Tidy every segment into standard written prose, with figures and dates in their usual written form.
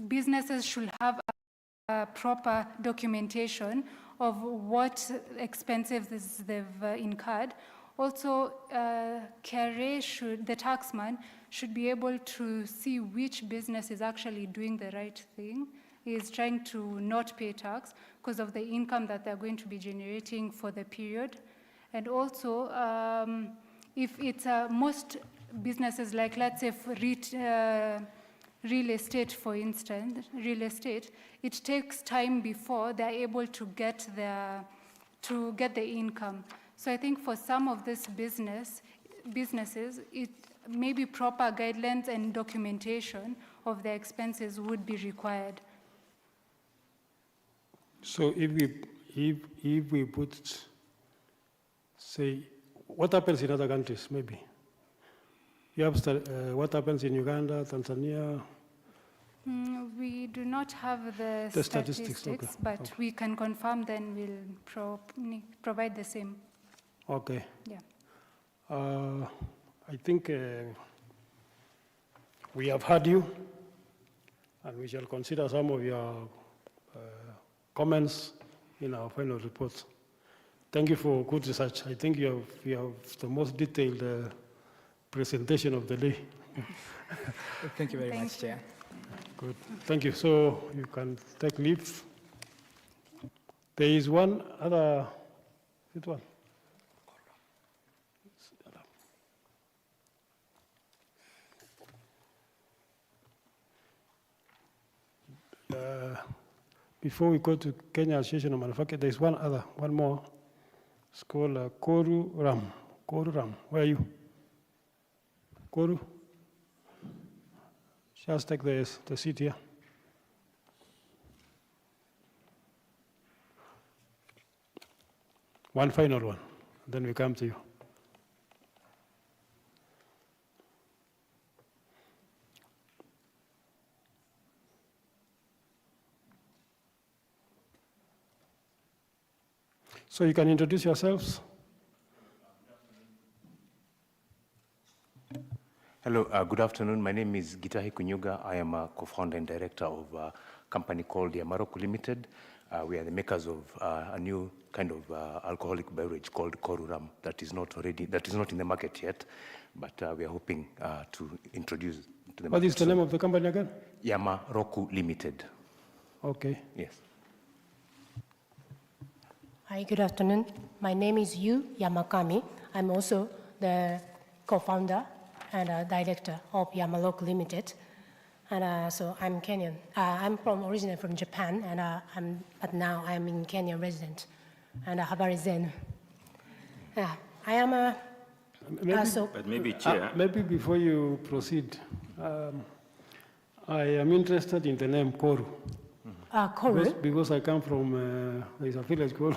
businesses should have a proper documentation of what expenses they've incurred. Also, KRA the taxman should be able to see which business is actually doing the right thing, is trying to not pay tax because of the income that they're going to be generating for the period. And also, if it's most businesses, like let's say for real estate, for instance, it takes time before they're able to get the income. So I think for some of these businesses, it maybe proper guidelines and documentation of their expenses would be required. So if we put, say, what happens in other countries, maybe? You have what happens in Uganda, Tanzania? We do not have the statistics, okay. But we can confirm, then we'll provide the same. Okay. Yeah. I think we have heard you, and we shall consider some of your comments in our final reports. Thank you for good research. I think you have the most detailed presentation of the day. Thank you very much, Chair. Good. Thank you. So you can take leave. There is one other. Which one? Before we go to Kenya Association of Manufacturers, there's one more. It's called Koru Ram. Koru Ram, where are you? Koru? Just take the seat here. One final one, then we come to you. So you can introduce yourselves. Hello, good afternoon. My name is Gitahi Kunyuga. I am a co-founder and director of a company called Yamaroku Limited. We are the makers of a new kind of alcoholic beverage called Koru Ram that is not in the market yet, but we are hoping to introduce to the market. What is the name of the company again? Yamaroku Limited. Okay. Yes. Hi, good afternoon. My name is Yu Yamakami. I'm also the co-founder and director of Yamaroku Limited. And so I'm Kenyan. I'm originally from Japan, and but now I'm in Kenya resident. And habari zenu. I am a. But maybe, Chair. Maybe before you proceed, I am interested in the name Koru. Koru? Because I come from, there's a village called.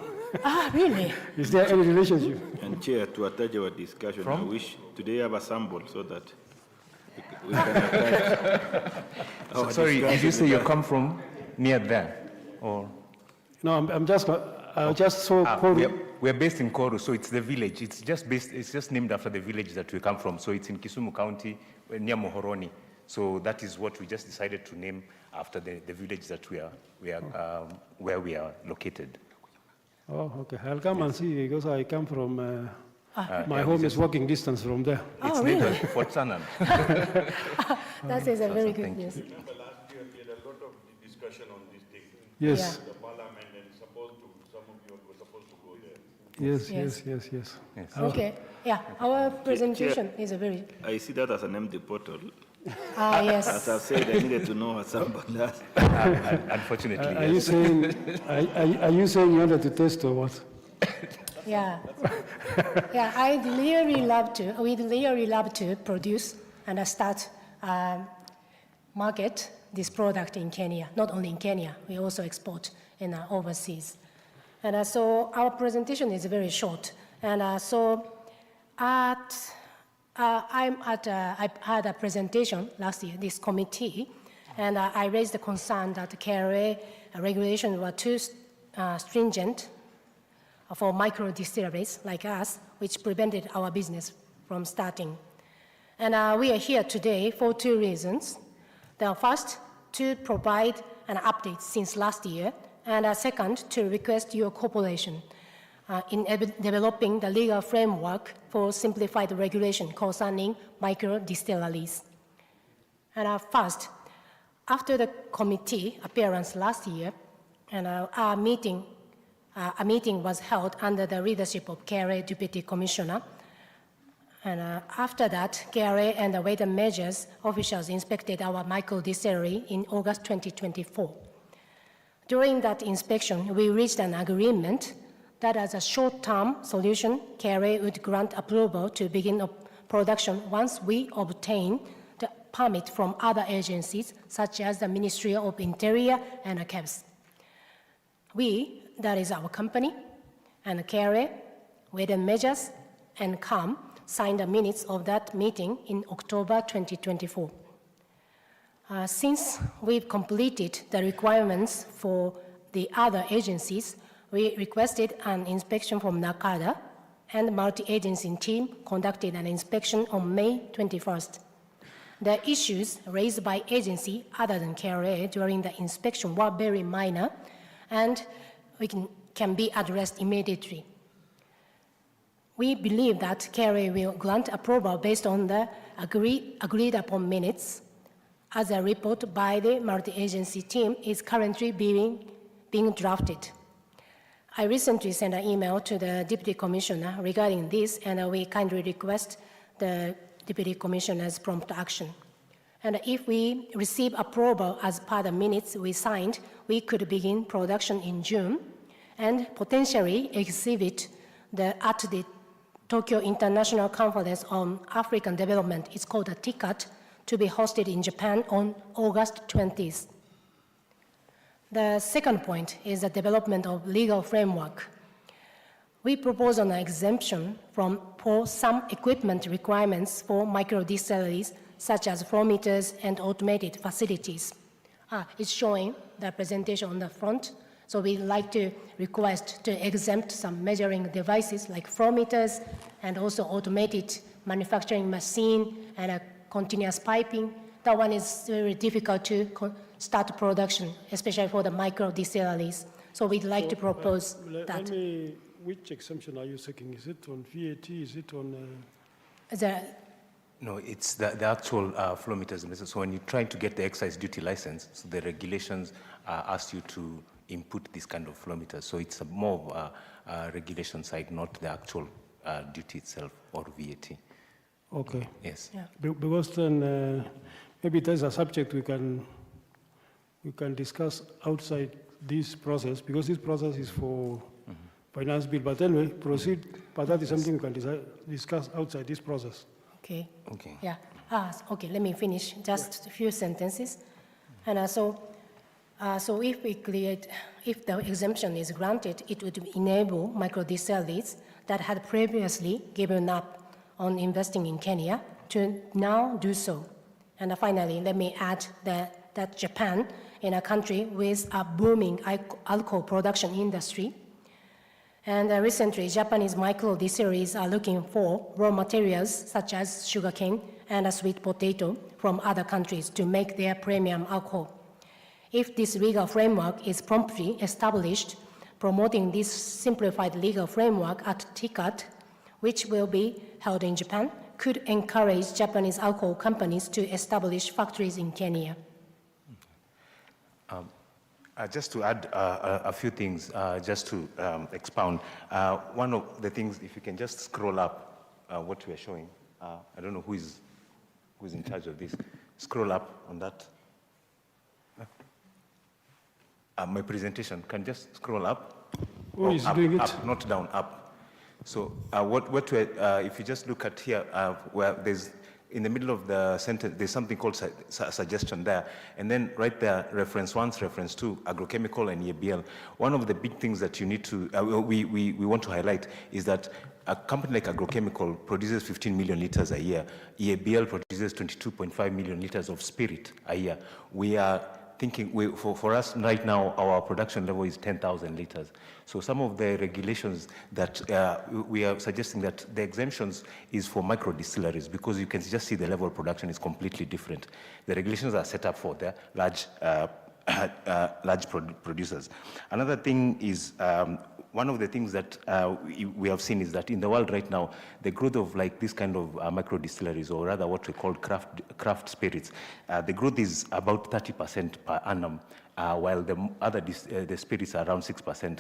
Really? Is there any relationship? And Chair, to attach our discussion, I wish today have a sample so that we can attach. Sorry, did you say you come from near there? Or? No, I just saw Koru. We are based in Koru, so it's the village. It's just named after the village that we come from. So it's in Kisumu County, near Mohoroni. So that is what we just decided to name after the village that where we are located. Oh, okay. I'll come and see because I come from, my home is walking distance from there. It's really? Fort Sanan. That is a very good news. Remember last year we had a lot of discussion on this thing. Yes. Yeah. The parliament and some of you were supposed to go there. Yes. Okay. Yeah, our presentation is a very. I see that as an empty portal. Yes. As I've said, I needed to know what somebody does. Unfortunately, Are you saying you wanted to test or what? Yeah. Yeah, we'd really love to produce and start market this product in Kenya. Not only in Kenya, we also export in overseas. And so our presentation is very short. And I had a presentation last year, this committee, and I raised the concern that the KRA regulations were too stringent for micro distilleries like us, which prevented our business from starting. And we are here today for two reasons. The first, to provide an update since last year, and second, to request your cooperation in developing the legal framework for simplified regulation concerning micro distilleries. And first, after the committee appearance last year, and a meeting was held under the leadership of KRA Deputy Commissioner. And after that, KRA and the Weight and Measures officials inspected our micro distillery in August 2024. During that inspection, we reached an agreement that as a short-term solution, KRA would grant approval to begin production once we obtain the permit from other agencies, such as the Ministry of Interior and KEBS. We, that is our company, and KRA, Weight and Measures, and CAM signed the minutes of that meeting in October 2024. Since we've completed the requirements for the other agencies, we requested an inspection from NACADA, and the multi-agency team conducted an inspection on May 21st. The issues raised by agency other than KRA during the inspection were very minor, and can be addressed immediately. We believe that KRA will grant approval based on the agreed upon minutes, as a report by the multi-agency team is currently being drafted. I recently sent an email to the Deputy Commissioner regarding this, and we kindly request the Deputy Commissioner's prompt action. And if we receive approval as per the minutes we signed, we could begin production in June and potentially exhibit at the Tokyo International Conference on African Development, it's called a TICAD, to be hosted in Japan on August 20th. The second point is the development of legal framework. We propose an exemption for some equipment requirements for micro distilleries, such as flow meters and automated facilities. It's showing the presentation on the front. So we'd like to request to exempt some measuring devices like flow meters and also automated manufacturing machine and a continuous piping. That one is very difficult to start production, especially for the micro distilleries. So we'd like to propose that. Which exemption are you seeking? Is it on VAT? Is it on? No, it's the actual flow meters. So when you're trying to get the excise duty license, so the regulations ask you to input this kind of flow meters. So it's more of a regulation side, not the actual duty itself or VAT. Okay. Yes. Yeah. Because then maybe there's a subject we can discuss outside this process, because this process is for finance bill. But anyway, proceed. But that is something we can discuss outside this process. Okay. Okay. Yeah. Okay, let me finish just a few sentences. And so if the exemption is granted, it would enable micro distilleries that had previously given up on investing in Kenya to now do so. And finally, let me add that Japan, in a country with a booming alcohol production industry, and recently Japanese micro distilleries are looking for raw materials such as sugarcane and sweet potato from other countries to make their premium alcohol. If this legal framework is promptly established, promoting this simplified legal framework at TICAD, which will be held in Japan, could encourage Japanese alcohol companies to establish factories in Kenya. Just to add a few things, just to expound. One of the things, if you can just scroll up what we are showing. I don't know who's in charge of this. Scroll up on that. My presentation, can just scroll up. Who is up, doing it? Up, not down, up. So if you just look at here, where there's, in the middle of the sentence, there's something called suggestion there. And then right there, reference 1, reference 2, agrochemical and EABL. One of the big things that you need to, we want to highlight is that a company like agrochemical produces 15 million liters a year. EABL produces 22.5 million liters of spirit a year. We are thinking, for us right now, our production level is 10,000 liters. So some of the regulations that we are suggesting that the exemptions is for micro distilleries, because you can just see the level of production is completely different. The regulations are set up for the large producers. Another thing is, one of the things that we have seen is that in the world right now, the growth of like this kind of micro distilleries, or rather what we call craft spirits, the growth is about 30% per annum, while the other the spirits are around 6%.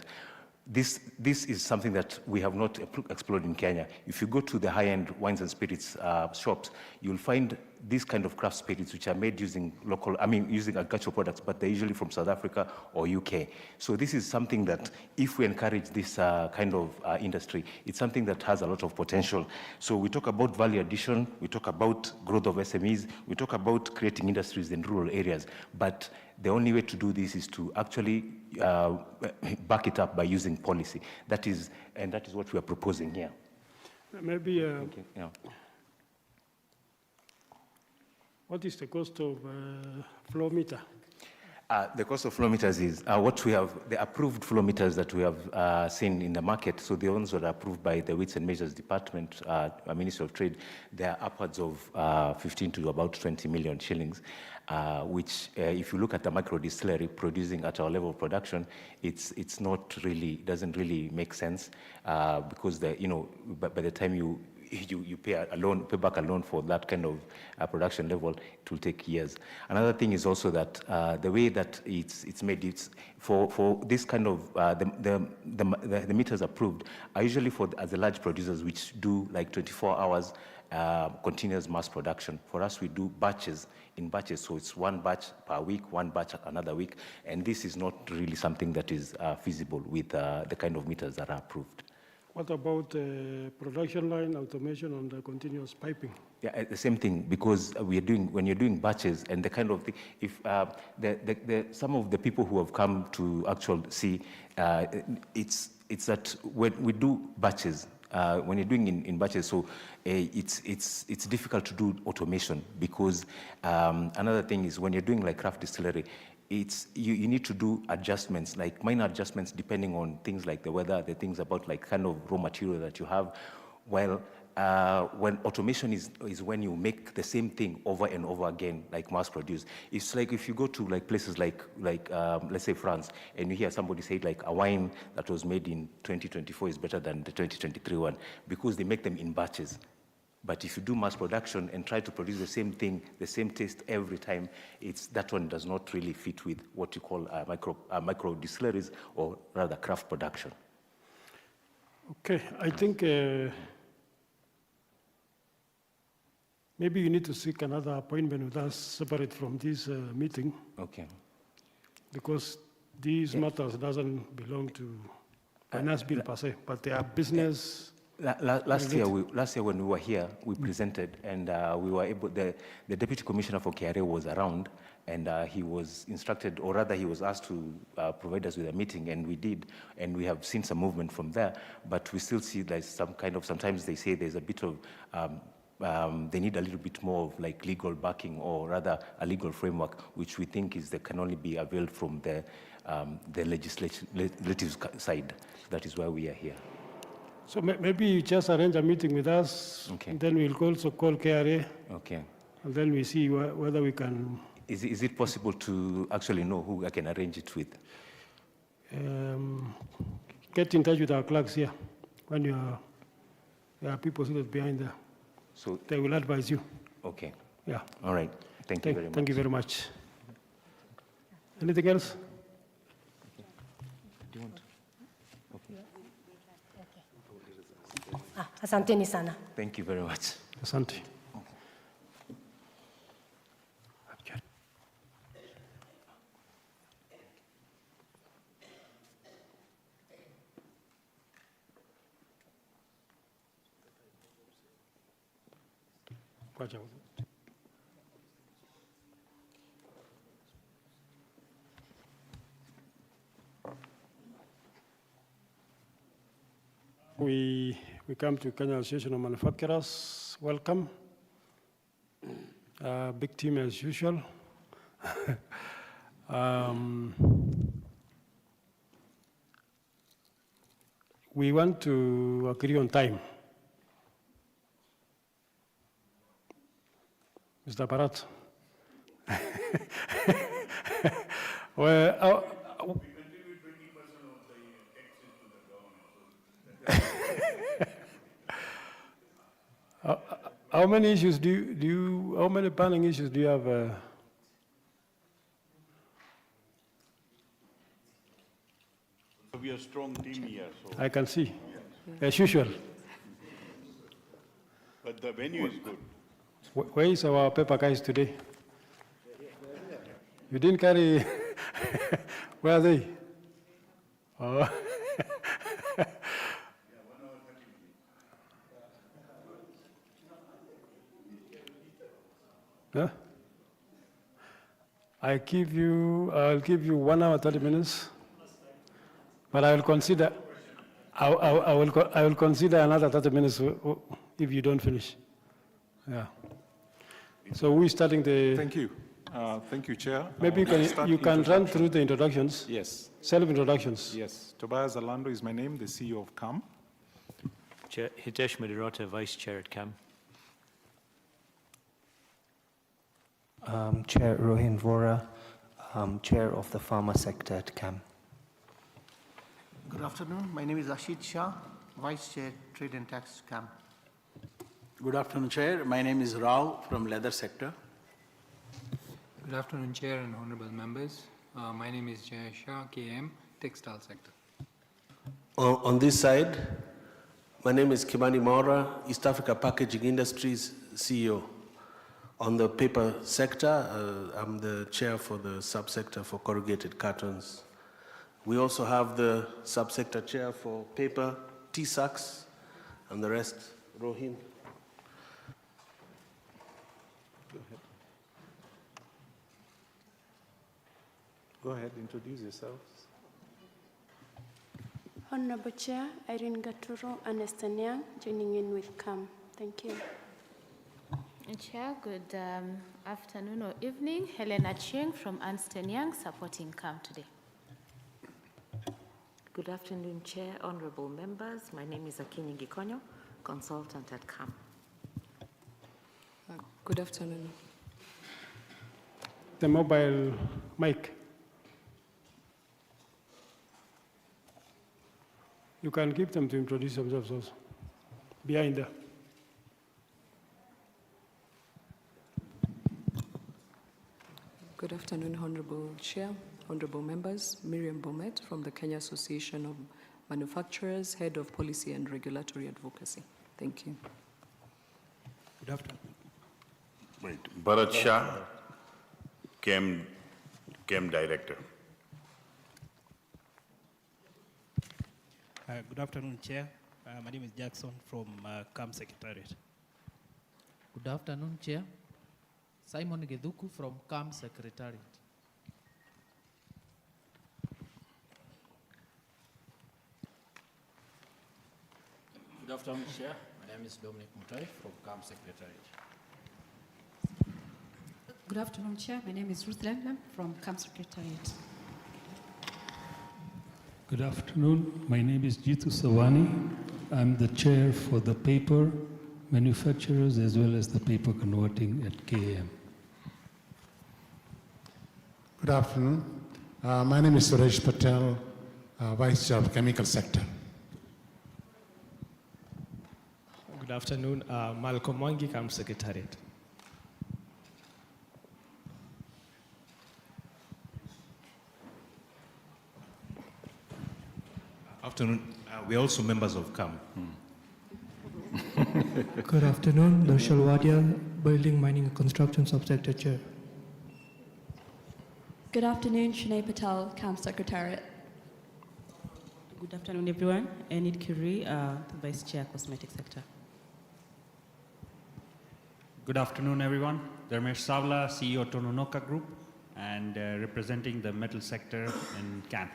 This is something that we have not explored in Kenya. If you go to the high-end wines and spirits shops, you'll find these kind of craft spirits which are made using using agricultural products, but they're usually from South Africa or UK. So this is something that if we encourage this kind of industry, it's something that has a lot of potential. So we talk about value addition, we talk about growth of SMEs, we talk about creating industries in rural areas, but the only way to do this is to actually back it up by using policy. That is what we are proposing here. Maybe, Yeah. what is the cost of flow meter? The cost of flow meters is what we have, the approved flow meters that we have seen in the market. So the ones that are approved by the Weights and Measures Department, Ministry of Trade, they are upwards of 15 to about 20 million shillings, which if you look at the micro distillery producing at our level of production, it's not really, doesn't really make sense because by the time you pay back a loan for that kind of production level, it will take years. Another thing is also that the way that it's made, it's for this kind of the meters approved are usually for as the large producers which do like 24 hours continuous mass production. For us, we do batches, so it's one batch per week, one batch another week, and this is not really something that is feasible with the kind of meters that are approved. What about production line automation on the continuous piping? Yeah, the same thing, because when you're doing batches and the kind of thing, if some of the people who have come to actually see, it's that when we do batches, when you're doing in batches, so it's difficult to do automation, because another thing is when you're doing like craft distillery, you need to do adjustments, like minor adjustments depending on things like the weather, the things about like kind of raw material that you have. While when automation is when you make the same thing over and over again, like mass produced. It's like if you go to like places like let's say France, and you hear somebody say like a wine that was made in 2024 is better than the 2023 one, because they make them in batches. But if you do mass production and try to produce the same thing, the same taste every time, that one does not really fit with what you call micro distilleries, or rather craft production. Okay, I think maybe you need to seek another appointment with us separate from this meeting. Okay. Because these matters doesn't belong to finance bill per se, but they are business. Last year when we were here, we presented, and we were able. The Deputy Commissioner for KRA was around, and he was instructed, or rather, he was asked to provide us with a meeting, and we did, and we have seen some movement from there. But we still see there's some kind of. Sometimes they say there's a bit of. They need a little bit more of like legal backing, or rather a legal framework, which we think can only be availed from the legislative side. That is why we are here. So maybe you just arrange a meeting with us, Okay. and then we'll also call KRA, Okay. and then we see whether we can. Is it possible to actually know who I can arrange it with? Get in touch with our clerks here when there are people seated behind there. So They will advise you. okay. Yeah. All right. Thank you very much. Thank you very much. Anything else? Do you want? Asanteni sana. Thank you very much. Asante. Kwacha. We come to Kenya Association of Manufacturers. Welcome. Big team as usual. We want to agree on time. Mr. Barat. Well, how many issues how many burning issues do you have? We are a strong team here, so, I can see, as usual. but the venue is good. Where is our paper guys today? You didn't carry, where are they? Oh. Huh? I'll give you 1 hour, 30 minutes, but I will consider, I will consider another 30 minutes if you don't finish. Yeah. So we're starting the, Thank you. Thank you, Chair. maybe you can run through the introductions, Yes, self-introductions. yes. Tobias Alando is my name, the CEO of CAM. Chair Hitesh Madirota, Vice Chair at CAM. Chair Rohin Vora, Chair of the Pharma Sector at CAM. Good afternoon. My name is Ashit Shah, Vice Chair, Trade and Tax, CAM. Good afternoon, Chair. My name is Rao from Leather Sector. Good afternoon, Chair and honorable members. My name is Jay Shah, KM, Textile Sector. On this side, my name is Kimani Maura, East Africa Packaging Industries CEO. On the paper sector, I'm the chair for the subsector for corrugated cartons. We also have the subsector chair for paper, tea sacks, and the rest, Rohin. Go ahead, introduce yourselves. Honorable Chair, Irene Gaturo, Ernst & Young, joining in with CAM. Thank you. Chair, good afternoon or evening. Helena Chieng from Ernst & Young, supporting CAM today. Good afternoon, Chair, honorable members. My name is Akinyi Gikonyo, consultant at CAM. Good afternoon. The mobile mic. You can give them to introduce themselves also. Behind there. Good afternoon, Honorable Chair, honorable members. Miriam Bomet from the Kenya Association of Manufacturers, Head of Policy and Regulatory Advocacy. Thank you. Good afternoon. Right. Bharat Shah, CAM Director. Good afternoon, Chair. My name is Jackson from CAM Secretariat. Good afternoon, Chair. Simon Geduku from CAM Secretariat. Good afternoon, Chair. My name is Dominic Mutai from CAM Secretariat. Good afternoon, Chair. My name is Ruth Lemlem from CAM Secretariat. Good afternoon. My name is Jitu Sawani. I'm the chair for the paper manufacturers as well as the paper converting at KAM. Good afternoon. My name is Suresh Patel, Vice Chair of Chemical Sector. Good afternoon. Malcolm Mwangi, CAM Secretariat. Afternoon. We're also members of CAM. Good afternoon. Darshal Wadia, Building, Mining and Construction Subsector Chair. Good afternoon. Shanae Patel, CAM Secretariat. Good afternoon, everyone. Enid Curie, the Vice Chair, Cosmetic Sector. Good afternoon, everyone. Dharmesh Savla, CEO Tononoka Group, and representing the metal sector in CAM.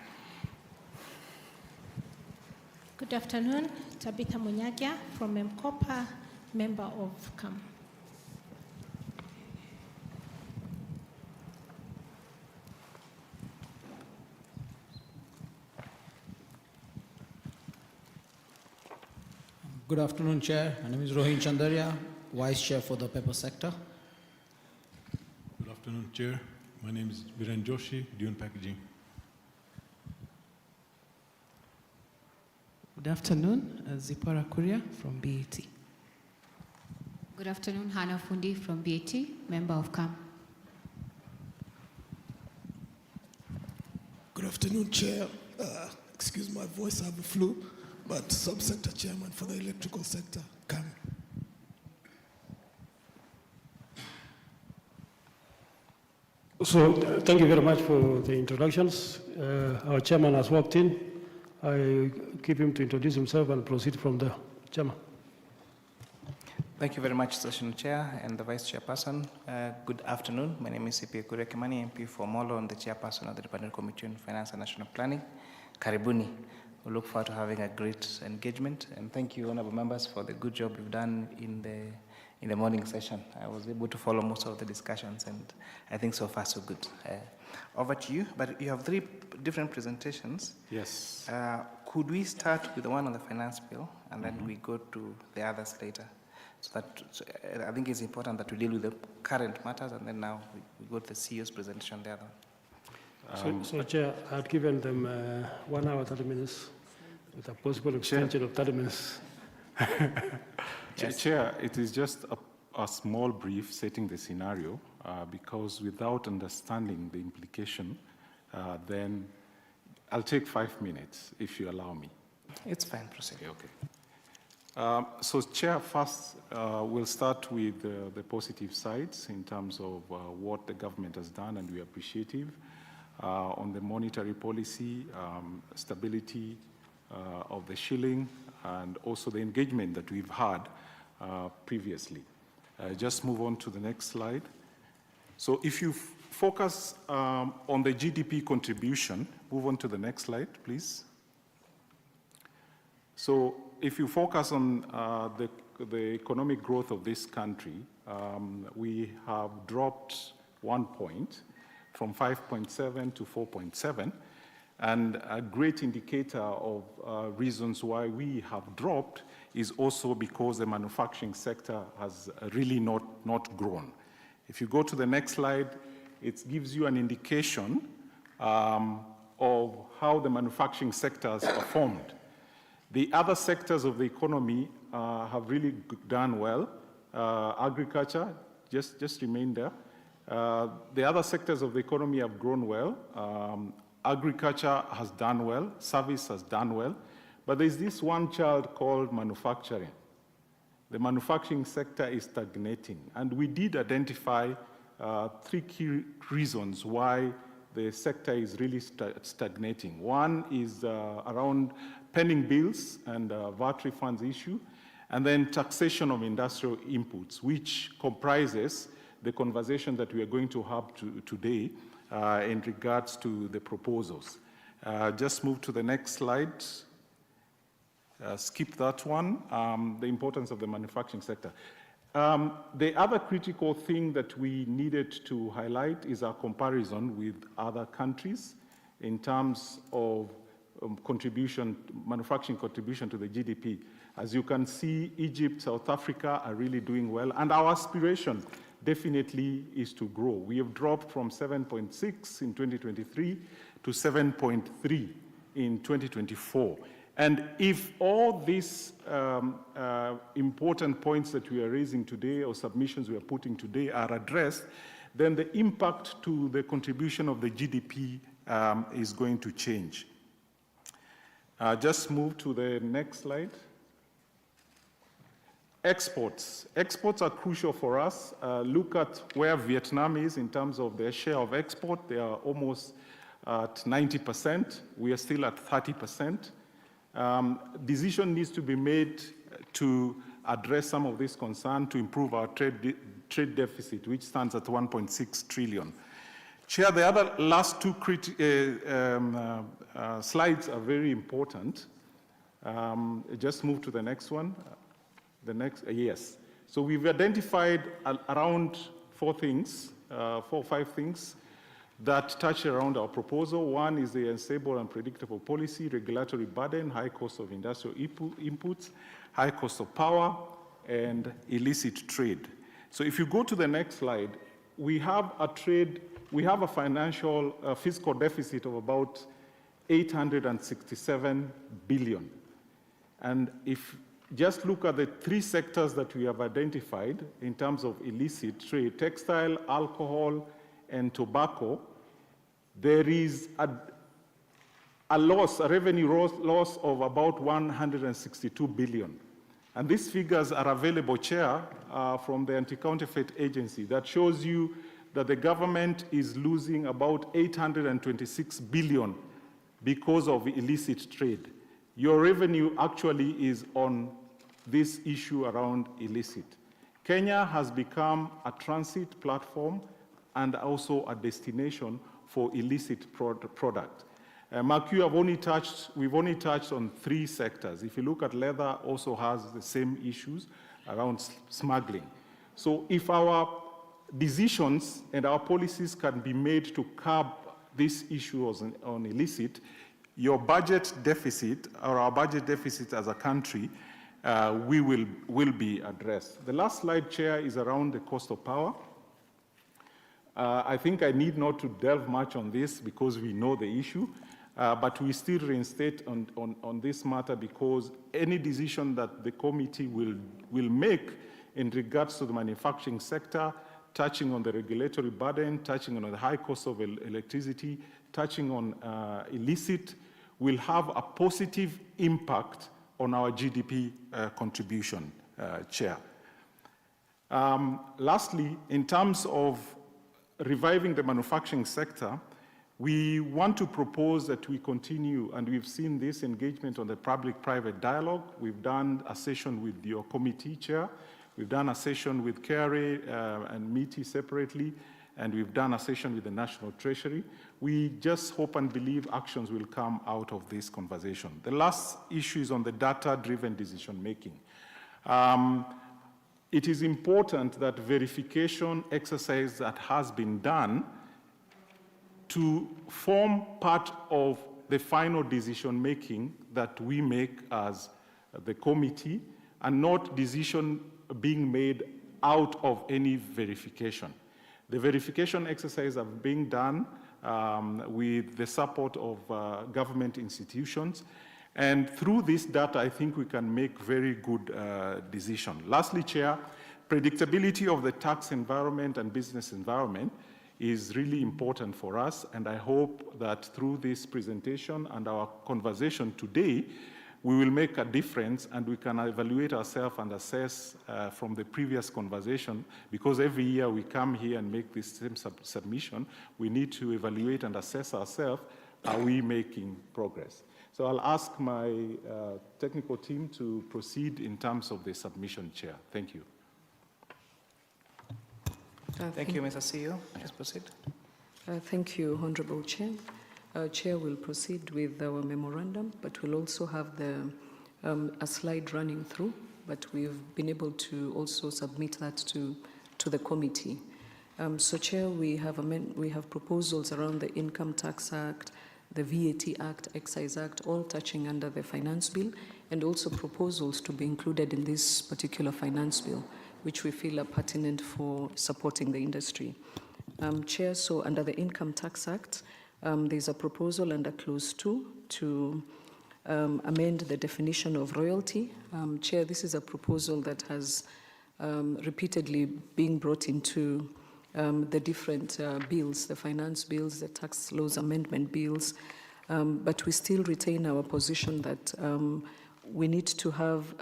Good afternoon, Tabitha Munyagia from MCOPA, member of CAM. Good afternoon, Chair. My name is Rohin Chandaria, Vice Chair for the paper sector. Good afternoon, Chair. My name is Viren Joshi, Dune Packaging. Good afternoon, Zipora Kuria from BAT. Good afternoon, Hannah Fundi from BAT, member of CAM. Good afternoon, Chair. Excuse my voice, I have a flu, but subsector chairman for the electrical sector, CAM. So thank you very much for the introductions. Our chairman has walked in. I keep him to introduce himself and proceed from there. Chairman. Thank you very much, Session Chair and the Vice Chairperson. Good afternoon. My name is CPA Kuria Kimani, MP for Molo, and the Chairperson of the Department Committee on Finance and National Planning. Karibuni. We look forward to having a great engagement, and thank you, honorable members, for the good job you've done in the morning session. I was able to follow most of the discussions, and I think so far so good. Over to you, but you have 3 different presentations. Yes. Could we start with the one on the finance bill, and then we go to the others later? So I think it's important that we deal with the current matters, and then now we go to the CEO's presentation on the other. So Chair, I had given them 1 hour, 30 minutes, with a possible extension of 30 minutes. Yes. Chair, it is just a small brief setting the scenario, because without understanding the implication, then I'll take 5 minutes, if you allow me. It's fine, proceed. Okay. So, Chair, first we'll start with the positive sides in terms of what the government has done, and we are appreciative on the monetary policy, stability of the shilling, and also the engagement that we've had previously. Just move on to the next slide. So if you focus on the GDP contribution, move on to the next slide, please. So if you focus on the economic growth of this country, we have dropped 1 point from 5.7 to 4.7. And a great indicator of reasons why we have dropped is also because the manufacturing sector has really not grown. If you go to the next slide, it gives you an indication of how the manufacturing sector has performed. The other sectors of the economy have really done well. Agriculture, just remain there. The other sectors of the economy have grown well. Agriculture has done well, service has done well, but there's this one child called manufacturing. The manufacturing sector is stagnating, and we did identify 3 key reasons why the sector is really stagnating. One is around pending bills and VAT refunds issue, and then taxation of industrial inputs, which comprises the conversation that we are going to have today in regards to the proposals. Just move to the next slide. Skip that one, the importance of the manufacturing sector. The other critical thing that we needed to highlight is our comparison with other countries in terms of manufacturing contribution to the GDP. As you can see, Egypt, South Africa are really doing well, and our aspiration definitely is to grow. We have dropped from 7.6 in 2023 to 7.3 in 2024. And if all these important points that we are raising today or submissions we are putting today are addressed, then the impact to the contribution of the GDP is going to change. Just move to the next slide. Exports. Exports are crucial for us. Look at where Vietnam is in terms of their share of export. They are almost at 90%. We are still at 30%. Decision needs to be made to address some of this concern to improve our trade deficit, which stands at 1.6 trillion. Chair, the other last 2 slides are very important. Just move to the next one. The next, yes. So we've identified around 4 things, 4 or 5 things. that touch around our proposal. One is the unstable and predictable policy, regulatory burden, high cost of industrial inputs, high cost of power, and illicit trade. So if you go to the next slide, we have a financial fiscal deficit of about 867 billion. And if just look at the three sectors that we have identified in terms of illicit trade, textile, alcohol, and tobacco, there is a revenue loss of about 162 billion. And these figures are available, Chair, from the Anti-Counterfeit Agency. That shows you that the government is losing about 826 billion because of illicit trade. Your revenue actually is on this issue around illicit. Kenya has become a transit platform and also a destination for illicit product. Mark, we've only touched on three sectors. If you look at leather, also has the same issues around smuggling. So if our decisions and our policies can be made to curb this issue on illicit, your budget deficit, or our budget deficit as a country, will be addressed. The last slide, Chair, is around the cost of power. I think I need not to delve much on this because we know the issue, but we still reinstate on this matter because any decision that the committee will make in regards to the manufacturing sector, touching on the regulatory burden, touching on the high cost of electricity, touching on illicit, will have a positive impact on our GDP contribution, Chair. Lastly, in terms of reviving the manufacturing sector, we want to propose that we continue, and we've seen this engagement on the public-private dialogue. We've done a session with your committee, Chair. We've done a session with KRA and MITI separately, and we've done a session with the National Treasury. We just hope and believe actions will come out of this conversation. The last issue is on the data-driven decision-making. It is important that verification exercise that has been done to form part of the final decision-making that we make as the committee, and not decision being made out of any verification. The verification exercise are being done with the support of government institutions. And through this data, I think we can make very good decisions. Lastly, Chair, predictability of the tax environment and business environment is really important for us. And I hope that through this presentation and our conversation today, we will make a difference and we can evaluate ourselves and assess from the previous conversation, because every year we come here and make this same submission, we need to evaluate and assess ourselves, are we making progress? So I'll ask my technical team to proceed in terms of the submission, Chair. Thank you. Thank you, Mr. CEO. Please proceed. Thank you, Honorable Chair. Chair will proceed with our memorandum, but we'll also have a slide running through, but we've been able to also submit that to the committee. So, Chair, we have proposals around the Income Tax Act, the VAT Act, Excise Act, all touching under the Finance Bill, and also proposals to be included in this particular Finance Bill, which we feel are pertinent for supporting the industry. Chair, so under the Income Tax Act, there's a proposal under Clause 2 to amend the definition of royalty. Chair, this is a proposal that has repeatedly been brought into the different bills, the finance bills, the tax laws amendment bills, but we still retain our position that we need to have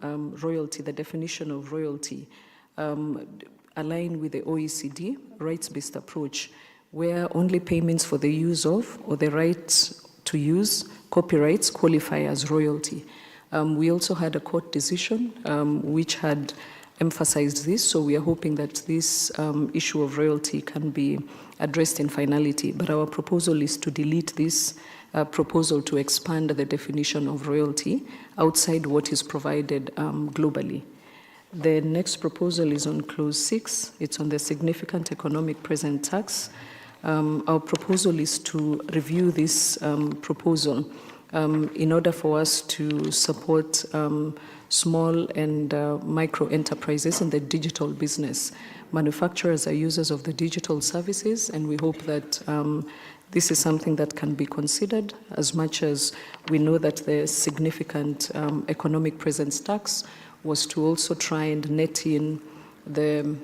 royalty, the definition of royalty, aligned with the OECD rights-based approach, where only payments for the use of or the rights to use copyrights qualify as royalty. We also had a court decision which had emphasized this, so we are hoping that this issue of royalty can be addressed in finality. But our proposal is to delete this proposal to expand the definition of royalty outside what is provided globally. The next proposal is on Clause 6. It's on the significant economic present tax. our proposal is to review this proposal in order for us to support small and micro enterprises in the digital business. Manufacturers are users of the digital services, and we hope that this is something that can be considered, as much as we know that the significant economic presence tax was to also try and net in the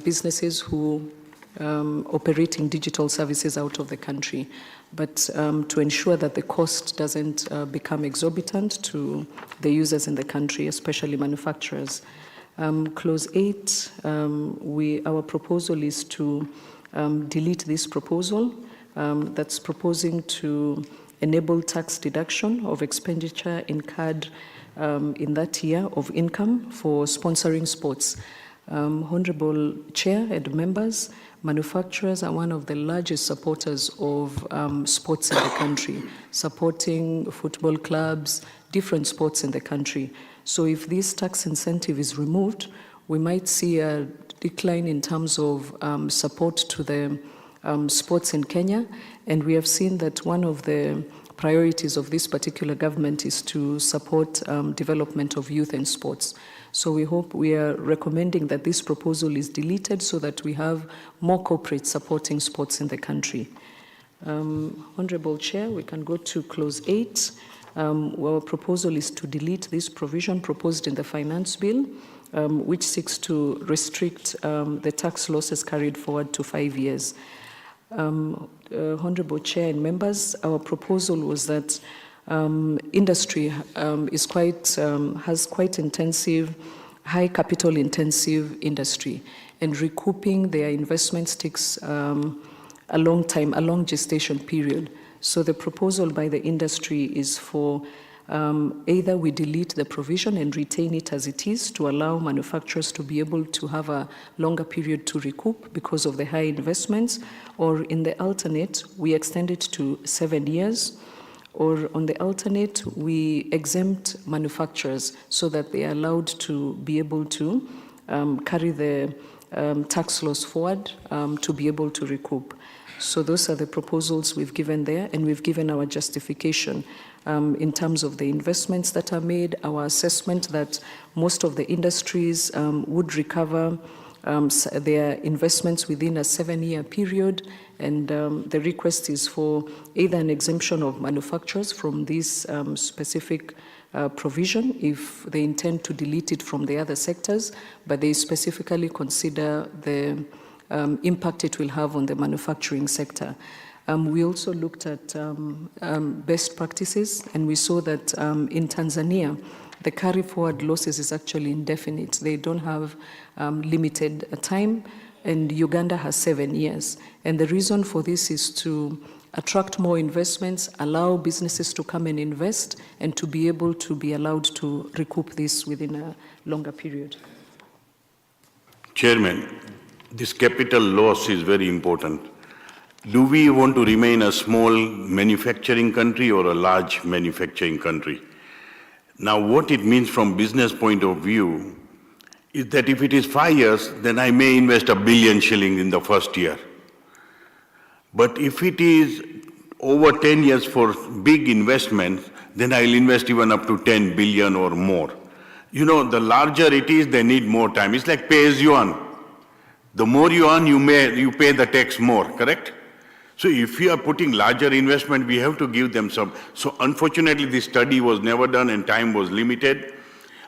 businesses who operating digital services out of the country, but to ensure that the cost doesn't become exorbitant to the users in the country, especially manufacturers. Clause 8, our proposal is to delete this proposal that's proposing to enable tax deduction of expenditure incurred in that year of income for sponsoring sports. Honorable Chair and members, manufacturers are one of the largest supporters of sports in the country, supporting football clubs, different sports in the country. So if this tax incentive is removed, we might see a decline in terms of support to the sports in Kenya. And we have seen that one of the priorities of this particular government is to support development of youth and sports. So we are recommending that this proposal is deleted so that we have more corporates supporting sports in the country. Honorable Chair, we can go to clause 8. Our proposal is to delete this provision proposed in the finance bill, which seeks to restrict the tax losses carried forward to 5 years. Honorable Chair and members, our proposal was that industry has quite intensive, high capital intensive industry, and recouping their investments takes a long time, a long gestation period. So the proposal by the industry is for either we delete the provision and retain it as it is to allow manufacturers to be able to have a longer period to recoup because of the high investments, or in the alternate, we extend it to 7 years, or on the alternate, we exempt manufacturers so that they are allowed to be able to carry the tax loss forward to be able to recoup. So those are the proposals we've given there, and we've given our justification in terms of the investments that are made, our assessment that most of the industries would recover their investments within a 7-year period, and the request is for either an exemption of manufacturers from this specific provision if they intend to delete it from the other sectors, but they specifically consider the impact it will have on the manufacturing sector. We also looked at best practices, and we saw that in Tanzania, the carry forward losses is actually indefinite. They don't have limited time, and Uganda has 7 years. And the reason for this is to attract more investments, allow businesses to come and invest, and to be able to be allowed to recoup this within a longer period. Chairman, this capital loss is very important. Do we want to remain a small manufacturing country or a large manufacturing country? Now, what it means from business point of view is that if it is 5 years, then I may invest $1 billion shillings in the first year. But if it is over 10 years for big investments, then I'll invest even up to 10 billion or more. You know, the larger it is, they need more time. It's like pay as you earn. The more you earn, you pay the tax more, correct? So if you are putting larger investment, we have to give them some. So unfortunately, this study was never done and time was limited.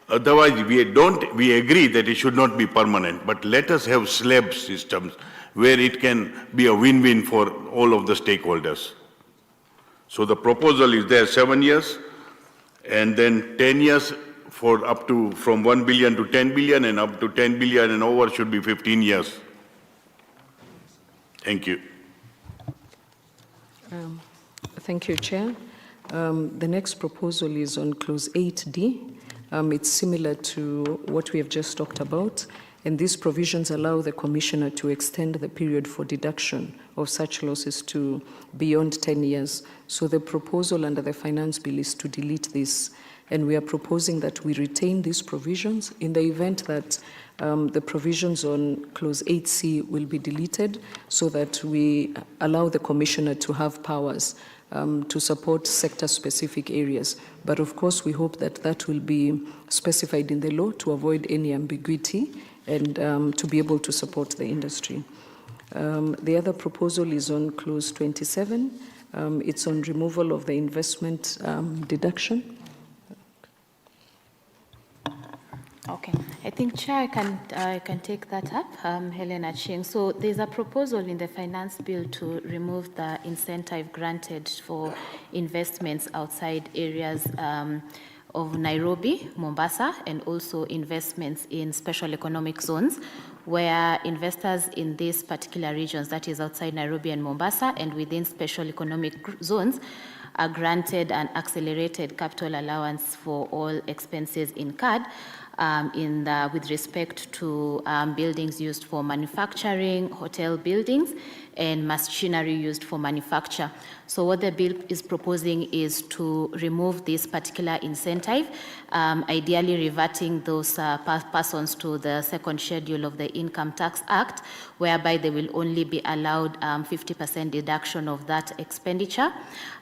Otherwise, we agree that it should not be permanent, but let us have slab systems where it can be a win-win for all of the stakeholders. So the proposal is there 7 years, and then 10 years for up to from 1 billion to 10 billion, and up to 10 billion and over should be 15 years. Thank you. Thank you, Chair. The next proposal is on clause 8D. It's similar to what we have just talked about, and these provisions allow the Commissioner to extend the period for deduction of such losses to beyond 10 years. So the proposal under the Finance Bill is to delete this And we are proposing that we retain these provisions in the event that the provisions on Clause 8C will be deleted, so that we allow the Commissioner to have powers to support sector-specific areas. But of course, we hope that that will be specified in the law to avoid any ambiguity and to be able to support the industry. The other proposal is on Clause 27. It's on removal of the investment deduction. Okay, I think, Chair, I can take that up, Helena Ching. So there's a proposal in the Finance Bill to remove the incentive granted for investments outside areas of Nairobi, Mombasa, and also investments in special economic zones, where investors in these particular regions, that is outside Nairobi and Mombasa, and within special economic zones, are granted an accelerated capital allowance for all expenses incurred with respect to buildings used for manufacturing, hotel buildings, and machinery used for manufacture. So what the bill is proposing is to remove this particular incentive, ideally reverting those persons to the second schedule of the Income Tax Act, whereby they will only be allowed 50% deduction of that expenditure,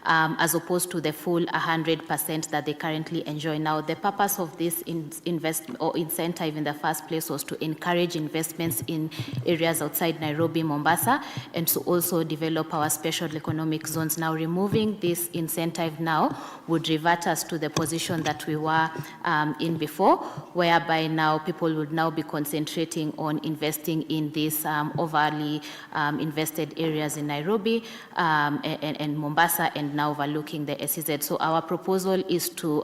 as opposed to the full 100% that they currently enjoy. Now, the purpose of this incentive in the first place was to encourage investments in areas outside Nairobi, Mombasa, and to also develop our special economic zones. Now, removing this incentive now would revert us to the position that we were in before, whereby now people would now be concentrating on investing in these overly invested areas in Nairobi and Mombasa, and now overlooking the SEZ. So our proposal is to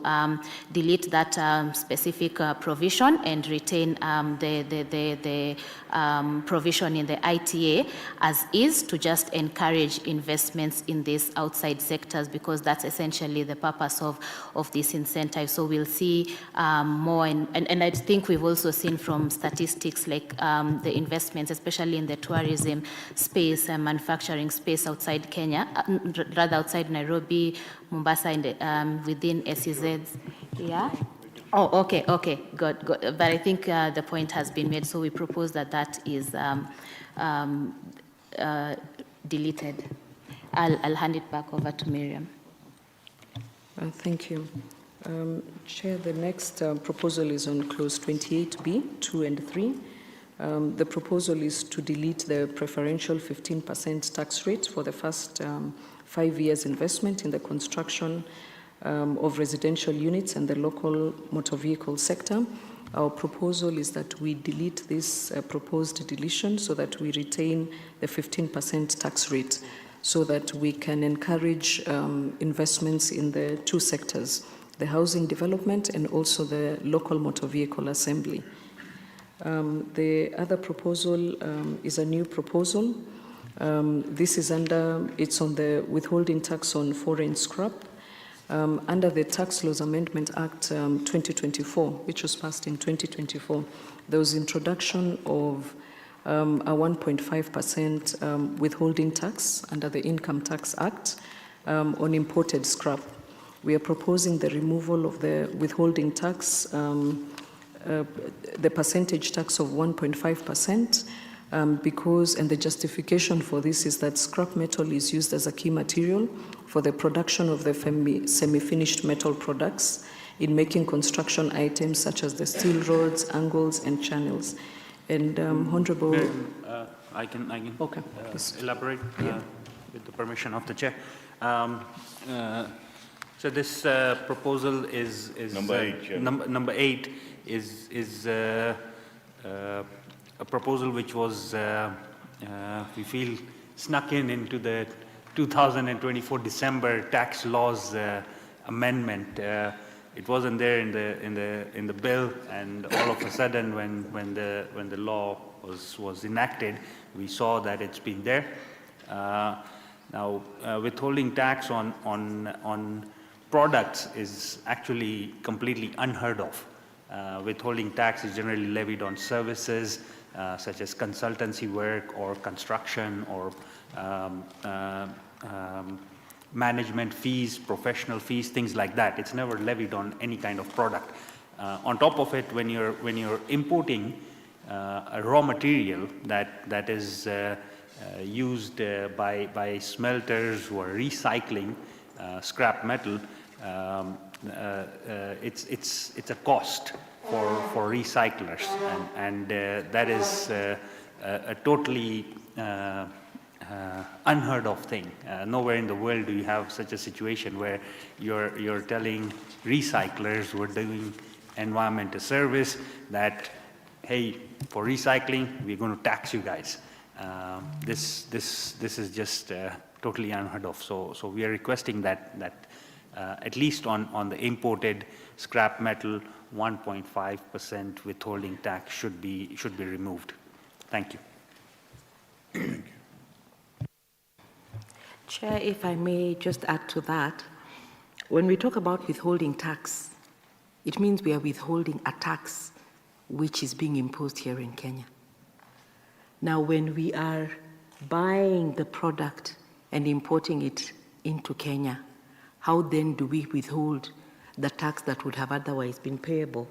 delete that specific provision and retain the provision in the ITA as is, to just encourage investments in these outside sectors, because that's essentially the purpose of this incentive. So we'll see more, and I think we've also seen from statistics like the investments, especially in the tourism space and manufacturing space outside Kenya, rather outside Nairobi, Mombasa, and within SEZs. Yeah. Oh, okay, good. But I think the point has been made, so we propose that that is deleted. I'll hand it back over to Miriam. Thank you. Chair, the next proposal is on Clause 28B, 2 and 3. The proposal is to delete the preferential 15% tax rate for the first 5 years investment in the construction of residential units and the local motor vehicle sector. Our proposal is that we delete this proposed deletion so that we retain the 15% tax rate, so that we can encourage investments in the two sectors, the housing development and also the local motor vehicle assembly. The other proposal is a new proposal. This is it's on the withholding tax on foreign scrap. Under the Tax Laws Amendment Act 2024, which was passed in 2024, there was introduction of a 1.5% withholding tax under the Income Tax Act on imported scrap. We are proposing the removal of the withholding tax, the percentage tax of 1.5%, because, and the justification for this is that scrap metal is used as a key material for the production of the semi-finished metal products in making construction items such as the steel rods, angles, and channels. And Honorable... I can okay, elaborate with the permission of the Chair. So this proposal is number 8. Number 8 is a proposal which was we feel snuck into the 2024 December tax laws amendment. It wasn't there in the bill, and all of a sudden, when the law was enacted, we saw that it's been there. Now, withholding tax on products is actually completely unheard of. Withholding tax is generally levied on services such as consultancy work or construction or management fees, professional fees, things like that. It's never levied on any kind of product. On top of it, when you're importing a raw material that is used by smelters who are recycling scrap metal, it's a cost for recyclers, and that is a totally unheard of thing. Nowhere in the world do you have such a situation where you're telling recyclers who are doing environmental service that, hey, for recycling, we're going to tax you guys. This is just totally unheard of. So we are requesting that at least on the imported scrap metal, 1.5% withholding tax should be removed. Thank you. Chair, if I may just add to that, when we talk about withholding tax, it means we are withholding a tax which is being imposed here in Kenya. Now, when we are buying the product and importing it into Kenya, how then do we withhold the tax that would have otherwise been payable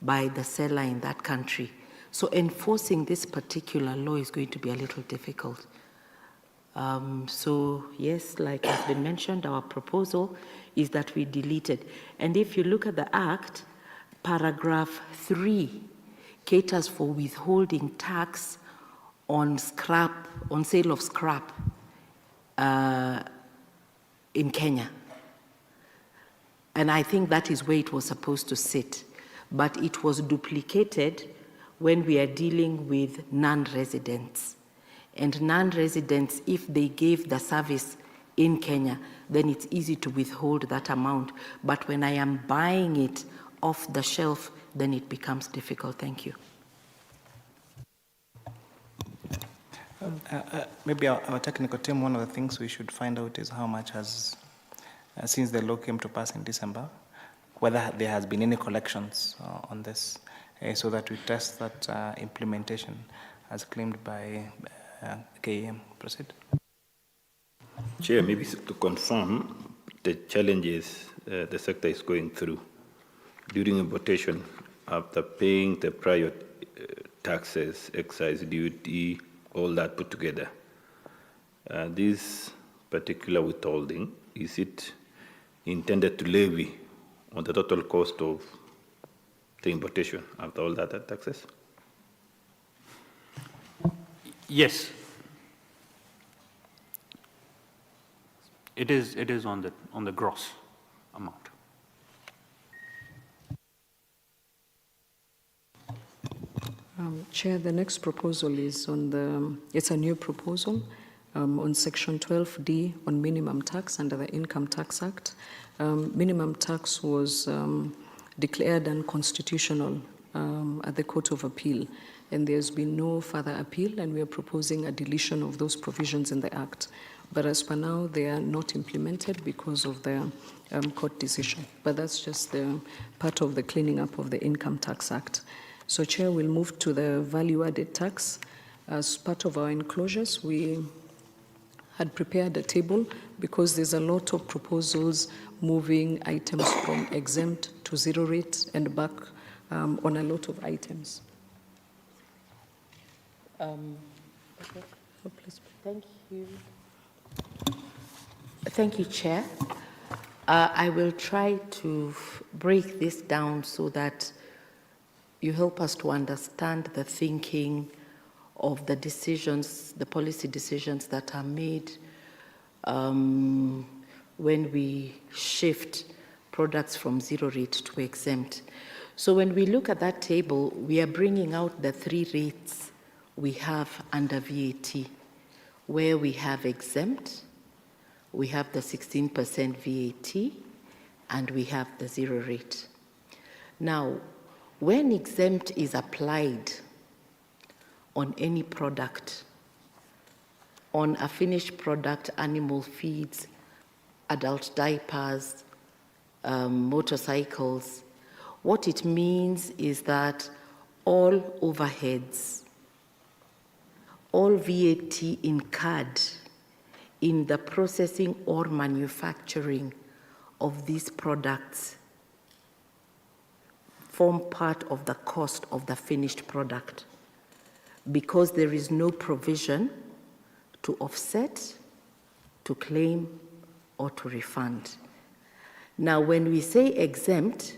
by the seller in that country? So enforcing this particular law is going to be a little difficult. So yes, like has been mentioned, our proposal is that we delete it. And if you look at the Act, paragraph 3 caters for withholding tax on scrap, on sale of scrap in Kenya. And I think that is where it was supposed to sit. But it was duplicated when we are dealing with non-residents. And non-residents, if they gave the service in Kenya, then it's easy to withhold that amount. But when I am buying it off the shelf, then it becomes difficult. Thank you. Maybe our technical team, one of the things we should find out is how much has, since the law came to pass in December, whether there has been any collections on this, so that we test that implementation as claimed by KEM. Proceed. Chair, maybe to confirm the challenges the sector is going through during importation after paying the prior taxes, excise duty, all that put together. This particular withholding, is it intended to levy on the total cost of the importation after all that taxes? Yes. It is on the gross amount. Chair, the next proposal is on the, it's a new proposal on Section 12D on minimum tax under the Income Tax Act. Minimum tax was declared unconstitutional at the Court of Appeal, and there's been no further appeal, and we are proposing a deletion of those provisions in the Act. But as per now, they are not implemented because of the court decision. But that's just the part of the cleaning up of the Income Tax Act. So, Chair, we'll move to the value-added tax. As part of our enclosures, we had prepared a table because there's a lot of proposals moving items from exempt to zero rate and back on a lot of items. Okay. Oh, please. Thank you. Thank you, Chair. I will try to break this down so that you help us to understand the thinking of the decisions, the policy decisions that are made when we shift products from zero rate to exempt. So when we look at that table, we are bringing out the 3 rates we have under VAT, where we have exempt, we have the 16% VAT, and we have the zero rate. Now, when exempt is applied on any product, on a finished product, animal feeds, adult diapers, motorcycles, what it means is that all overheads, all VAT incurred in the processing or manufacturing of these products form part of the cost of the finished product, because there is no provision to offset, to claim, or to refund. Now, when we say exempt,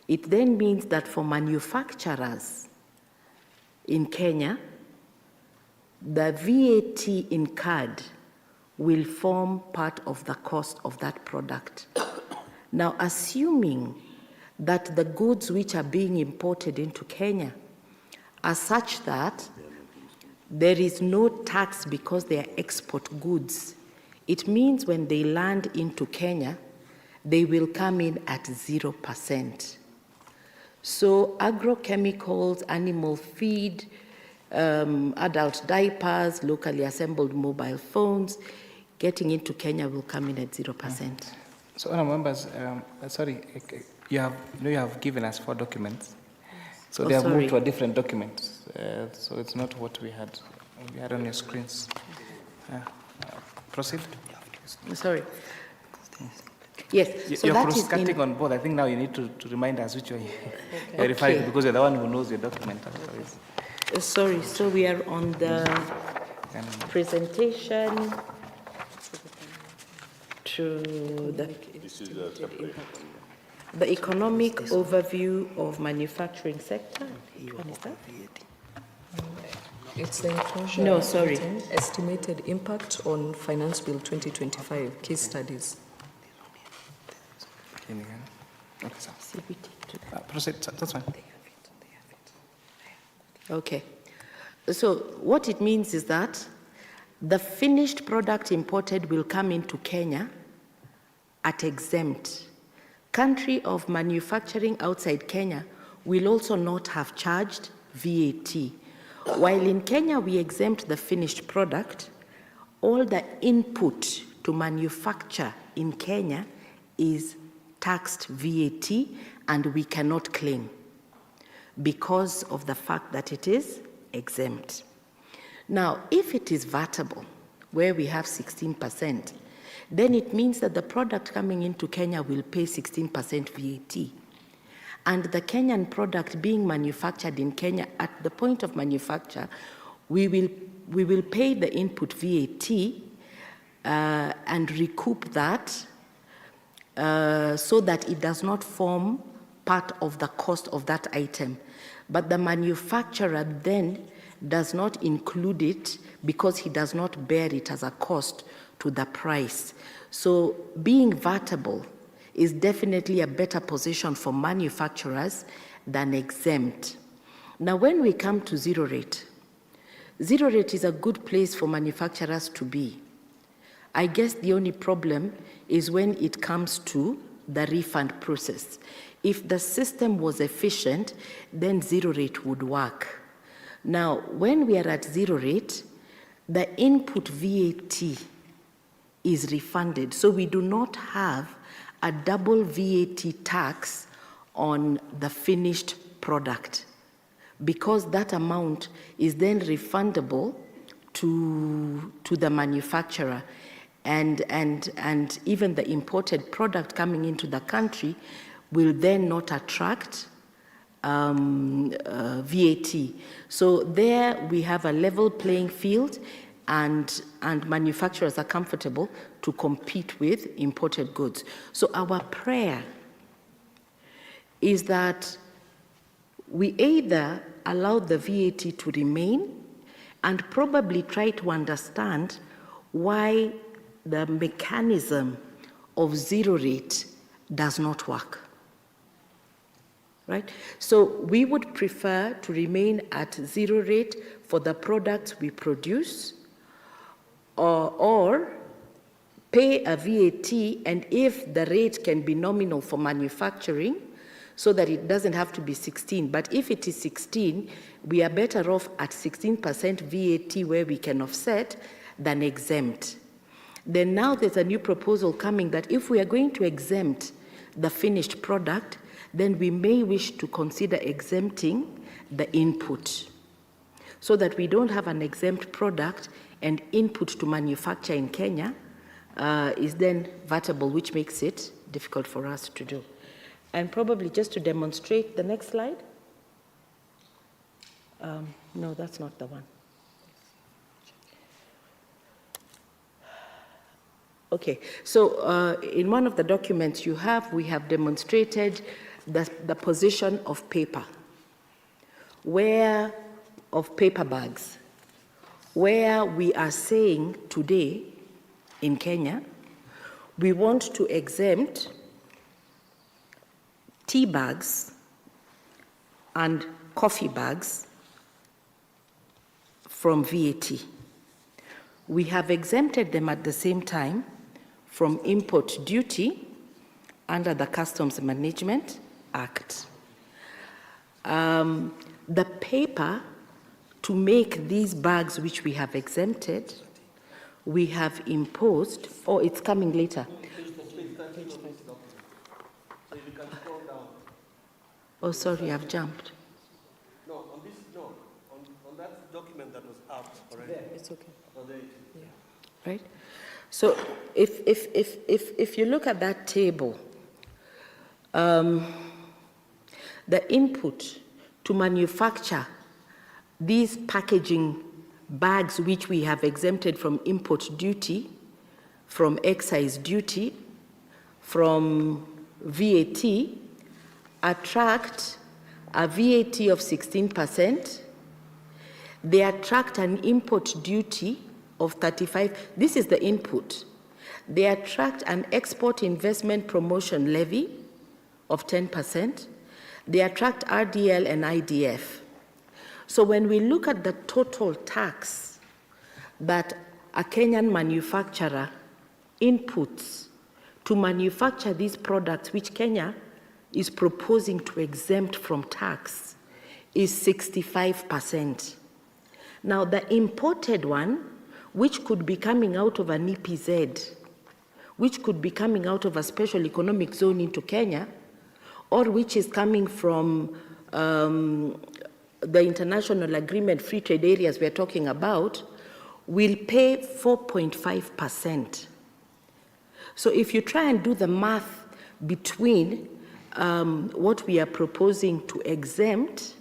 it then means that for manufacturers in Kenya, the VAT incurred will form part of the cost of that product. Now, assuming that the goods which are being imported into Kenya are such that there is no tax because they are export goods, it means when they land into Kenya, they will come in at 0%. So agrochemicals, animal feed, adult diapers, locally assembled mobile phones, getting into Kenya will come in at 0%. So, honourable members, sorry, you have given us 4 documents. So they have moved to a different document. So it's not what we had on your screens. Proceed. Sorry. Yes. So you're that cross-cutting on both. I think now you need to remind us which one you're referring to, because you're the one who knows your document. Sorry, so we are on the presentation to the economic overview of manufacturing sector. Which one is that? It's the enclosure. No, sorry. Estimated impact on Finance Bill 2025, case studies. Proceed, that's fine. Okay. So what it means is that the finished product imported will come into Kenya at exempt. Country of manufacturing outside Kenya will also not have charged VAT. While in Kenya we exempt the finished product, all the input to manufacture in Kenya is taxed VAT, and we cannot claim because of the fact that it is exempt. Now, if it is vatable, where we have 16%, then it means that the product coming into Kenya will pay 16% VAT. And the Kenyan product being manufactured in Kenya, at the point of manufacture, we will pay the input VAT and recoup that so that it does not form part of the cost of that item. But the manufacturer then does not include it because he does not bear it as a cost to the price. So being vatable is definitely a better position for manufacturers than exempt. Now, when we come to zero rate is a good place for manufacturers to be. I guess the only problem is when it comes to the refund process. If the system was efficient, then zero rate would work. Now, when we are at zero rate, the input VAT is refunded. So we do not have a double VAT tax on the finished product, because that amount is then refundable to the manufacturer. And even the imported product coming into the country will then not attract VAT. So there we have a level playing field, and manufacturers are comfortable to compete with imported goods. So our prayer is that we either allow the VAT to remain and probably try to understand why the mechanism of zero rate does not work. Right? So we would prefer to remain at zero rate for the products we produce, or pay a VAT, and if the rate can be nominal for manufacturing, so that it doesn't have to be 16. But if it is 16, we are better off at 16% VAT where we can offset than exempt. Then now there's a new proposal coming that if we are going to exempt the finished product, then we may wish to consider exempting the input, so that we don't have an exempt product and input to manufacture in Kenya is then vatable, which makes it difficult for us to do. And probably just to demonstrate, the next slide. No, that's not the one. Okay, so in one of the documents we have demonstrated the position of paper, of paper bags, where we are saying today in Kenya, we want to exempt tea bags and coffee bags from VAT. We have exempted them at the same time from import duty under the Customs Management Act. The paper to make these bags which we have exempted, we have imposed, oh, it's coming later. Oh, sorry, I've jumped. No, on this, no, on that document that was up already. There, it's okay. Oh, there. Yeah. Right? So if you look at that table, the input to manufacture these packaging bags which we have exempted from import duty, from excise duty, from VAT, attract a VAT of 16%. They attract an import duty of 35%. This is the input. They attract an export investment promotion levy of 10%. They attract RDL and IDF. So when we look at the total tax that a Kenyan manufacturer inputs to manufacture these products, which Kenya is proposing to exempt from tax, is 65%. Now, the imported one, which could be coming out of an EPZ, which could be coming out of a special economic zone into Kenya, or which is coming from the international agreement, free trade areas we're talking about, will pay 4.5%. So if you try and do the math between what we are proposing to exempt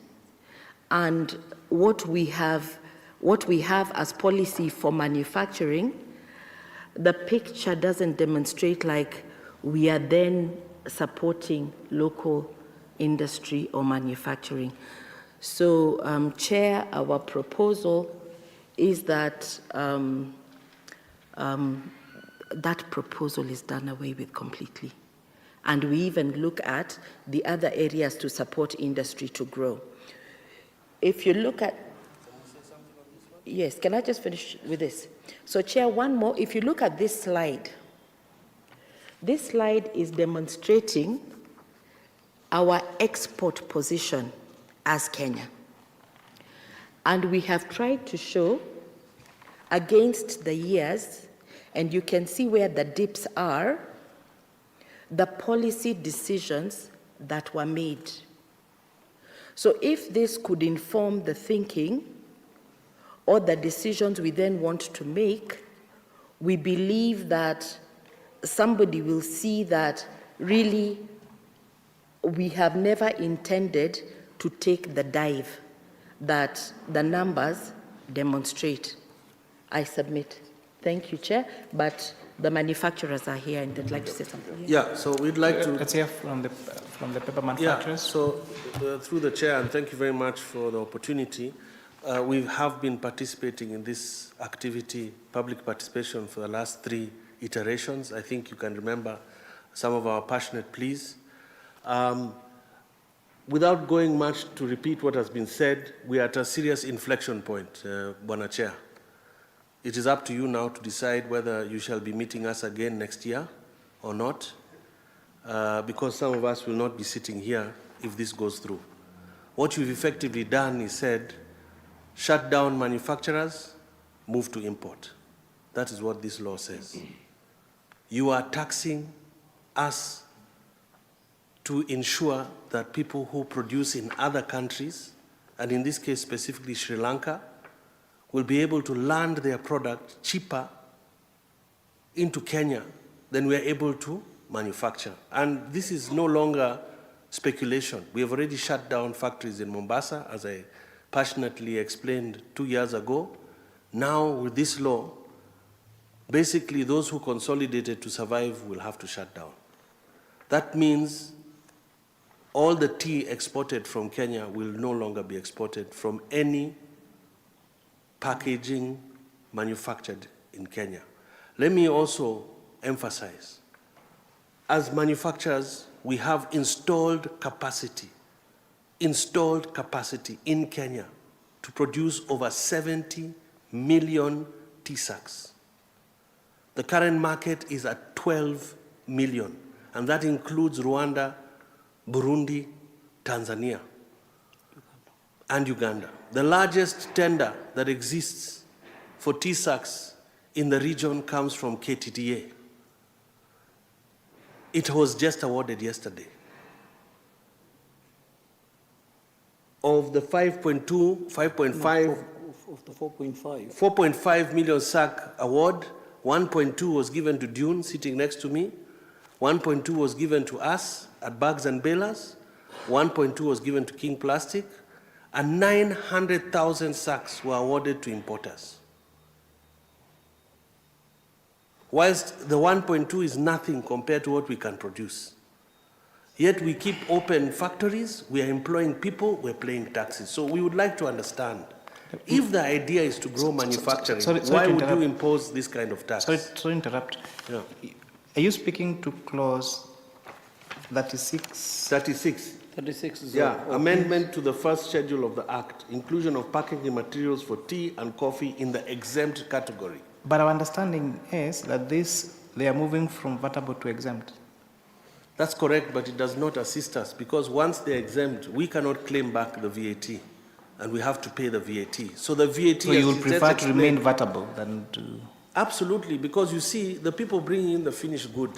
and what we have as policy for manufacturing, the picture doesn't demonstrate like we are then supporting local industry or manufacturing. So, Chair, our proposal is that that proposal is done away with completely. And we even look at the other areas to support industry to grow. If you look at, yes, can I just finish with this? So, Chair, one more. If you look at this slide is demonstrating our export position as Kenya. And we have tried to show against the years, and you can see where the dips are, the policy decisions that were made. So if this could inform the thinking or the decisions we then want to make, we believe that somebody will see that really we have never intended to take the dive that the numbers demonstrate. I submit. Thank you, Chair, but the manufacturers are here and they'd like to say something. Yeah, so we'd like to... Let's hear from the paper manufacturers. Yeah, so through the Chair, and thank you very much for the opportunity, we have been participating in this activity, public participation, for the last 3 iterations. I think you can remember some of our passionate pleas. Without going much to repeat what has been said, we are at a serious inflection point, Bwana Chair. It is up to you now to decide whether you shall be meeting us again next year or not, because some of us will not be sitting here if this goes through. What you've effectively done is said, shut down manufacturers, move to import. That is what this law says. You are taxing us to ensure that people who produce in other countries, and in this case specifically Sri Lanka, will be able to land their product cheaper into Kenya than we are able to manufacture. And this is no longer speculation. We have already shut down factories in Mombasa, as I passionately explained 2 years ago. Now, with this law, basically those who consolidated to survive will have to shut down. That means all the tea exported from Kenya will no longer be exported from any packaging manufactured in Kenya. Let me also emphasize, as manufacturers, we have installed capacity in Kenya to produce over 70 million tea sacks. The current market is at 12 million, and that includes Rwanda, Burundi, Tanzania, and Uganda. The largest tender that exists for tea sacks in the region comes from KTDA. It was just awarded yesterday. Of the 4.5 million sack award, 1.2 was given to Dune, sitting next to me. 1.2 was given to us at Bags and Bailers. 1.2 was given to King Plastic. And 900,000 sacks were awarded to importers. Whilst the 1.2 is nothing compared to what we can produce. Yet we keep open factories, we are employing people, we're paying taxes. So we would like to understand, if the idea is to grow manufacturing, why would you impose this kind of tax? Sorry to interrupt. Yeah. Are you speaking to clause 36? 36. 36 is yeah, amendment to the first schedule of the Act, inclusion of packaging materials for tea and coffee in the exempt category. But our understanding is that they are moving from vatable to exempt. That's correct, but it does not assist us because once they're exempt, we cannot claim back the VAT and we have to pay the VAT. So the VAT... So you would prefer to remain vatable than to... Absolutely, because you see, the people bringing in the finished good,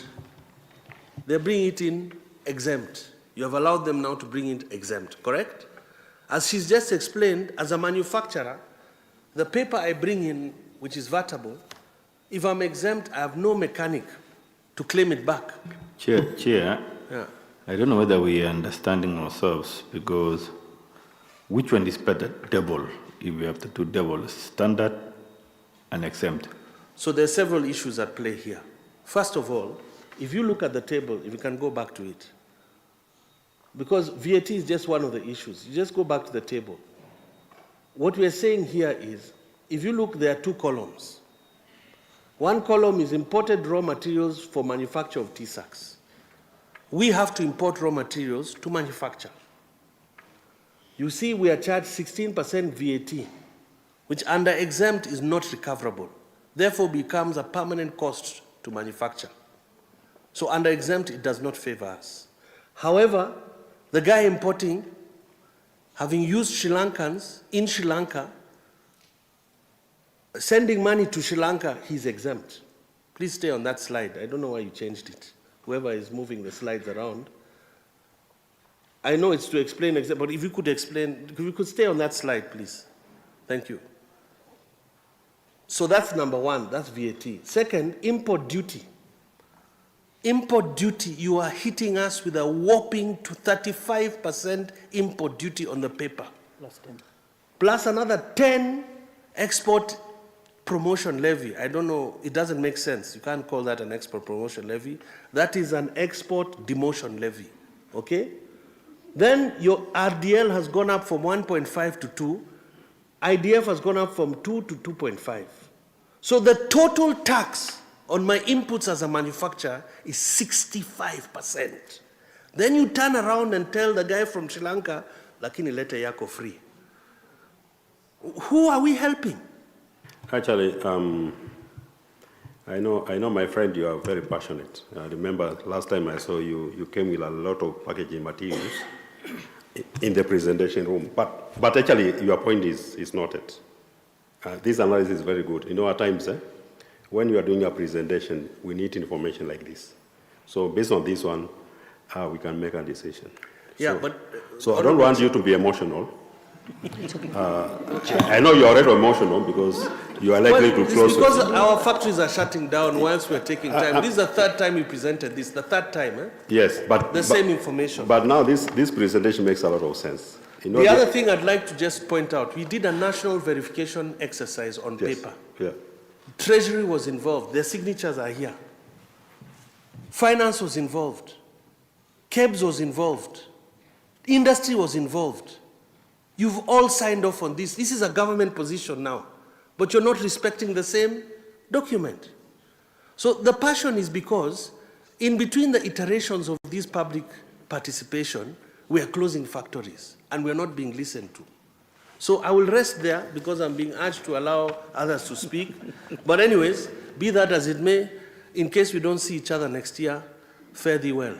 they're bringing it in exempt. You have allowed them now to bring it exempt, correct? As she's just explained, as a manufacturer, the paper I bring in, which is vatable, if I'm exempt, I have no mechanic to claim it back. Chair, yeah. I don't know whether we are understanding ourselves because which one is better, double, if we have to do double, standard and exempt? So there are several issues at play here. First of all, if you look at the table, if you can go back to it, because VAT is just one of the issues. You just go back to the table. What we are saying here is, if you look, there are two columns. One column is imported raw materials for manufacture of tea sacks. We have to import raw materials to manufacture. You see, we are charged 16% VAT, which under exempt is not recoverable. Therefore, becomes a permanent cost to manufacture. So under exempt, it does not favor us. However, the guy importing, having used Sri Lankans in Sri Lanka, sending money to Sri Lanka, he's exempt. Please stay on that slide. I don't know why you changed it. Whoever is moving the slides around. I know it's to explain, but if you could explain, if you could stay on that slide, please. Thank you. So that's number one, that's VAT. Second, import duty. Import duty, you are hitting us with a whopping to 35% import duty on the paper. Plus 10. Plus another 10 export promotion levy. I don't know, it doesn't make sense. You can't call that an export promotion levy. That is an export demotion levy, okay? Then your RDL has gone up from 1.5 to 2. IDF has gone up from 2 to 2.5. So the total tax on my inputs as a manufacturer is 65%. Then you turn around and tell the guy from Sri Lanka, lakini lete yako free. Who are we helping? Actually, I know, my friend, you are very passionate. I remember last time I saw you, you came with a lot of packaging materials in the presentation room. But actually, your point is noted. This analysis is very good. You know, at times, when you are doing a presentation, we need information like this. So based on this one, we can make a decision. Yeah, so, but... So I don't want you to be emotional. I know you are already emotional because you are likely to It's close. because our factories are shutting down whilst we're taking time. This is the third time you presented this, the third time, eh? Yes, but The same information. But now this presentation makes a lot of sense. You know, The other thing I'd like to just point out, we did a national verification exercise on paper. Yeah. Treasury was involved. Their signatures are here. Finance was involved. KEBS was involved. Industry was involved. You've all signed off on this. This is a government position now, but you're not respecting the same document. So the passion is because in between the iterations of this public participation, we are closing factories and we're not being listened to. So I will rest there because I'm being urged to allow others to speak. But anyways, be that as it may, in case we don't see each other next year, fare thee well.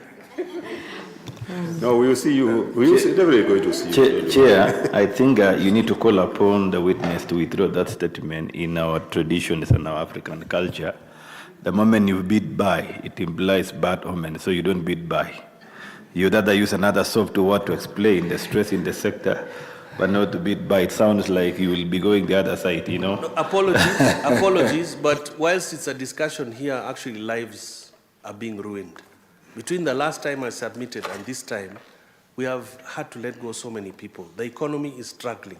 No, we will see you. We will definitely going to see you. Chair, I think you need to call upon the witness to withdraw that statement. In our traditions and our African culture, the moment you bid by, it implies bad omen, so you don't bid by. You'd rather use another soft word to explain the stress in the sector, but not to bid by. It sounds like you will be going the other side, you know? No, apologies, apologies, but whilst it's a discussion here, actually lives are being ruined. Between the last time I submitted and this time, we have had to let go so many people. The economy is struggling.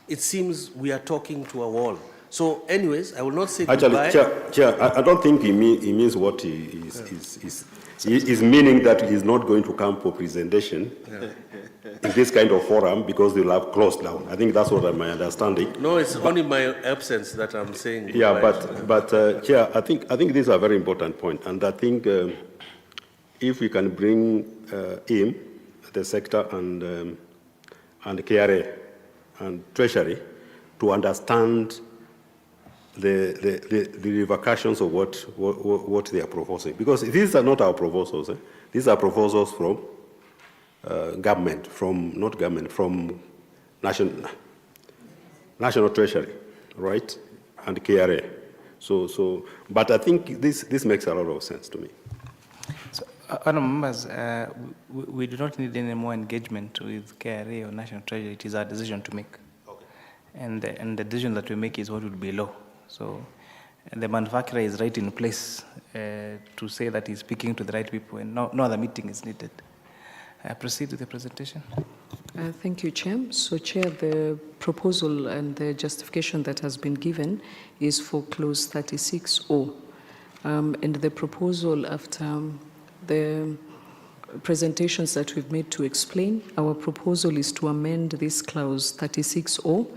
It seems we are talking to a wall. So anyways, I will not say goodbye. Actually, Chair, I don't think he means what he is meaning, that he's not going to come for presentation in this kind of forum because they will have closed down. I think that's what my understanding. No, it's only my absence that I'm saying goodbye. Yeah, but Chair, I think this is a very important point, and I think if we can bring him, the sector, and KRA and Treasury to understand the repercussions of what they are proposing, because these are not our proposals. These are proposals from government, from national treasury, right, and KRA. So, but I think this makes a lot of sense to me. So, honourable members, we do not need any more engagement with KRA or National Treasury. It is our decision to make. Okay. And the decision that we make is what would be law. So the manufacturer is right in place to say that he's speaking to the right people, and no other meeting is needed. Proceed with the presentation. Thank you, Chair. So, Chair, the proposal and the justification that has been given is for clause 36O. And the proposal, after the presentations that we've made to explain, our proposal is to amend this clause 36O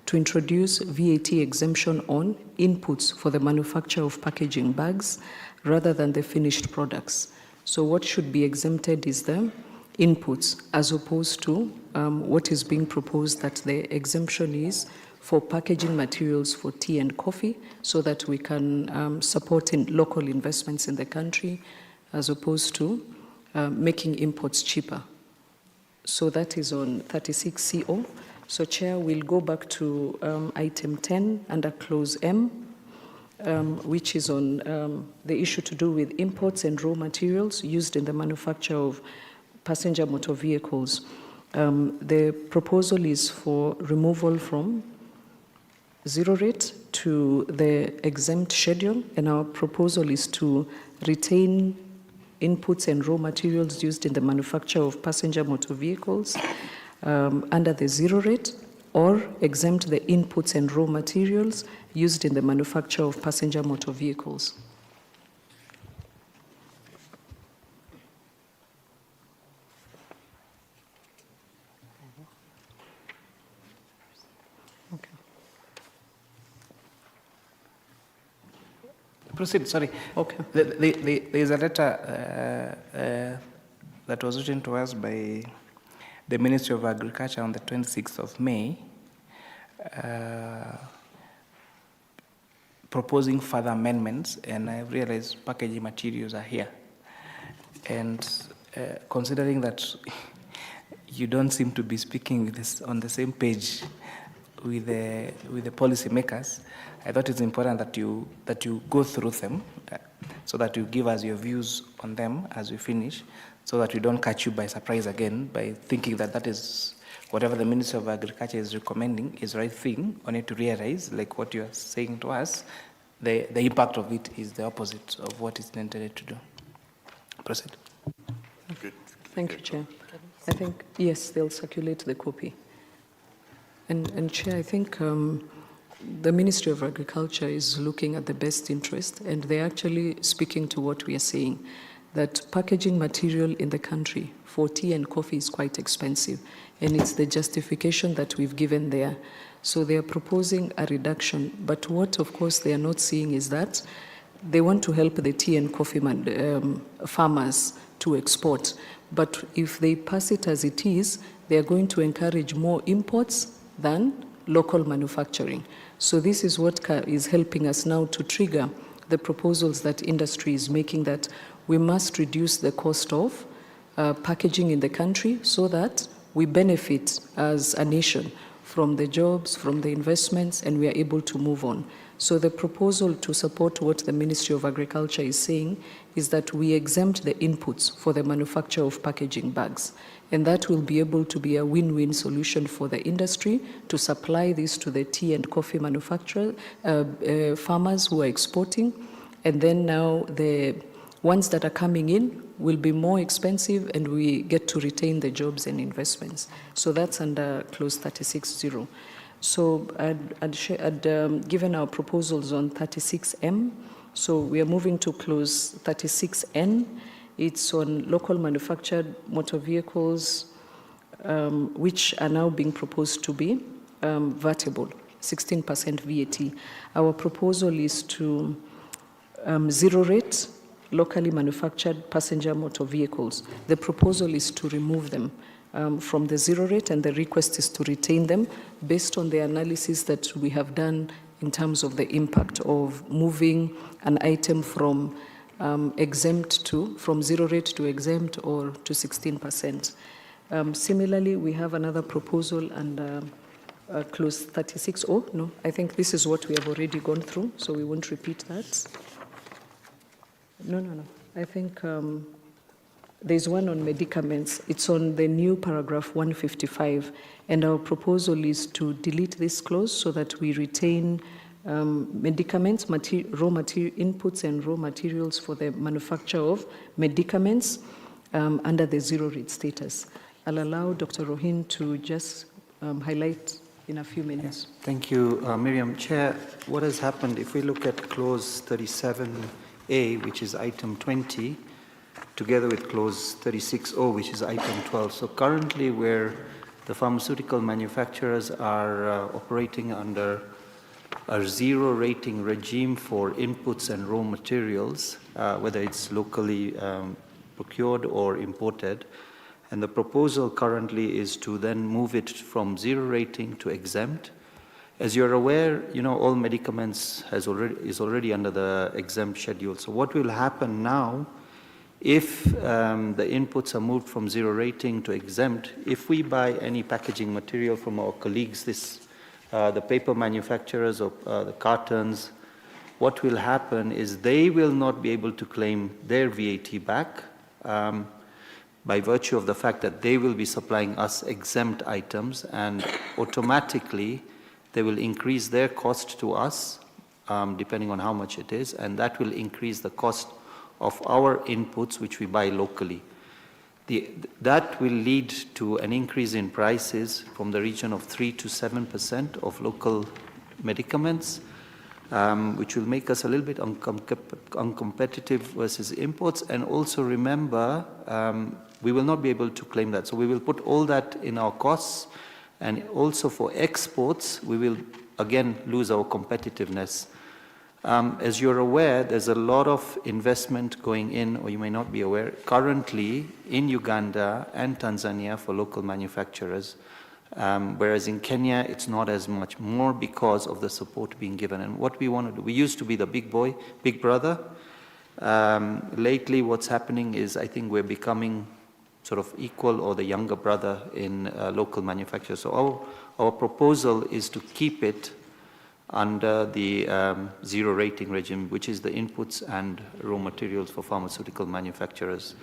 to introduce VAT exemption on inputs for the manufacture of packaging bags rather than the finished products. So what should be exempted is the inputs, as opposed to what is being proposed, that the exemption is for packaging materials for tea and coffee, so that we can support in local investments in the country, as opposed to making imports cheaper. So that is on 36CO. So, Chair, we'll go back to item 10 under clause M, which is on the issue to do with imports and raw materials used in the manufacture of passenger motor vehicles. The proposal is for removal from zero rate to the exempt schedule, and our proposal is to retain inputs and raw materials used in the manufacture of passenger motor vehicles under the zero rate, or exempt the inputs and raw materials used in the manufacture of passenger motor vehicles. Proceed, sorry. Okay. There is a letter that was written to us by the Ministry of Agriculture on the 26th of May, proposing further amendments, and I realize packaging materials are here. And considering that you don't seem to be speaking on the same page with the policy makers, I thought it's important that you go through them, so that you give us your views on them as we finish, so that we don't catch you by surprise again by thinking that is whatever the Ministry of Agriculture is recommending is the right thing, only to realize, like what you are saying to us, the impact of it is the opposite of what it's intended to do. Proceed. Thank you, Chair. I think, yes, they'll circulate the copy. And Chair, I think the Ministry of Agriculture is looking at the best interest, and they're actually speaking to what we are saying, that packaging material in the country for tea and coffee is quite expensive, and it's the justification that we've given there. So they are proposing a reduction, but what, of course, they are not seeing is that they want to help the tea and coffee farmers to export. But if they pass it as it is, they are going to encourage more imports than local manufacturing. So this is what is helping us now to trigger the proposals that industry is making, that we must reduce the cost of packaging in the country so that we benefit as a nation from the jobs, from the investments, and we are able to move on. So the proposal to support what the Ministry of Agriculture is saying is that we exempt the inputs for the manufacture of packaging bags. And that will be able to be a win-win solution for the industry to supply this to the tea and coffee manufacturer, farmers who are exporting. And then now the ones that are coming in will be more expensive, and we get to retain the jobs and investments. So that's under clause 36.0. So I'd given our proposals on 36M. So we are moving to clause 36N. It's on local manufactured motor vehicles, which are now being proposed to be VATable, 16% VAT. Our proposal is to zero rate locally manufactured passenger motor vehicles. The proposal is to remove them from the zero rate, and the request is to retain them based on the analysis that we have done in terms of the impact of moving an item from from zero rate to exempt or to 16%. Similarly, we have another proposal under clause 36. No, I think this is what we have already gone through, so we won't repeat that. No. I think there's one on medicaments. It's on the new paragraph 155, and our proposal is to delete this clause so that we retain medicaments, raw material inputs and raw materials for the manufacture of medicaments under the zero rate status. I'll allow Dr. Rohin to just highlight in a few minutes. Thank you, Miriam. Chair, what has happened, if we look at clause 37A, which is item 20, together with clause 36O, which is item 12. So currently where the pharmaceutical manufacturers are operating under a zero rating regime for inputs and raw materials, whether it's locally procured or imported. And the proposal currently is to then move it from zero rating to exempt. As you're aware, all medicaments is already under the exempt schedule. So what will happen now, if the inputs are moved from zero rating to exempt, if we buy any packaging material from our colleagues, the paper manufacturers or the cartons, what will happen is they will not be able to claim their VAT back by virtue of the fact that they will be supplying us exempt items, and automatically they will increase their cost to us depending on how much it is, and that will increase the cost of our inputs which we buy locally. That will lead to an increase in prices from the region of 3 to 7% of local medicaments, which will make us a little bit uncompetitive versus imports. And also remember, we will not be able to claim that. So we will put all that in our costs, and also for exports, we will again lose our competitiveness. As you're aware, there's a lot of investment going in, or you may not be aware, currently in Uganda and Tanzania for local manufacturers, whereas in Kenya, it's not as much more because of the support being given. And what we want to do, we used to be the big brother. Lately, what's happening is I think we're becoming sort of equal or the younger brother in local manufacturers. So our proposal is to keep it under the zero rating regime, which is the inputs and raw materials for pharmaceutical manufacturers.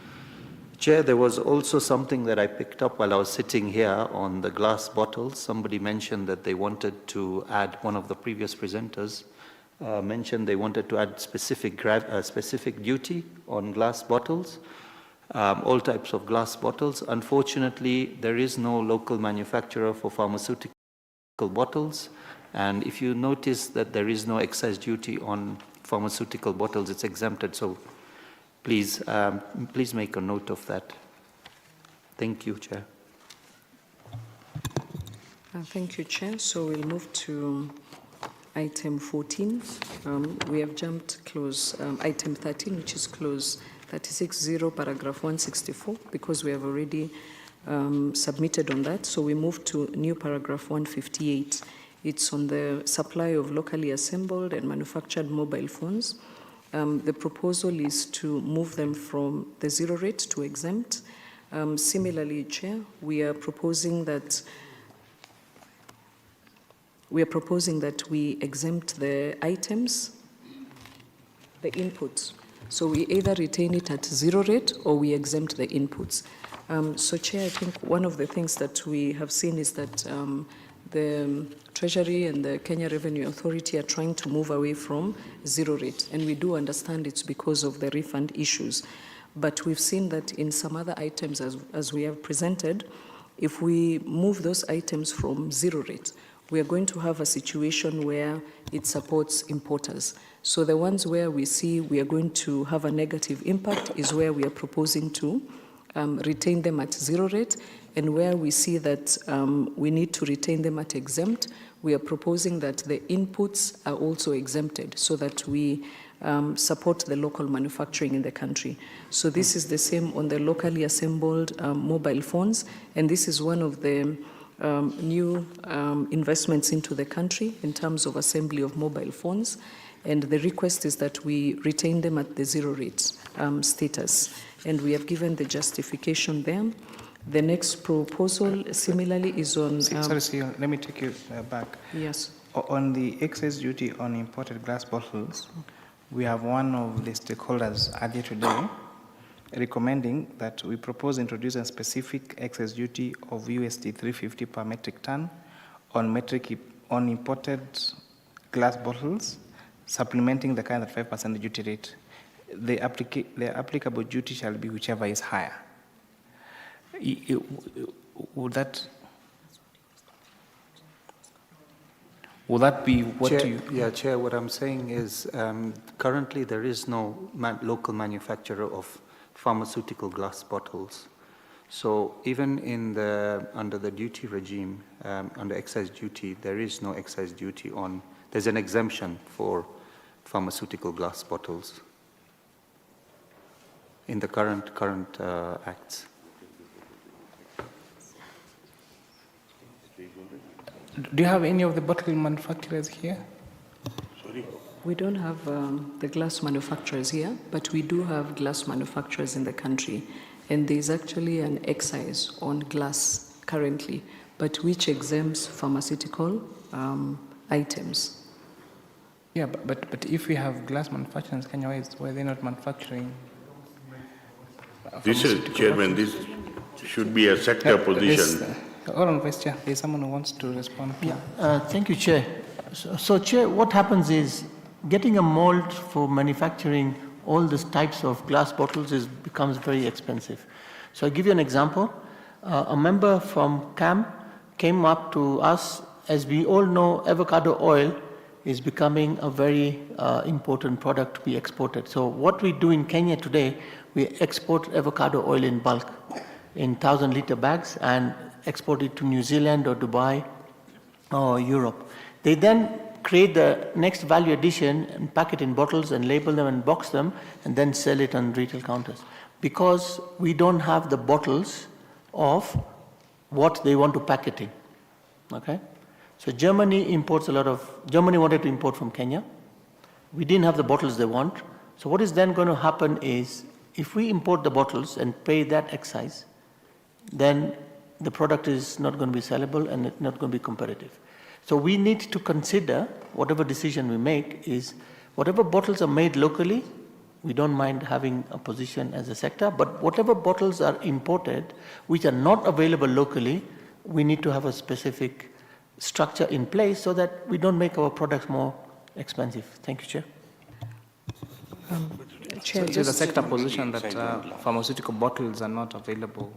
Chair, there was also something that I picked up while I was sitting here on the glass bottles. Somebody mentioned that they wanted to add, one of the previous presenters mentioned they wanted to add specific duty on glass bottles, all types of glass bottles. Unfortunately, there is no local manufacturer for pharmaceutical bottles. And if you notice that there is no excise duty on pharmaceutical bottles, it's exempted. So please, please make a note of that. Thank you, Chair. Thank you, Chair. So we'll move to item 14. We have jumped clause item 13, which is clause 36.0, paragraph 164, because we have already submitted on that. So we move to new paragraph 158. It's on the supply of locally assembled and manufactured mobile phones. The proposal is to move them from the zero rate to exempt. Similarly, Chair, we are proposing that we exempt the items, the inputs. So we either retain it at zero rate or we exempt the inputs. So, Chair, I think one of the things that we have seen is that the Treasury and the Kenya Revenue Authority are trying to move away from zero rate. And we do understand it's because of the refund issues. But we've seen that in some other items, as we have presented, if we move those items from zero rate, we are going to have a situation where it supports importers. So the ones where we see we are going to have a negative impact is where we are proposing to retain them at zero rate, and where we see that we need to retain them at exempt, we are proposing that the inputs are also exempted so that we support the local manufacturing in the country. So this is the same on the locally assembled mobile phones, and this is one of the new investments into the country in terms of assembly of mobile phones. And the request is that we retain them at the zero rate status. And we have given the justification there. The next proposal similarly is on... Sorry, let me take you back. Yes. On the excess duty on imported glass bottles, we have one of the stakeholders earlier today recommending that we propose introducing a specific excess duty of USD 350 per metric ton on imported glass bottles, supplementing the current 5% duty rate. The applicable duty shall be whichever is higher. Would that be what Chair, you... Yeah, Chair, what I'm saying is currently there is no local manufacturer of pharmaceutical glass bottles. So even in under the duty regime, under excise duty, there is no excise duty on, there's an exemption for pharmaceutical glass bottles in the current acts. Do you have any of the bottle manufacturers here? Sorry? We don't have the glass manufacturers here, but we do have glass manufacturers in the country. And there's actually an excise on glass currently, but which exempts pharmaceutical items. Yeah, but if we have glass manufacturers in Kenya, why are they not manufacturing? This is, Chairman, this should be a sector position. Hold on, Vice Chair. There's someone who wants to respond. Yeah, thank you, Chair. So, Chair, what happens is getting a mold for manufacturing all these types of glass bottles becomes very expensive. So I'll give you an example. A member from CAM came up to us. As we all know, avocado oil is becoming a very important product to be exported. So what we do in Kenya today, we export avocado oil in bulk in 1,000-liter bags and export it to New Zealand or Dubai or Europe. They then create the next value addition and pack it in bottles and label them and box them and then sell it on retail counters. Because we don't have the bottles of what they want to pack it in. Okay? So Germany wanted to import from Kenya. We didn't have the bottles they want. So what is then going to happen is, if we import the bottles and pay that excise, then the product is not going to be sellable and it's not going to be competitive. So we need to consider, whatever decision we make, is whatever bottles are made locally, we don't mind having a position as a sector, but whatever bottles are imported, which are not available locally, we need to have a specific structure in place so that we don't make our products more expensive. Thank you, Chair. Chair, the sector position that pharmaceutical bottles are not available.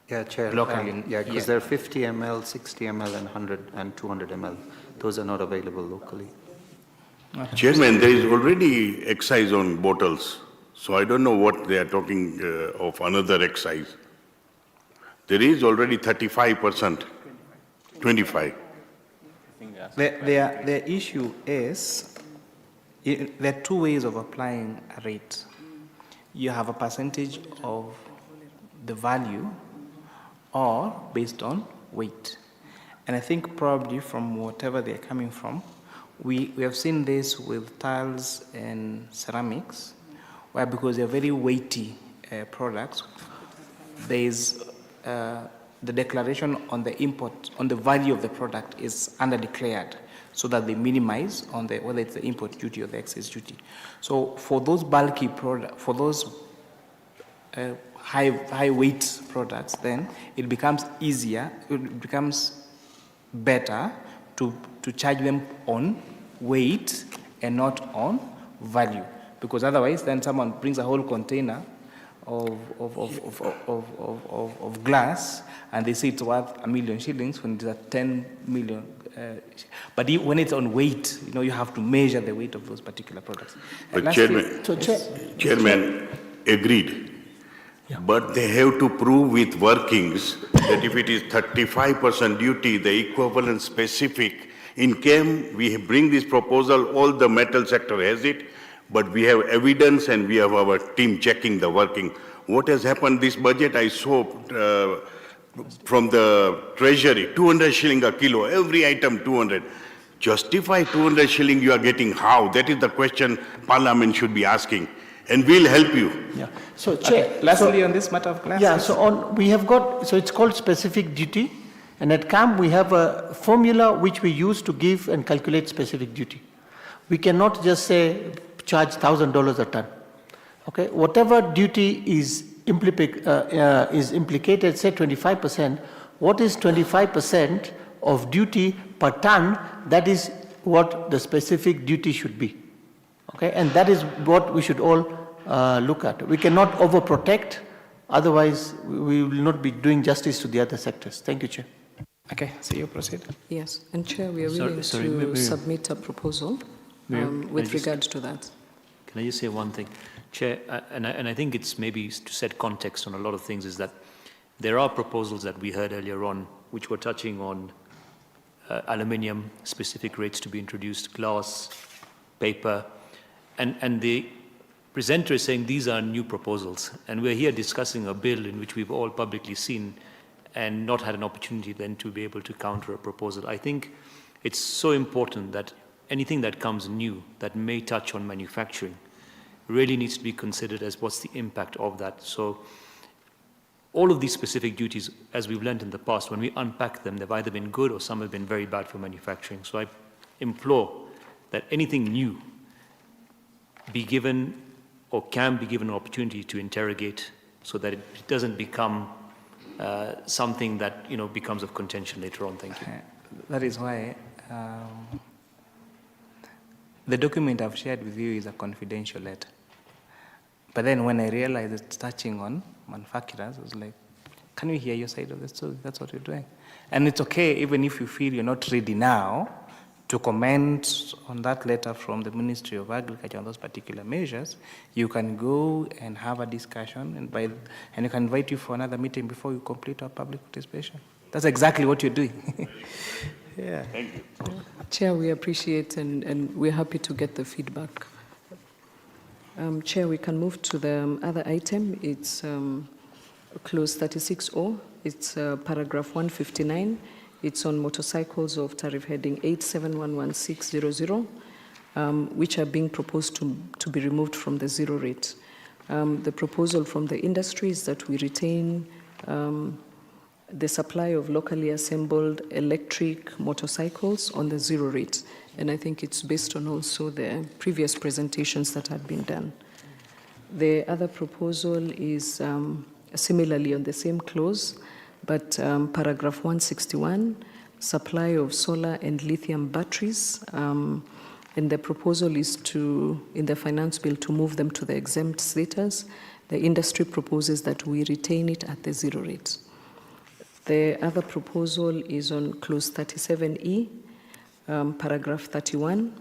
Yeah, Chair. Locally. Because they're 50 ml, 60 ml, and 100 and 200 ml. Those are not available locally. Chairman, there is already excise on bottles, so I don't know what they are talking of another excise. There is already 35%, 25. The issue is, there are two ways of applying a rate. You have a percentage of the value or based on weight. And I think probably from whatever they're coming from, we have seen this with tiles and ceramics, where because they're very weighty products, there is the declaration on the import, on the value of the product is under-declared, so that they minimize on the, whether it's the import duty or the excess duty. So for those bulky products, for those high weight products, then it becomes easier, it becomes better to charge them on weight and not on value, because otherwise then someone brings a whole container of glass and they say it's worth $1 million shillings when it's at 10 million. But when it's on weight, you know, you have to measure the weight of those particular products. But Chairman, agreed. Yeah. But they have to prove with workings that if it is 35% duty, the equivalent specific. In CAM, we bring this proposal, all the metal sector has it, but we have evidence and we have our team checking the working. What has happened this budget, I saw from the treasury, 200 shilling a kilo, every item 200. Justify 200 shilling you are getting how? That is the question Parliament should be asking. And we'll help you. Yeah. So, Chair, lastly on this matter of glasses. Yeah, so we have got, so it's called specific duty. And at CAM, we have a formula which we use to give and calculate specific duty. We cannot just say charge $1,000 a ton. Okay, whatever duty is implicated, say 25%, what is 25% of duty per ton? That is what the specific duty should be. Okay, and that is what we should all look at. We cannot overprotect, otherwise we will not be doing justice to the other sectors. Thank you, Chair. Okay, so you proceed. Yes, and Chair, we are willing to submit a proposal with regard to that. Can I just say one thing? Chair, and I think it's maybe to set context on a lot of things, is that there are proposals that we heard earlier on which were touching on aluminium, specific rates to be introduced, glass, paper, and the presenter is saying these are new proposals. And we're here discussing a bill in which we've all publicly seen and not had an opportunity then to be able to counter a proposal. I think it's so important that anything that comes new that may touch on manufacturing really needs to be considered as what's the impact of that. So all of these specific duties, as we've learned in the past, when we unpack them, they've either been good or some have been very bad for manufacturing. So I implore that anything new be given or can be given an opportunity to interrogate so that it doesn't become something that, you know, becomes of contention later on. Thank you. That is why the document I've shared with you is a confidential letter. But then when I realized it's touching on manufacturers, I was like, can we hear your side of the story? That's what you're doing. And it's okay, even if you feel you're not ready now to comment on that letter from the Ministry of Agriculture on those particular measures, you can go and have a discussion, and you can invite you for another meeting before you complete our public participation. That's exactly what you're doing. Yeah. Thank you. Chair, we appreciate and we're happy to get the feedback. Chair, we can move to the other item. It's clause 36O. It's paragraph 159. It's on motorcycles of tariff heading 87111600, which are being proposed to be removed from the zero rate. The proposal from the industry is that we retain the supply of locally assembled electric motorcycles on the zero rate. And I think it's based on also the previous presentations that had been done. The other proposal is similarly on the same clause, but paragraph 161, supply of solar and lithium batteries. And the proposal is to, in the finance bill, to move them to the exempt status. The industry proposes that we retain it at the zero rate. The other proposal is on clause 37E, paragraph 31.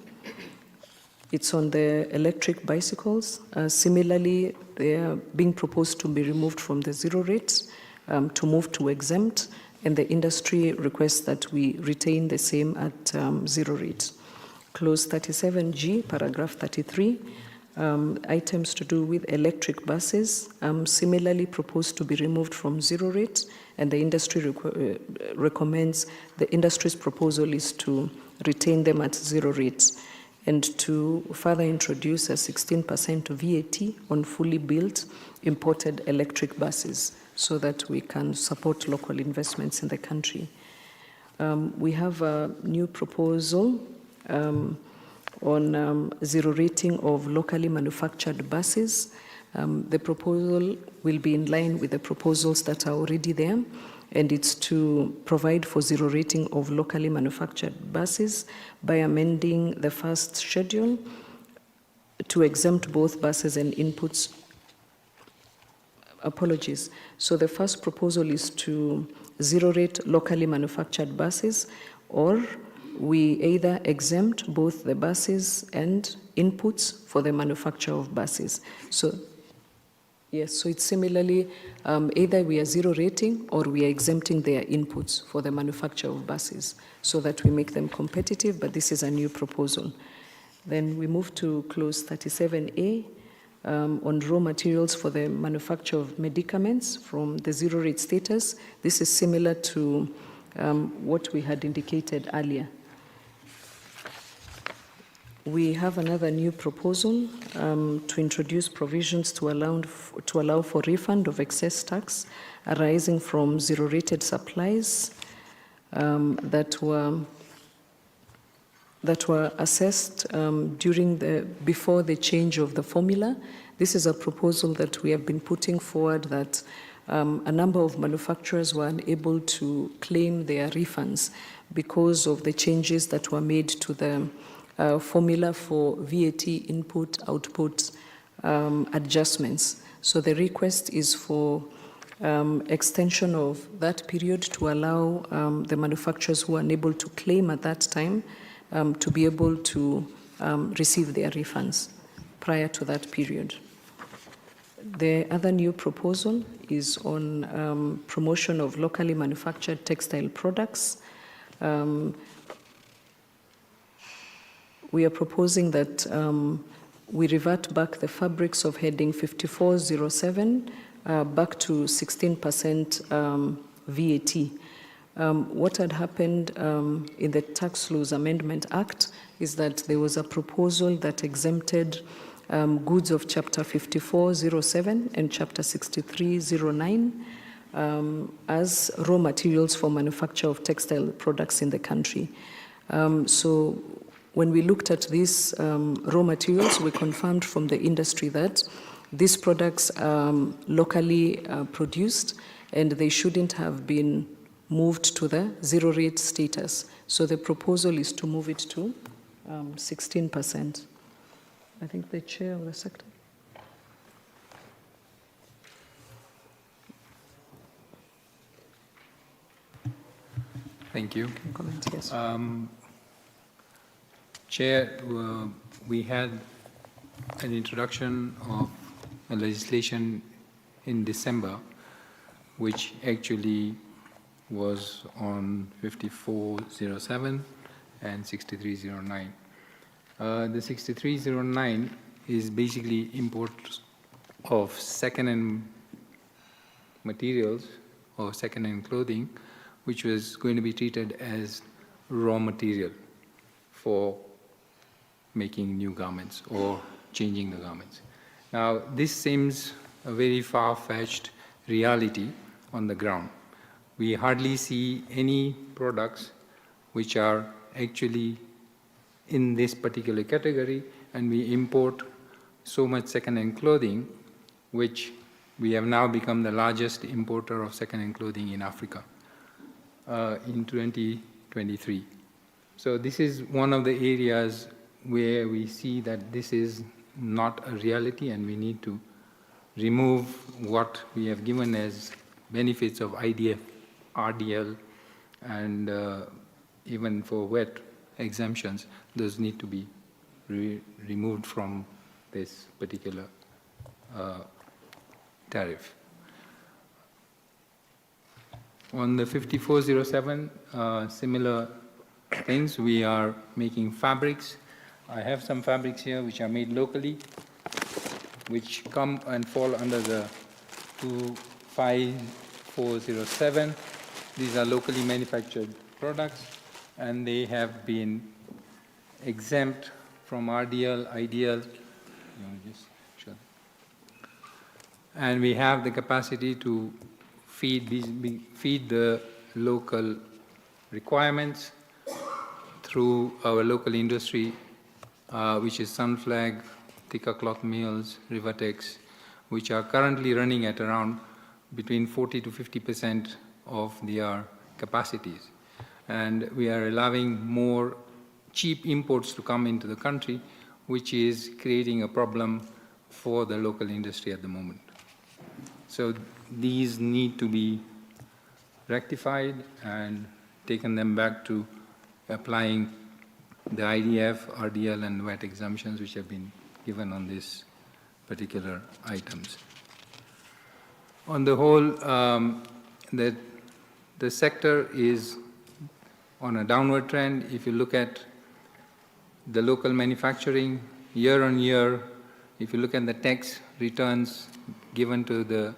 It's on the electric bicycles. Similarly, they are being proposed to be removed from the zero rates to move to exempt, and the industry requests that we retain the same at zero rates. Clause 37G, paragraph 33, items to do with electric buses, similarly proposed to be removed from zero rates, and the industry recommends, the industry's proposal is to retain them at zero rates and to further introduce a 16% VAT on fully built imported electric buses so that we can support local investments in the country. We have a new proposal on zero rating of locally manufactured buses. The proposal will be in line with the proposals that are already there, and it's to provide for zero rating of locally manufactured buses by amending the first schedule to exempt both buses and inputs. Apologies. So the first proposal is to zero rate locally manufactured buses, or we either exempt both the buses and inputs for the manufacture of buses. So, yes, so it's similarly, either we are zero rating or we are exempting their inputs for the manufacture of buses so that we make them competitive, but this is a new proposal. Then we move to clause 37A on raw materials for the manufacture of medicaments from the zero rate status. This is similar to what we had indicated earlier. We have another new proposal to introduce provisions to allow for refund of excess tax arising from zero-rated supplies that were assessed before the change of the formula. This is a proposal that we have been putting forward that a number of manufacturers were unable to claim their refunds because of the changes that were made to the formula for VAT input-output adjustments. So the request is for extension of that period to allow the manufacturers who are unable to claim at that time to be able to receive their refunds prior to that period. The other new proposal is on promotion of locally manufactured textile products. We are proposing that we revert back the fabrics of heading 5407 back to 16% VAT. What had happened in the Tax Laws Amendment Act is that there was a proposal that exempted goods of Chapter 5407 and Chapter 6309 as raw materials for manufacture of textile products in the country. So when we looked at these raw materials, we confirmed from the industry that these products are locally produced and they shouldn't have been moved to the zero rate status. So the proposal is to move it to 16%. I think the chair of the sector. Thank you. Comment, yes. Chair, we had an introduction of a legislation in December, which actually was on 5407 and 6309. The 6309 is basically import of second-hand materials or second-hand clothing, which was going to be treated as raw material for making new garments or changing the garments. Now, this seems a very far-fetched reality on the ground. We hardly see any products which are actually in this particular category, and we import so much second-hand clothing, which we have now become the largest importer of second-hand clothing in Africa in 2023. So this is one of the areas where we see that this is not a reality, and we need to remove what we have given as benefits of IDF, RDL, and even for wet exemptions. Those need to be removed from this particular tariff. On the 5407, similar things. We are making fabrics. I have some fabrics here which are made locally, which come and fall under the 25407. These are locally manufactured products, and they have been exempt from RDL, IDL. And we have the capacity to feed the local requirements through our local industry, which is Sunflag, Thika Cloth Mills, Rivertex, which are currently running at around between 40 to 50% of their capacities. And we are allowing more cheap imports to come into the country, which is creating a problem for the local industry at the moment. So these need to be rectified and taken them back to applying the IDF, RDL, and VAT exemptions which have been given on these particular items. On the whole, the sector is on a downward trend. If you look at the local manufacturing year on year, if you look at the tax returns given to the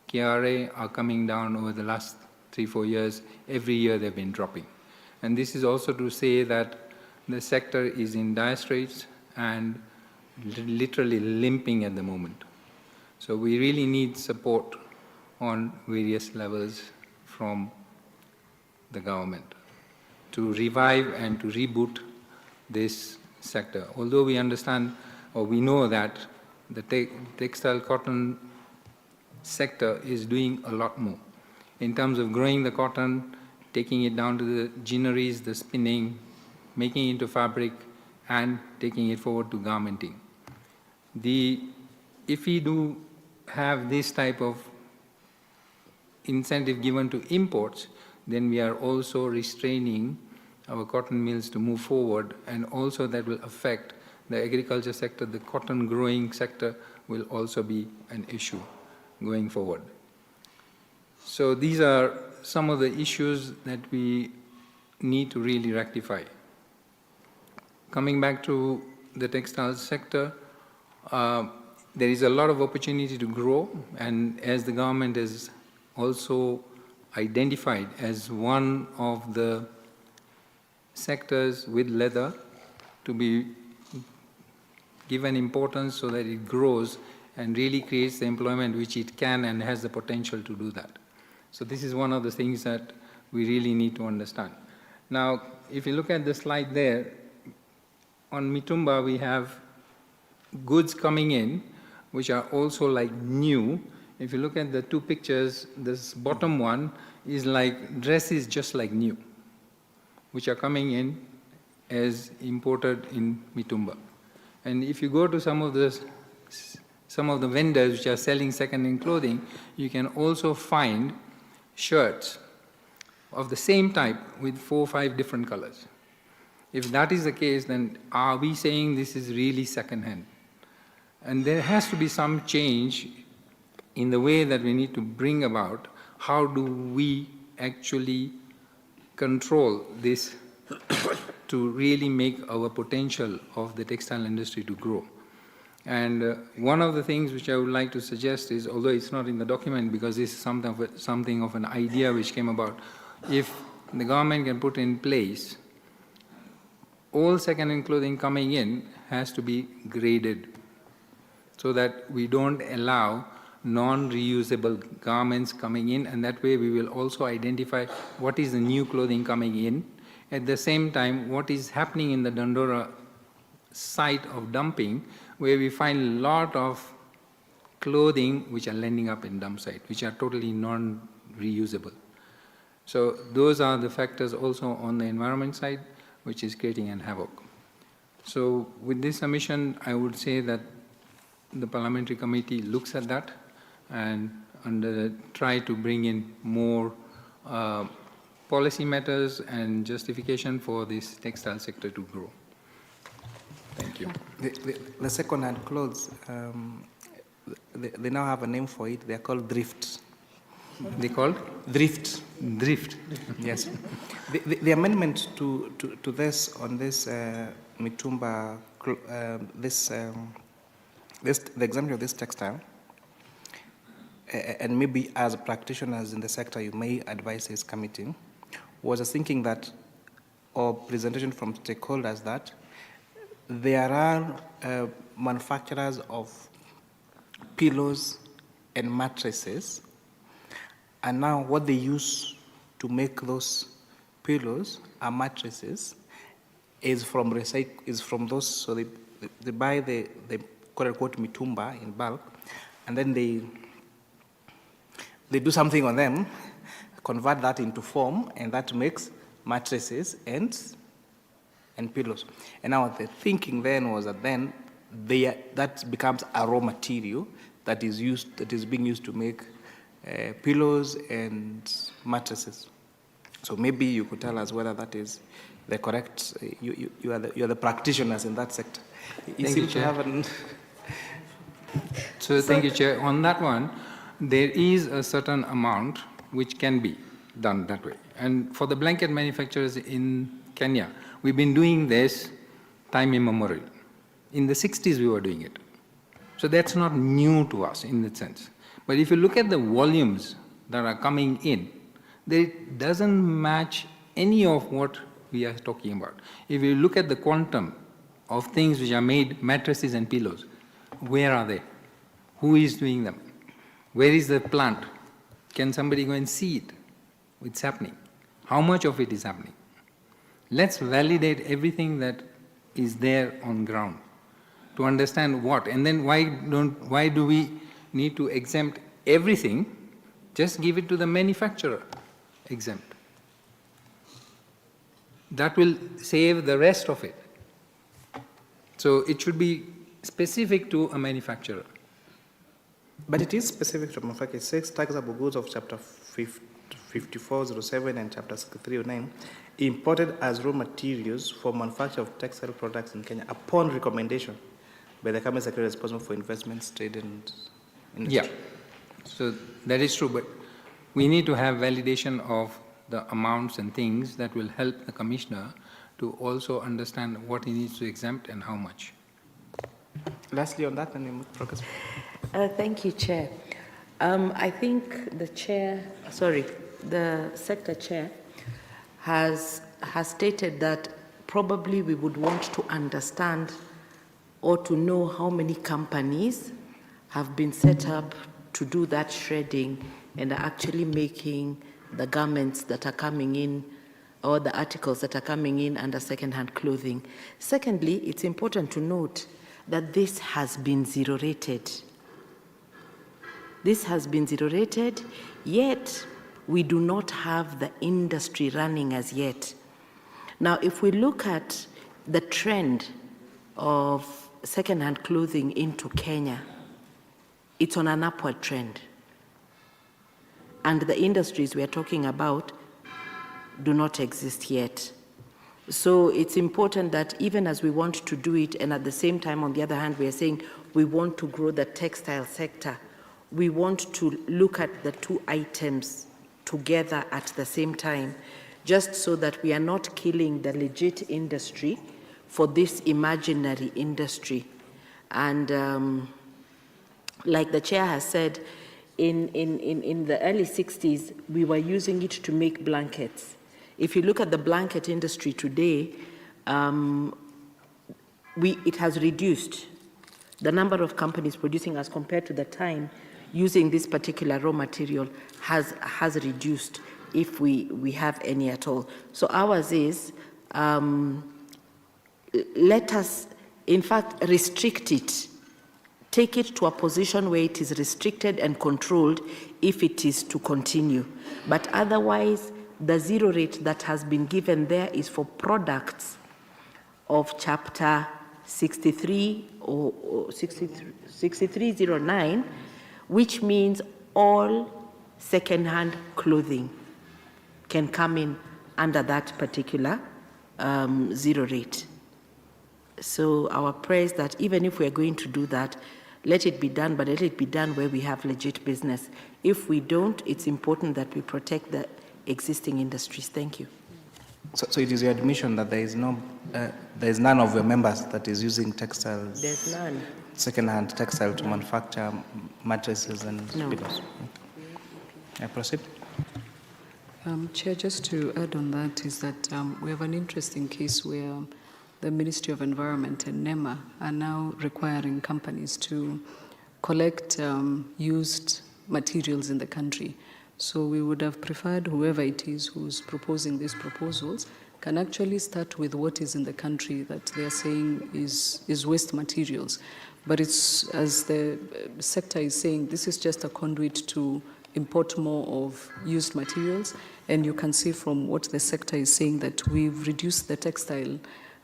KRA are coming down over the last 3-4 years. Every year they've been dropping. And this is also to say that the sector is in dire straits and literally limping at the moment. So we really need support on various levels from the government to revive and to reboot this sector. Although we understand or we know that the textile cotton sector is doing a lot more in terms of growing the cotton, taking it down to the ginneries, the spinning, making it into fabric, and taking it forward to garmenting. If we do have this type of incentive given to imports, then we are also restraining our cotton mills to move forward, and also that will affect the agriculture sector. The cotton growing sector will also be an issue going forward. So these are some of the issues that we need to really rectify. Coming back to the textile sector, there is a lot of opportunity to grow, and as the government has also identified as one of the sectors with leather to be given importance so that it grows and really creates the employment which it can and has the potential to do that. So this is one of the things that we really need to understand. Now, if you look at the slide there, on Mitumba we have goods coming in which are also like new. If you look at the two pictures, this bottom one is like dresses just like new, which are coming in as imported in Mitumba. And if you go to some of the vendors which are selling second-hand clothing, you can also find shirts of the same type with 4 or 5 different colors. If that is the case, then are we saying this is really second-hand? And there has to be some change in the way that we need to bring about how do we actually control this to really make our potential of the textile industry to grow. And one of the things which I would like to suggest is, although it's not in the document because this is something of an idea which came about, if the government can put in place, all second-hand clothing coming in has to be graded so that we don't allow non-reusable garments coming in, and that way we will also identify what is the new clothing coming in. At the same time, what is happening in the Dandora site of dumping, where we find a lot of clothing which are landing up in dump site, which are totally non-reusable. So those are the factors also on the environment side, which is creating an havoc. So with this submission, I would say that the parliamentary committee looks at that and try to bring in more policy matters and justification for this textile sector to grow. Thank you. The second-hand clothes, they now have a name for it. They are called thrift. They called? Thrift. Thrift. Yes. The amendment to this on this Mitumba, the exemption of this textile, and maybe as practitioners in the sector, you may advise this committee, was a thinking that, or presentation from stakeholders that there are manufacturers of pillows and mattresses, and now what they use to make those pillows and mattresses is from those, so they buy the quote unquote mitumba in bulk, and then they do something on them, convert that into foam, and that makes mattresses and pillows. And now the thinking then was that then that becomes a raw material that is being used to make pillows and mattresses. So maybe you could tell us whether that is the correct. You are the practitioners in that sector. You Thank seem you, to Chair. have an. So thank you, Chair. On that one, there is a certain amount which can be done that way. And for the blanket manufacturers in Kenya, we've been doing this time immemorial. In the 60s, we were doing it. So that's not new to us in that sense. But if you look at the volumes that are coming in, it doesn't match any of what we are talking about. If you look at the quantum of things which are made, mattresses and pillows, where are they? Who is doing them? Where is the plant? Can somebody go and see it? It's happening. How much of it is happening? Let's validate everything that is there on ground to understand what. And then why do we need to exempt everything? Just give it to the manufacturer, exempt. That will save the rest of it. So it should be specific to a manufacturer. But it is specific to manufacturer. It says taxable goods of chapter 5407 and chapter 309 imported as raw materials for manufacture of textile products in Kenya upon recommendation by the Cabinet Secretary responsible for investments, trade and industry. Yeah, so that is true, but we need to have validation of the amounts and things that will help the commissioner to also understand what he needs to exempt and how much. Lastly on that, and then progress. Thank you, Chair. I think the sector chair has stated that probably we would want to understand or to know how many companies have been set up to do that shredding and are actually making the garments that are coming in or the articles that are coming in under second-hand clothing. Secondly, it's important to note that this has been zero-rated. This has been zero-rated, yet we do not have the industry running as yet. Now, if we look at the trend of second-hand clothing into Kenya, it's on an upward trend. And the industries we are talking about do not exist yet. So it's important that even as we want to do it, and at the same time, on the other hand, we are saying we want to grow the textile sector, we want to look at the two items together at the same time, just so that we are not killing the legit industry for this imaginary industry. And like the chair has said, in the early 60s, we were using it to make blankets. If you look at the blanket industry today, it has reduced. The number of companies producing as compared to the time using this particular raw material has reduced, if we have any at all. So ours is, let us in fact, restrict it. Take it to a position where it is restricted and controlled if it is to continue. But otherwise, the zero rate that has been given there is for products of Chapter 63 or 6309, which means all second-hand clothing can come in under that particular zero rate. So our prayer is that even if we are going to do that, let it be done, but let it be done where we have legit business. If we don't, it's important that we protect the existing industries. Thank you. So it is your admission that there is none of your members that is using textiles. There's none. Second-hand textile to manufacture mattresses and pillows. I proceed. Chair, just to add on that is that we have an interesting case where the Ministry of Environment and NEMA are now requiring companies to collect used materials in the country. So we would have preferred whoever it is who's proposing these proposals can actually start with what is in the country that they are saying is waste materials. But it's, as the sector is saying, this is just a conduit to import more of used materials. And you can see from what the sector is saying that we've reduced the textile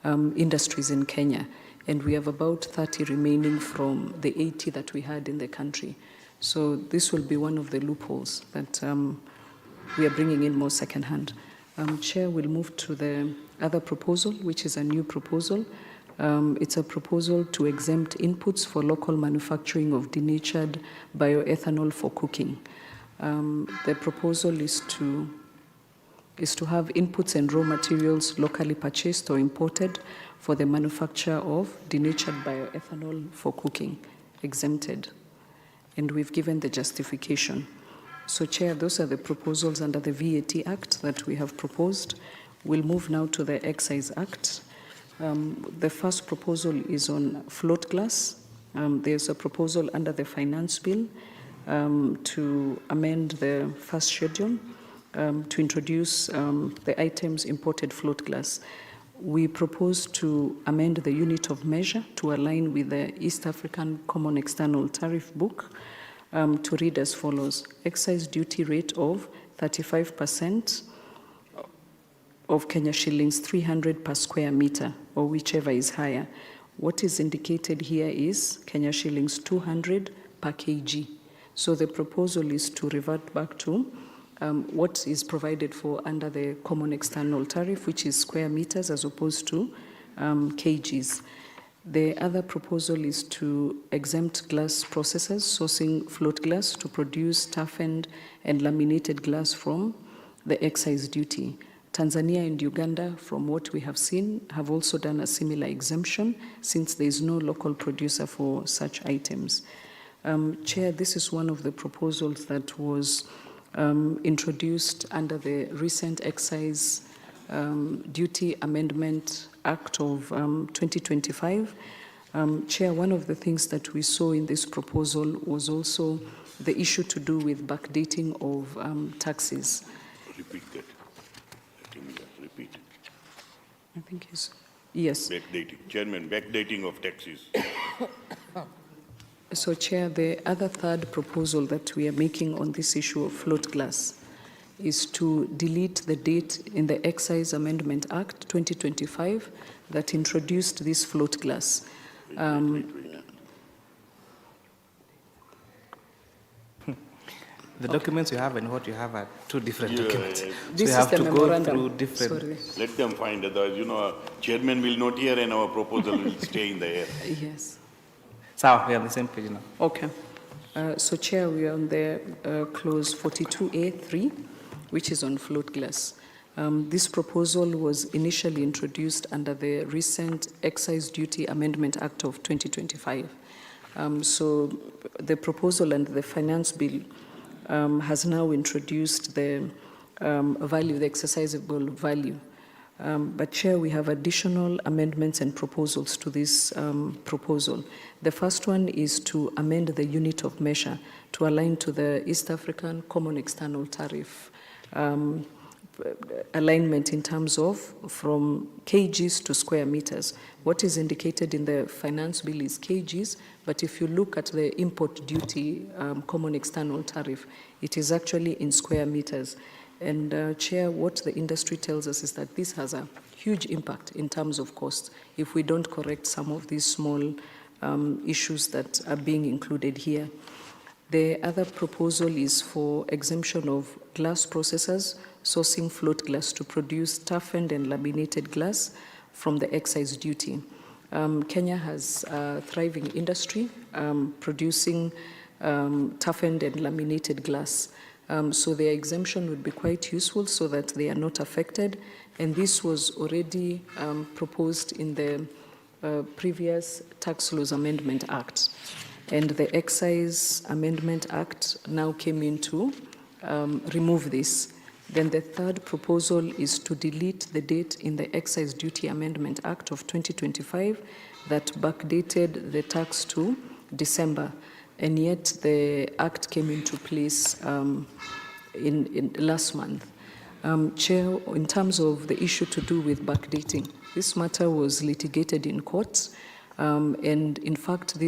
industries in Kenya. And we have about 30 remaining from the 80 that we had in the country. So this will be one of the loopholes that we are bringing in more second-hand. Chair, we'll move to the other proposal, which is a new proposal. It's a proposal to exempt inputs for local manufacturing of denatured bioethanol for cooking. The proposal is to have inputs and raw materials locally purchased or imported for the manufacture of denatured bioethanol for cooking, exempted. And we've given the justification. So, Chair, those are the proposals under the VAT Act that we have proposed. We'll move now to the Excise Act. The first proposal is on float glass. There's a proposal under the Finance Bill to amend the first schedule to introduce the items imported float glass. We propose to amend the unit of measure to align with the East African Common External Tariff Book to read as follows: excise duty rate of 35% of Kenya shillings 300 per square meter, or whichever is higher. What is indicated here is Kenya shillings 200 per kg. So the proposal is to revert back to what is provided for under the common external tariff, which is square meters as opposed to kgs. The other proposal is to exempt glass processors sourcing float glass to produce toughened and laminated glass from the excise duty. Tanzania and Uganda, from what we have seen, have also done a similar exemption since there is no local producer for such items. Chair, this is one of the proposals that was introduced under the recent Excise Duty Amendment Act of 2025. Chair, one of the things that we saw in this proposal was also the issue to do with backdating of taxes. Repeat that. Repeat. I think it's, yes. Backdating. Chairman, backdating of taxes. So, Chair, the other third proposal that we are making on this issue of float glass is to delete the date in the Excise Amendment Act 2025 that introduced this float glass. The documents you have and what you have are two different documents. This so you have is the to go memorandum. through different. Sorry. Let them find otherwise, chairman will not hear and our proposal will stay in the air. Yes. So we are on the same page now. Okay. So, Chair, we are on the clause 42A3, which is on float glass. This proposal was initially introduced under the recent Excise Duty Amendment Act of 2025. So the proposal and the Finance Bill has now introduced the value, the exercisable value. But, Chair, we have additional amendments and proposals to this proposal. The first one is to amend the unit of measure to align to the East African Common External Tariff alignment in terms of from kgs to square meters. What is indicated in the finance bill is kgs, but if you look at the import duty common external tariff, it is actually in square meters. And Chair, what the industry tells us is that this has a huge impact in terms of costs if we don't correct some of these small issues that are being included here. The other proposal is for exemption of glass processors sourcing float glass to produce toughened and laminated glass from the excise duty. Kenya has a thriving industry producing toughened and laminated glass. So their exemption would be quite useful so that they are not affected. And this was already proposed in the previous Tax Laws Amendment Act. And the Excise Amendment Act now came in to remove this. Then the third proposal is to delete the date in the Excise Duty Amendment Act of 2025 that backdated the tax to December. And yet the act came into place in last month. Chair, in terms of the issue to do with backdating, this matter was litigated in courts, and in fact,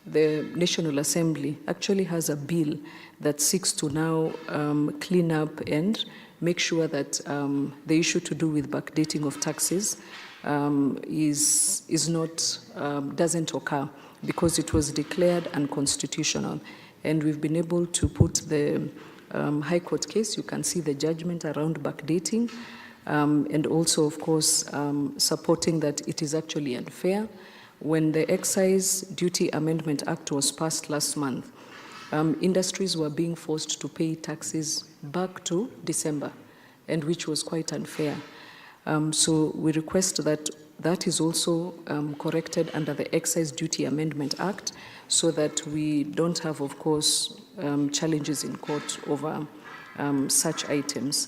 the National Assembly actually has a bill that seeks to now clean up and make sure that the issue to do with backdating of taxes doesn't occur, because it was declared unconstitutional. And we've been able to put the High Court case, you can see the judgment around backdating, and also, of course, supporting that it is actually unfair. When the Excise Duty Amendment Act was passed last month, industries were being forced to pay taxes back to December, and which was quite unfair. So we request that that is also corrected under the Excise Duty Amendment Act, so that we don't have, of course, challenges in court over such items.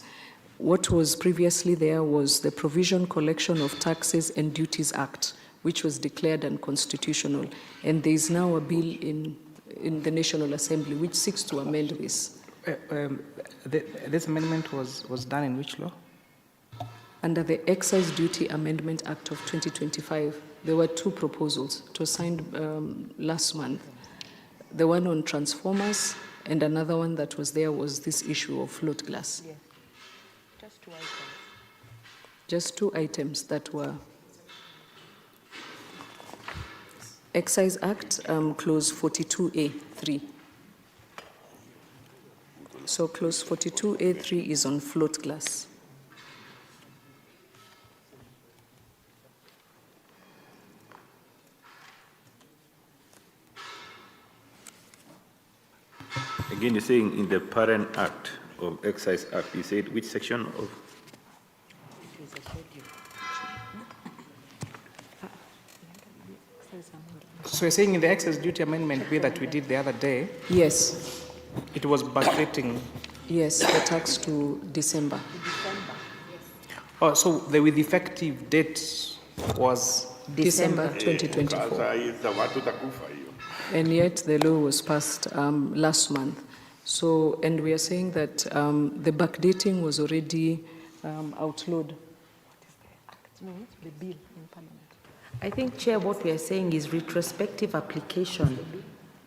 What was previously there was the Provision Collection of Taxes and Duties Act, which was declared unconstitutional. And there is now a bill in the National Assembly which seeks to amend this. This amendment was done in which law? Under the Excise Duty Amendment Act of 2025, there were two proposals. It was signed last month. The one on transformers, and another one that was there was this issue of float glass. Yeah. Just two items. Just two items that were Excise Act, Clause 42A3. So Clause 42A3 is on float glass. Again, you're saying in the parent act of Excise Act, you said which section of? So you're saying in the Excise Duty Amendment bill that we did the other day? Yes. It was backdating? Yes, the tax to December. Oh, so the with effective date was? December 2024. And yet the law was passed last month. So, and we are saying that the backdating was already outlawed. The bill in Parliament. I think, Chair, what we are saying is retrospective application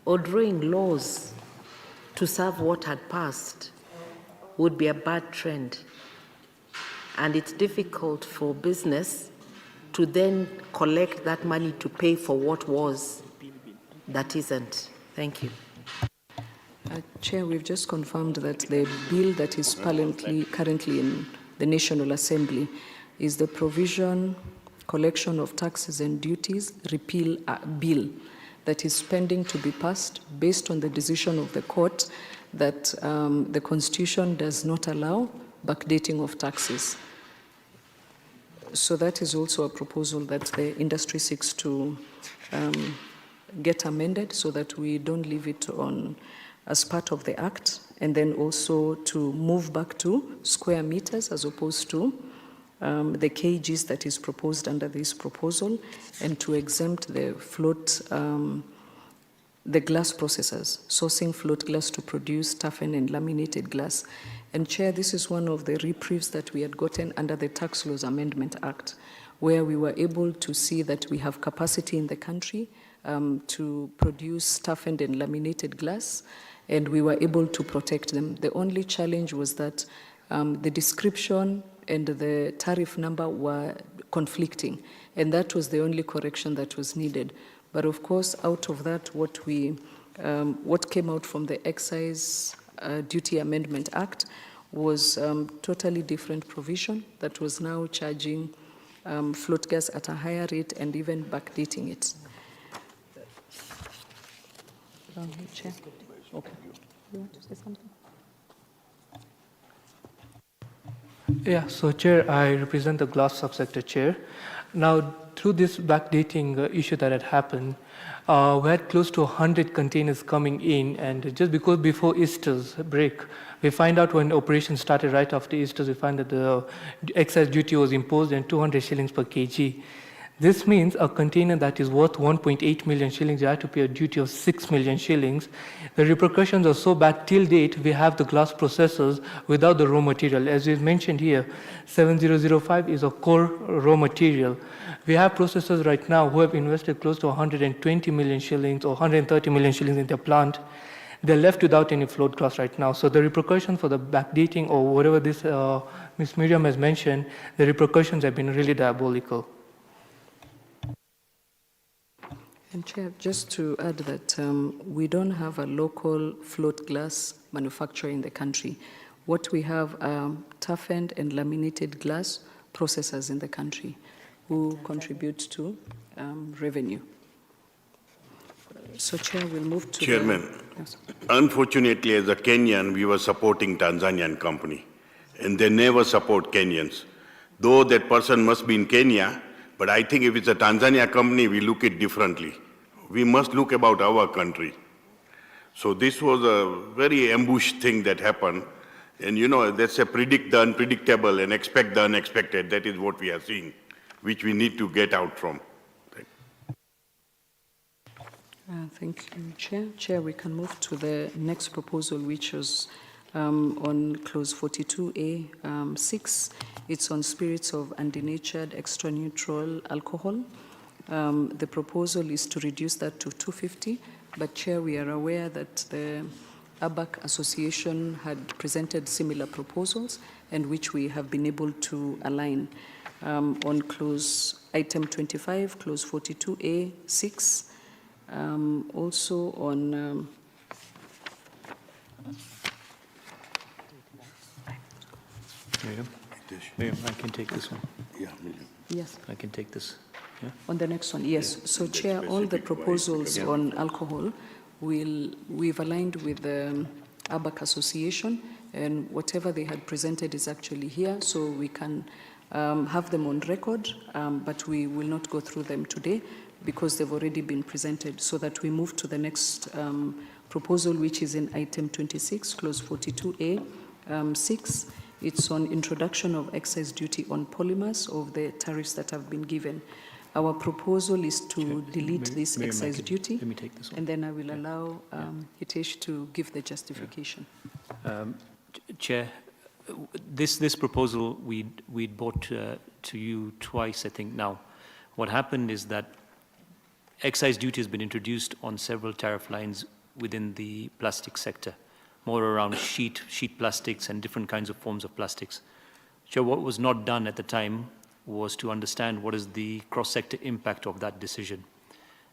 or drawing laws to serve what had passed would be a bad trend. And it's difficult for business to then collect that money to pay for what was that isn't. Thank you. Chair, we've just confirmed that the bill that is currently in the National Assembly is the Provision Collection of Taxes and Duties Repeal Bill that is pending to be passed based on the decision of the court that the Constitution does not allow backdating of taxes. So that is also a proposal that the industry seeks to get amended so that we don't leave it on as part of the Act, and then also to move back to square meters as opposed to the kgs that is proposed under this proposal, and to exempt the float the glass processors, sourcing float glass to produce toughened and laminated glass. And Chair, this is one of the reprieves that we had gotten under the Tax Laws Amendment Act, where we were able to see that we have capacity in the country to produce toughened and laminated glass, and we were able to protect them. The only challenge was that the description and the tariff number were conflicting, and that was the only correction that was needed. But of course, out of that, what came out from the Excise Duty Amendment Act was totally different provision that was now charging float gas at a higher rate and even backdating it. Chair. Okay. You want to say something? Yeah, so Chair, I represent the glass subsector chair. Now, through this backdating issue that had happened, we had close to 100 containers coming in, and just because before Easter's break, we find out when operations started right after Easter's, we find that the excise duty was imposed and 200 shillings per kg. This means a container that is worth 1.8 million shillings, you have to pay a duty of 6 million shillings. The repercussions are so bad. Till date, we have the glass processors without the raw material. As is mentioned here, 7005 is a core raw material. We have processors right now who have invested close to 120 million shillings or 130 million shillings in their plant. They're left without any float glass right now. So the repercussions for the backdating or whatever this Ms. Miriam has mentioned, the repercussions have been really diabolical. And Chair, just to add that we don't have a local float glass manufacturer in the country. What we have are toughened and laminated glass processors in the country who contribute to revenue. So Chair, we'll move to Chairman, unfortunately as a Kenyan, we were supporting Tanzanian company, and they never support Kenyans. Though that person must be in Kenya, but I think if it's a Tanzania company, we look at it differently. We must look about our country. So this was a very ambushed thing that happened. And you know, that's a predict the unpredictable and expect the unexpected. That is what we are seeing, which we need to get out from. Thank you, Chair. Chair, we can move to the next proposal, which is on clause 42A 6. It's on spirits of undenatured extra neutral alcohol. The proposal is to reduce that to 250, but Chair, we are aware that the ABAC Association had presented similar proposals and which we have been able to align on clause item 25, clause 42A 6. Also on Miriam, I can take this one. Yeah, yes. I can take this. Yeah. On the next one, yes. So Chair, all the proposals on alcohol, we've aligned with the ABAC Association, and whatever they had presented is actually here, so we can have them on record, but we will not go through them today because they've already been presented, so that we move to the next proposal, which is in item 26, clause 42A 6. It's on introduction of excise duty on polymers of the tariffs that have been given. Our proposal is to delete this excise duty, let me take this one. and then I will allow Hitesh to give the justification. Chair, this proposal we'd brought to you twice, I think now. What happened is that excise duty has been introduced on several tariff lines within the plastic sector, more around sheet plastics and different kinds of forms of plastics. So what was not done at the time was to understand what is the cross-sector impact of that decision.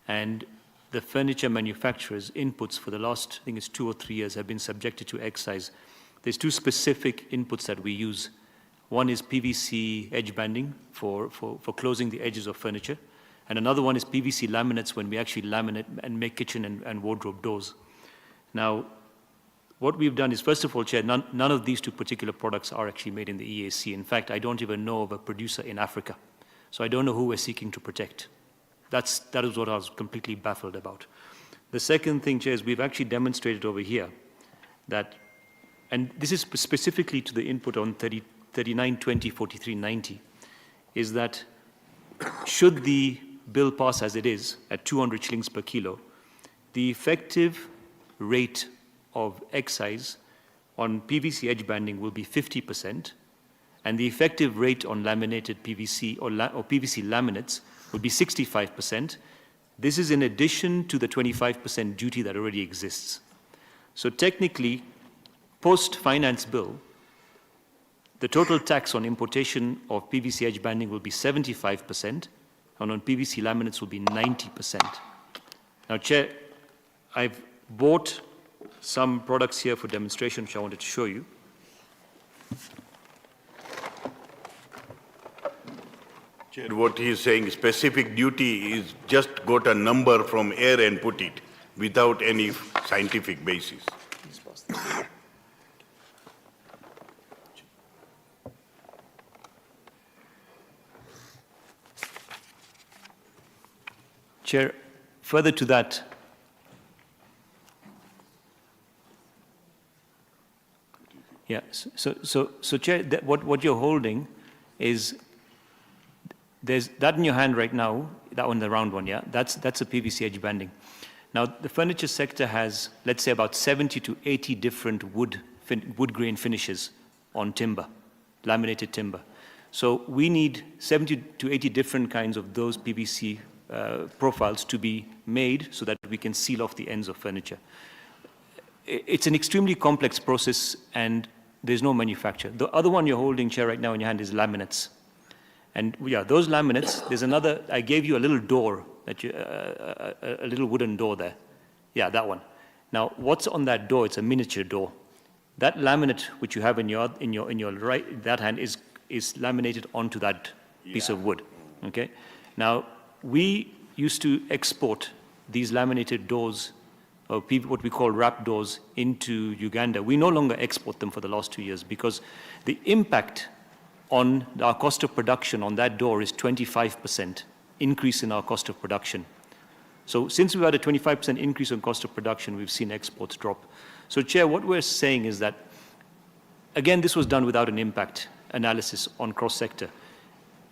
And the furniture manufacturers' inputs for the last, I think it's 2 or 3 years, have been subjected to excise. There's 2 specific inputs that we use. One is PVC edge banding for closing the edges of furniture, and another one is PVC laminates when we actually laminate and make kitchen and wardrobe doors. Now, what we've done is, first of all, Chair, none of these 2 particular products are actually made in the EAC. In fact, I don't even know of a producer in Africa. So I don't know who we're seeking to protect. That is what I was completely baffled about. The second thing, Chair, is we've actually demonstrated over here that, and this is specifically to the input on 3920, 4390, is that should the bill pass as it is at 200 shillings per kilo, the effective rate of excise on PVC edge banding will be 50%, and the effective rate on laminated PVC or PVC laminates will be 65%. This is in addition to the 25% duty that already exists. So technically, post-finance bill, the total tax on importation of PVC edge banding will be 75%, and on PVC laminates will be 90%. Now, Chair, I've bought some products here for demonstration, which I wanted to show you. Chair, what he is saying, specific duty is just got a number from air and put it without any scientific basis. Chair, further to that, yeah, so Chair, what you're holding is, there's that in your hand right now, that one, the round one, yeah? That's a PVC edge banding. Now, the furniture sector has, let's say, about 70 to 80 different wood grain finishes on timber, laminated timber. So we need 70 to 80 different kinds of those PVC profiles to be made so that we can seal off the ends of furniture. It's an extremely complex process, and there's no manufacturer. The other one you're holding, Chair, right now in your hand is laminates. And yeah, those laminates, there's another, I gave you a little door, that a little wooden door there. Yeah, that one. Now, what's on that door? It's a miniature door. That laminate which you have in your right, that hand is laminated onto that piece of wood, okay? Now, we used to export these laminated doors, or what we call wrap doors, into Uganda. We no longer export them for the last 2 years because the impact on our cost of production on that door is 25% increase in our cost of production. So since we've had a 25% increase in cost of production, we've seen exports drop. So Chair, what we're saying is that, again, this was done without an impact analysis on cross-sector.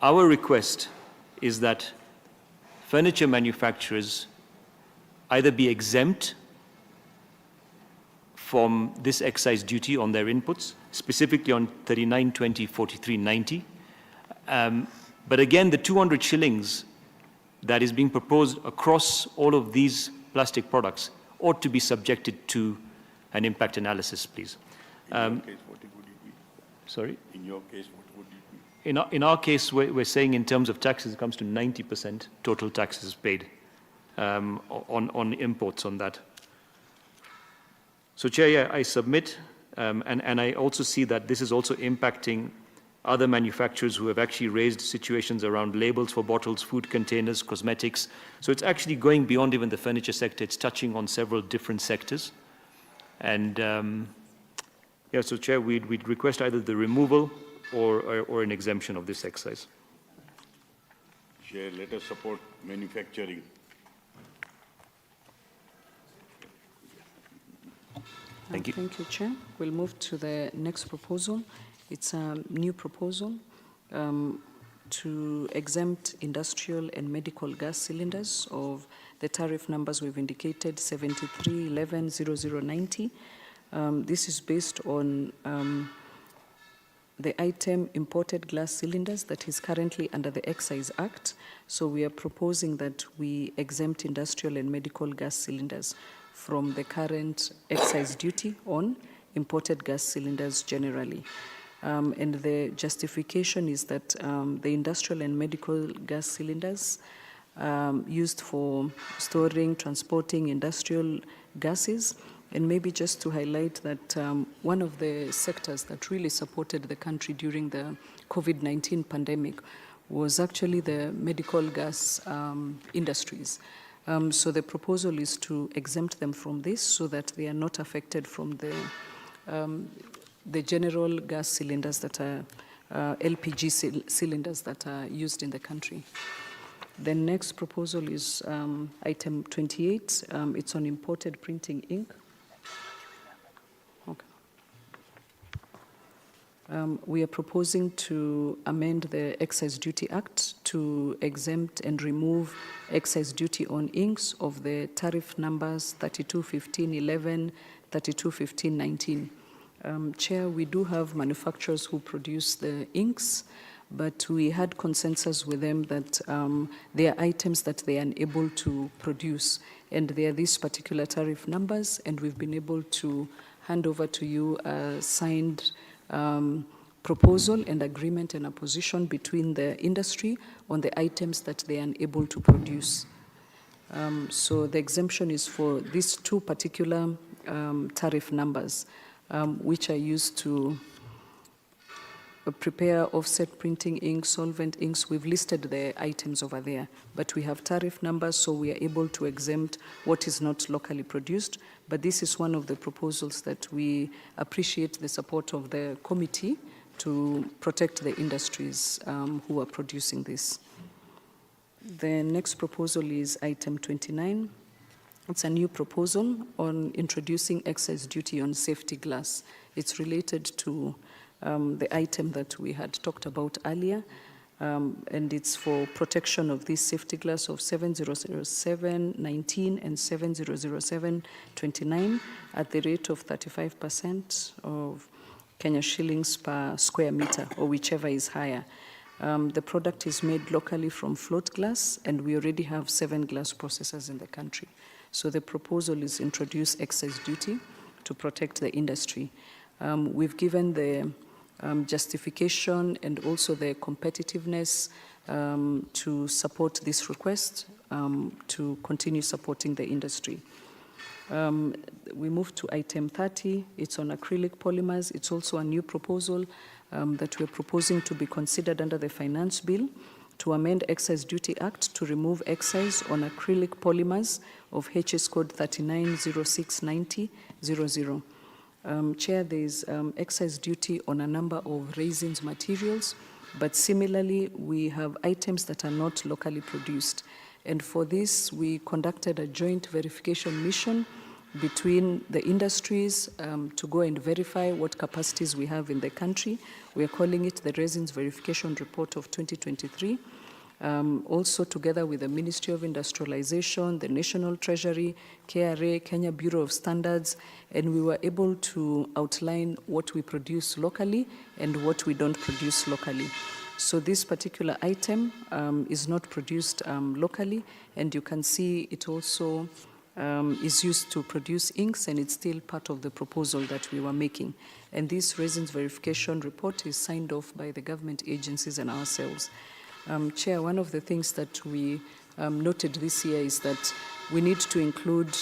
Our request is that furniture manufacturers either be exempt from this excise duty on their inputs, specifically on 3920, 4390. But again, the 200 shillings that is being proposed across all of these plastic products ought to be subjected to an impact analysis, please. In your case, what would it be? Sorry? In your case, what would it be? In our case, we're saying in terms of taxes, it comes to 90% total taxes paid on imports on that. So, Chair, yeah, I submit, and I also see that this is also impacting other manufacturers who have actually raised situations around labels for bottles, food containers, cosmetics. So it's actually going beyond even the furniture sector. It's touching on several different sectors. And yeah, so Chair, we'd request either the removal or an exemption of this excise. Chair, let us support manufacturing. Thank you. Thank you, Chair. We'll move to the next proposal. It's a new proposal to exempt industrial and medical gas cylinders of the tariff numbers we've indicated, 73110090. This is based on the item imported glass cylinders that is currently under the Excise Act. So we are proposing that we exempt industrial and medical gas cylinders from the current excise duty on imported gas cylinders generally. And the justification is that the industrial and medical gas cylinders used for storing, transporting industrial gases. And maybe just to highlight that one of the sectors that really supported the country during the COVID-19 pandemic was actually the medical gas industries. So the proposal is to exempt them from this so that they are not affected from the general gas cylinders that are LPG cylinders that are used in the country. The next proposal is item 28. It's on imported printing ink. Okay. We are proposing to amend the Excise Duty Act to exempt and remove excise duty on inks of the tariff numbers 321511, 321519. Chair, we do have manufacturers who produce the inks, but we had consensus with them that there are items that they are unable to produce, and they are these particular tariff numbers, and we've been able to hand over to you a signed proposal and agreement and a position between the industry on the items that they are unable to produce. So the exemption is for these two particular tariff numbers, which are used to prepare offset printing ink, solvent inks. We've listed the items over there, but we have tariff numbers, so we are able to exempt what is not locally produced. But this is one of the proposals that we appreciate the support of the committee to protect the industries who are producing this. The next proposal is item 29. It's a new proposal on introducing excise duty on safety glass. It's related to the item that we had talked about earlier, and it's for protection of this safety glass of 7007-19 and 7007-29 at the rate of 35% of Kenya shillings per square meter, or whichever is higher. The product is made locally from float glass, and we already have 7 glass processors in the country. So the proposal is introduce excise duty to protect the industry. We've given the justification and also the competitiveness to support this request to continue supporting the industry. We move to item 30. It's on acrylic polymers. It's also a new proposal that we're proposing to be considered under the Finance Bill to amend Excise Duty Act to remove excise on acrylic polymers of HS code 39069000. Chair, there is excise duty on a number of resins materials, but similarly, we have items that are not locally produced. And for this, we conducted a joint verification mission between the industries to go and verify what capacities we have in the country. We are calling it the Resins Verification Report of 2023. Also together with the Ministry of Industrialization, the National Treasury, KRA, Kenya Bureau of Standards, and we were able to outline what we produce locally and what we don't produce locally. So this particular item is not produced locally, and you can see it also is used to produce inks, and it's still part of the proposal that we were making. And this Resins Verification Report is signed off by the government agencies and ourselves. Chair, one of the things that we noted this year is that we need to include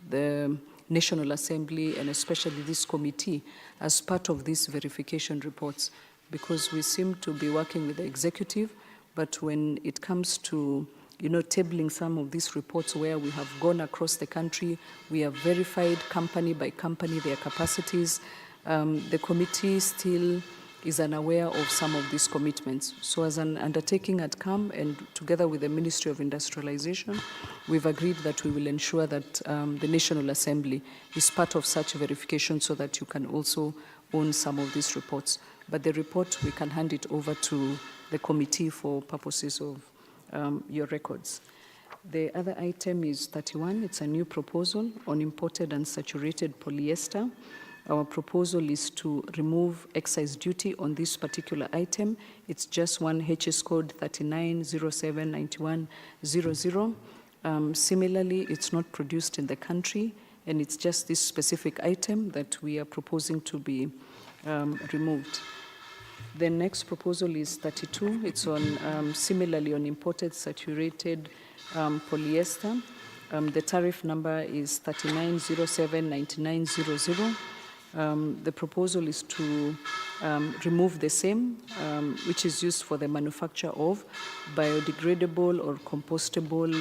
the National Assembly and especially this committee as part of these verification reports, because we seem to be working with the executive, but when it comes to tabling some of these reports where we have gone across the country, we have verified company by company their capacities, the committee still is unaware of some of these commitments. So as an undertaking at CAM and together with the Ministry of Industrialization, we've agreed that we will ensure that the National Assembly is part of such verification so that you can also own some of these reports. But the report, we can hand it over to the committee for purposes of your records. The other item is 31. It's a new proposal on imported and saturated polyester. Our proposal is to remove excise duty on this particular item. It's just one HS code 39079100. Similarly, it's not produced in the country, and it's just this specific item that we are proposing to be removed. The next proposal is 32. It's on similarly on imported saturated polyester. The tariff number is 39079900. The proposal is to remove the same, which is used for the manufacture of biodegradable or compostable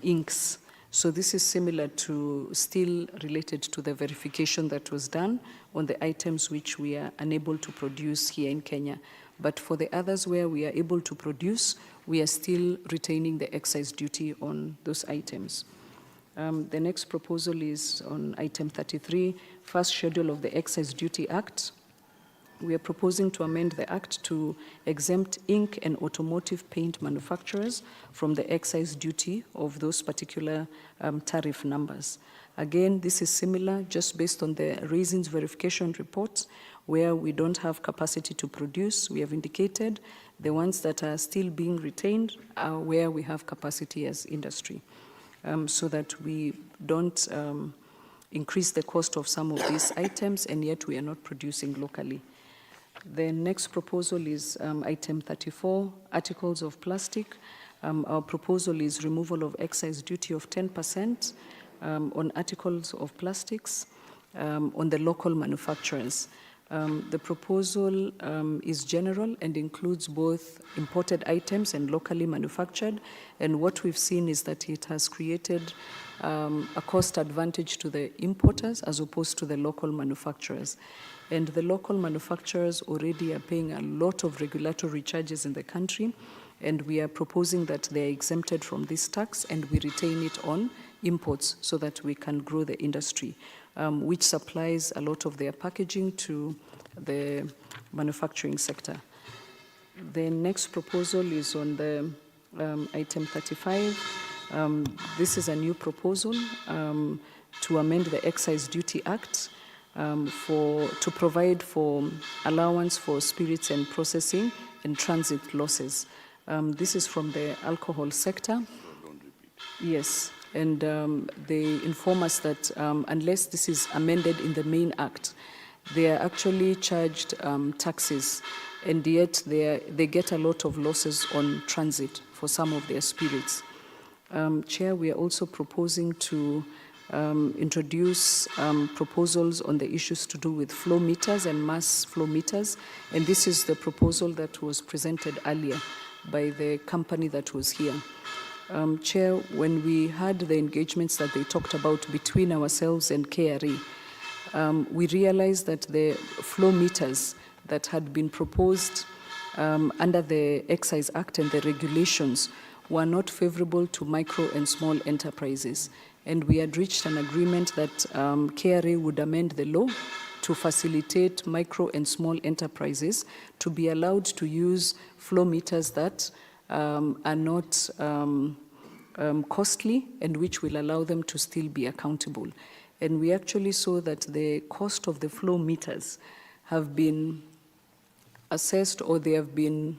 inks. So this is similar to, still related to the verification that was done on the items which we are unable to produce here in Kenya. But for the others where we are able to produce, we are still retaining the excise duty on those items. The next proposal is on item 33, first schedule of the Excise Duty Act. we are proposing to amend the Act to exempt ink and automotive paint manufacturers from the excise duty of those particular tariff numbers. Again, this is similar just based on the raisins verification reports where we don't have capacity to produce. We have indicated the ones that are still being retained are where we have capacity as industry, so that we don't increase the cost of some of these items, and yet we are not producing locally. The next proposal is item 34, articles of plastic. Our proposal is removal of excise duty of 10% on articles of plastics on the local manufacturers. The proposal is general and includes both imported items and locally manufactured. And what we've seen is that it has created a cost advantage to the importers as opposed to the local manufacturers. And the local manufacturers already are paying a lot of regulatory charges in the country. And we are proposing that they are exempted from this tax and we retain it on imports so that we can grow the industry, which supplies a lot of their packaging to the manufacturing sector. The next proposal is on the item 35. This is a new proposal to amend the Excise Duty Act to provide for allowance for spirits and processing and transit losses. This is from the alcohol sector. Yes. And they inform us that unless this is amended in the main act, they are actually charged taxes, and yet they get a lot of losses on transit for some of their spirits. Chair, we are also proposing to introduce proposals on the issues to do with flow meters and mass flow meters, and this is the proposal that was presented earlier by the company that was here. Chair, when we had the engagements that they talked about between ourselves and KRA, we realized that the flow meters that had been proposed under the Excise Act and the regulations were not favorable to micro and small enterprises. And we had reached an agreement that KRA would amend the law to facilitate micro and small enterprises to be allowed to use flow meters that are not costly and which will allow them to still be accountable. And we actually saw that the cost of the flow meters have been assessed, or they have been,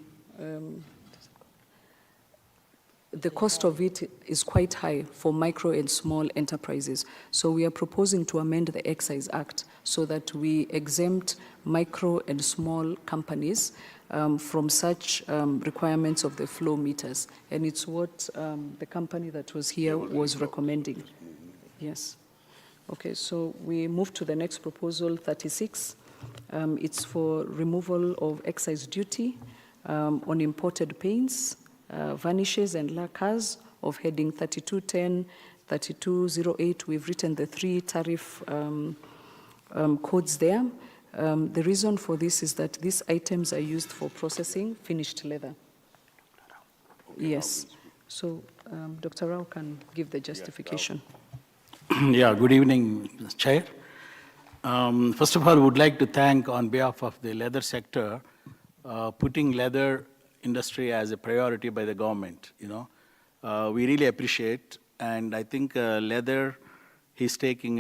the cost of it is quite high for micro and small enterprises. So we are proposing to amend the Excise Act so that we exempt micro and small companies from such requirements of the flow meters. And it's what the company that was here was recommending. Yes. Okay, so we move to the next proposal, 36. It's for removal of excise duty on imported paints, varnishes and lacquers of heading 3210, 3208. We've written the 3 tariff codes there. The reason for this is that these items are used for processing finished leather. Yes. So Dr. Rao can give the justification. Yeah, good evening, Chair. First of all, I would like to thank on behalf of the leather sector, putting leather industry as a priority by the government. We really appreciate, and I think leather, he's taking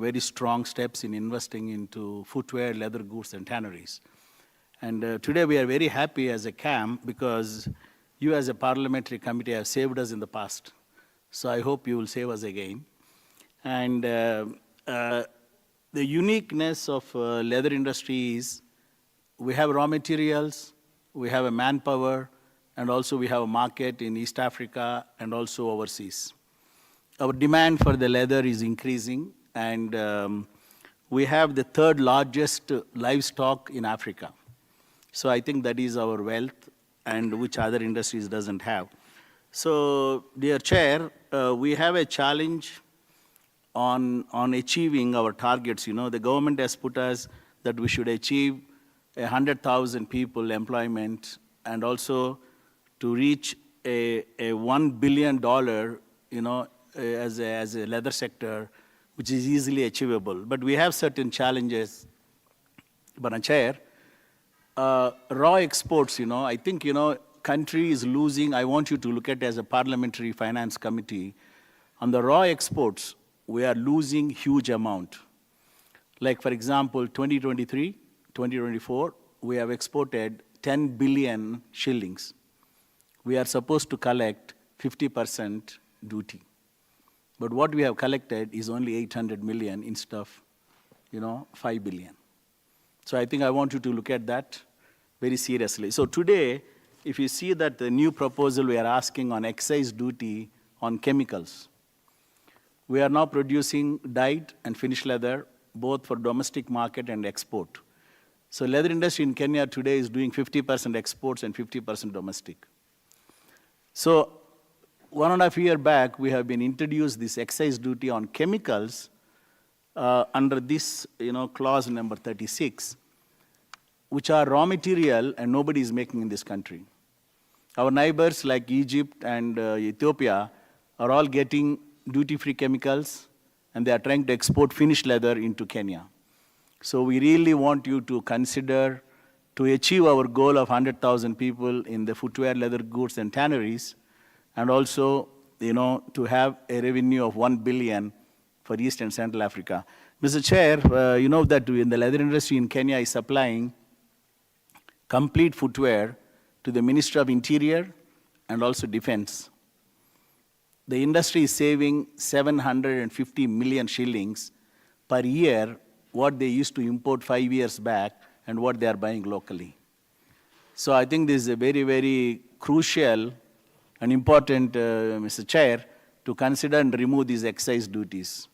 very strong steps in investing into footwear, leather goods, and tanneries. And today we are very happy as a CAM because you as a parliamentary committee have saved us in the past. So I hope you will save us again. And the uniqueness of leather industry is we have raw materials, we have a manpower, and also we have a market in East Africa and also overseas. Our demand for the leather is increasing, and we have the 3rd largest livestock in Africa. So I think that is our wealth, and which other industries doesn't have. So, dear Chair, we have a challenge on achieving our targets. The government has put us that we should achieve 100,000 people employment, and also to reach a $1 billion, as a leather sector, which is easily achievable. But we have certain challenges. But Chair, raw exports, I think, country is losing. I want you to look at it as a parliamentary finance committee. On the raw exports, we are losing huge amount. Like, for example, 2023, 2024, we have exported 10 billion shillings. We are supposed to collect 50% duty. But what we have collected is only 800 million instead of, 5 billion. So I think I want you to look at that very seriously. So today, if you see that the new proposal we are asking on excise duty on chemicals, we are now producing dyed and finished leather, both for domestic market and export. So leather industry in Kenya today is doing 50% exports and 50% domestic. So 1.5 years back, we have been introduced this excise duty on chemicals under this, clause number 36, which are raw material and nobody is making in this country. Our neighbors like Egypt and Ethiopia are all getting duty-free chemicals, and they are trying to export finished leather into Kenya. So we really want you to consider, to achieve our goal of 100,000 people in the footwear, leather goods, and tanneries, and also, to have a revenue of 1 billion for East and Central Africa. Mr. Chair, you know that in the leather industry in Kenya is supplying complete footwear to the Ministry of Interior and also Defense. The industry is saving 750 million shillings per year, what they used to import 5 years back and what they are buying locally. So I think this is a very, very crucial and important, Mr. Chair, to consider and remove these excise duties.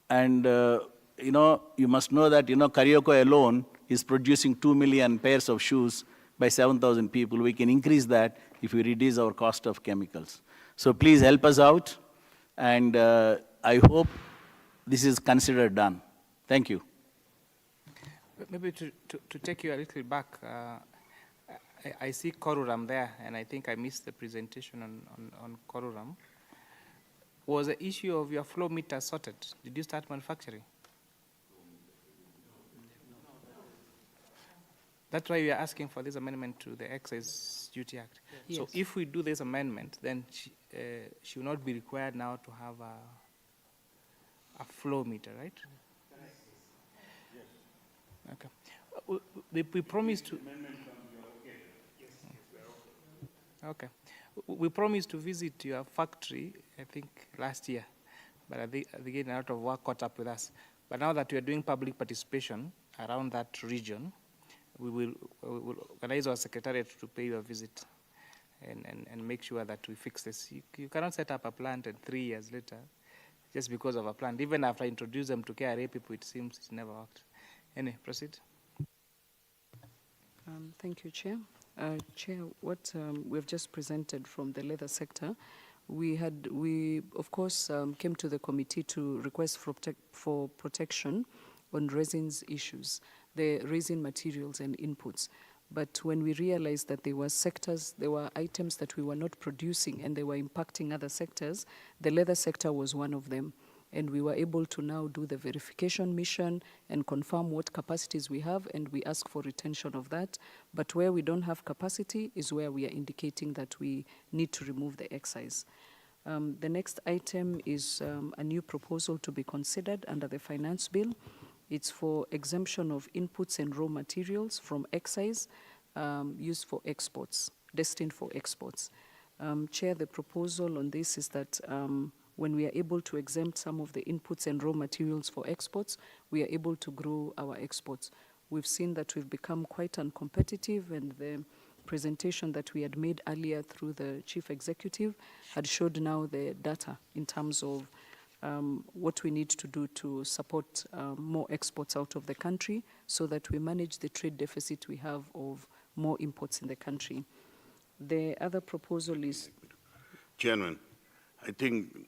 And, you must know that, Karyoko alone is producing 2 million pairs of shoes by 7,000 people. We can increase that if we reduce our cost of chemicals. So please help us out, and I hope this is considered done. Thank you. Maybe to take you a little back, I see Koruram there, and I think I missed the presentation on Koruram. Was the issue of your flow meter sorted? Did you start manufacturing? That's why we are asking for this amendment to the Excise Duty Act. Yes. So if we do this amendment, then she will not be required now to have a flow meter, right? Okay. We promised to. Okay. We promised to visit your factory, I think, last year, but again, a lot of work caught up with us. But now that we are doing public participation around that region, we will organize our secretariat to pay you a visit and make sure that we fix this. You cannot set up a plant and 3 years later, just because of a plant. Even after I introduce them to KRA people, it seems it never worked. Anyway, proceed. Thank you, Chair. Chair, what we've just presented from the leather sector, we of course came to the committee to request for protection on resins issues, the resin materials and inputs. But when we realized that there were sectors, there were items that we were not producing and they were impacting other sectors, the leather sector was one of them. And we were able to now do the verification mission and confirm what capacities we have, and we ask for retention of that. But where we don't have capacity is where we are indicating that we need to remove the excise. The next item is a new proposal to be considered under the finance bill. It's for exemption of inputs and raw materials from excise used for exports, destined for exports. Chair, the proposal on this is that when we are able to exempt some of the inputs and raw materials for exports, we are able to grow our exports. We've seen that we've become quite uncompetitive, and the presentation that we had made earlier through the chief executive had showed now the data in terms of what we need to do to support more exports out of the country so that we manage the trade deficit we have of more imports in the country. The other proposal is... Chairman, I think,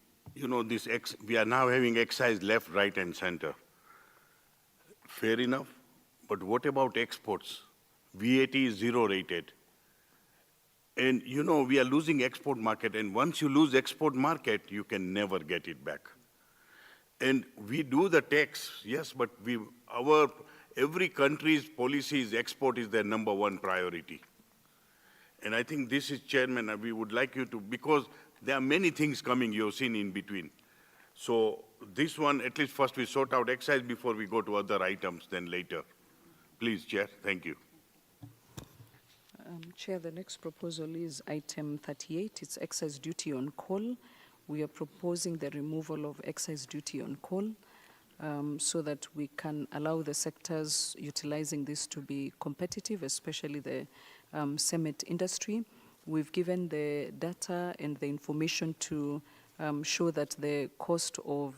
we are now having excise left, right, and center. Fair enough, but what about exports? VAT is zero rated. And we are losing export market, and once you lose export market, you can never get it back. And we do the tax, yes, but our every country's policies, export is their number one priority. And I think this is, Chairman, we would like you to, because there are many things coming you've seen in between. So this one, at least first we sort out excise before we go to other items, then later. Please, Chair, thank you. Chair, the next proposal is item 38. It's excise duty on coal. We are proposing the removal of excise duty on coal so that we can allow the sectors utilizing this to be competitive, especially the cement industry. We've given the data and the information to show that the cost of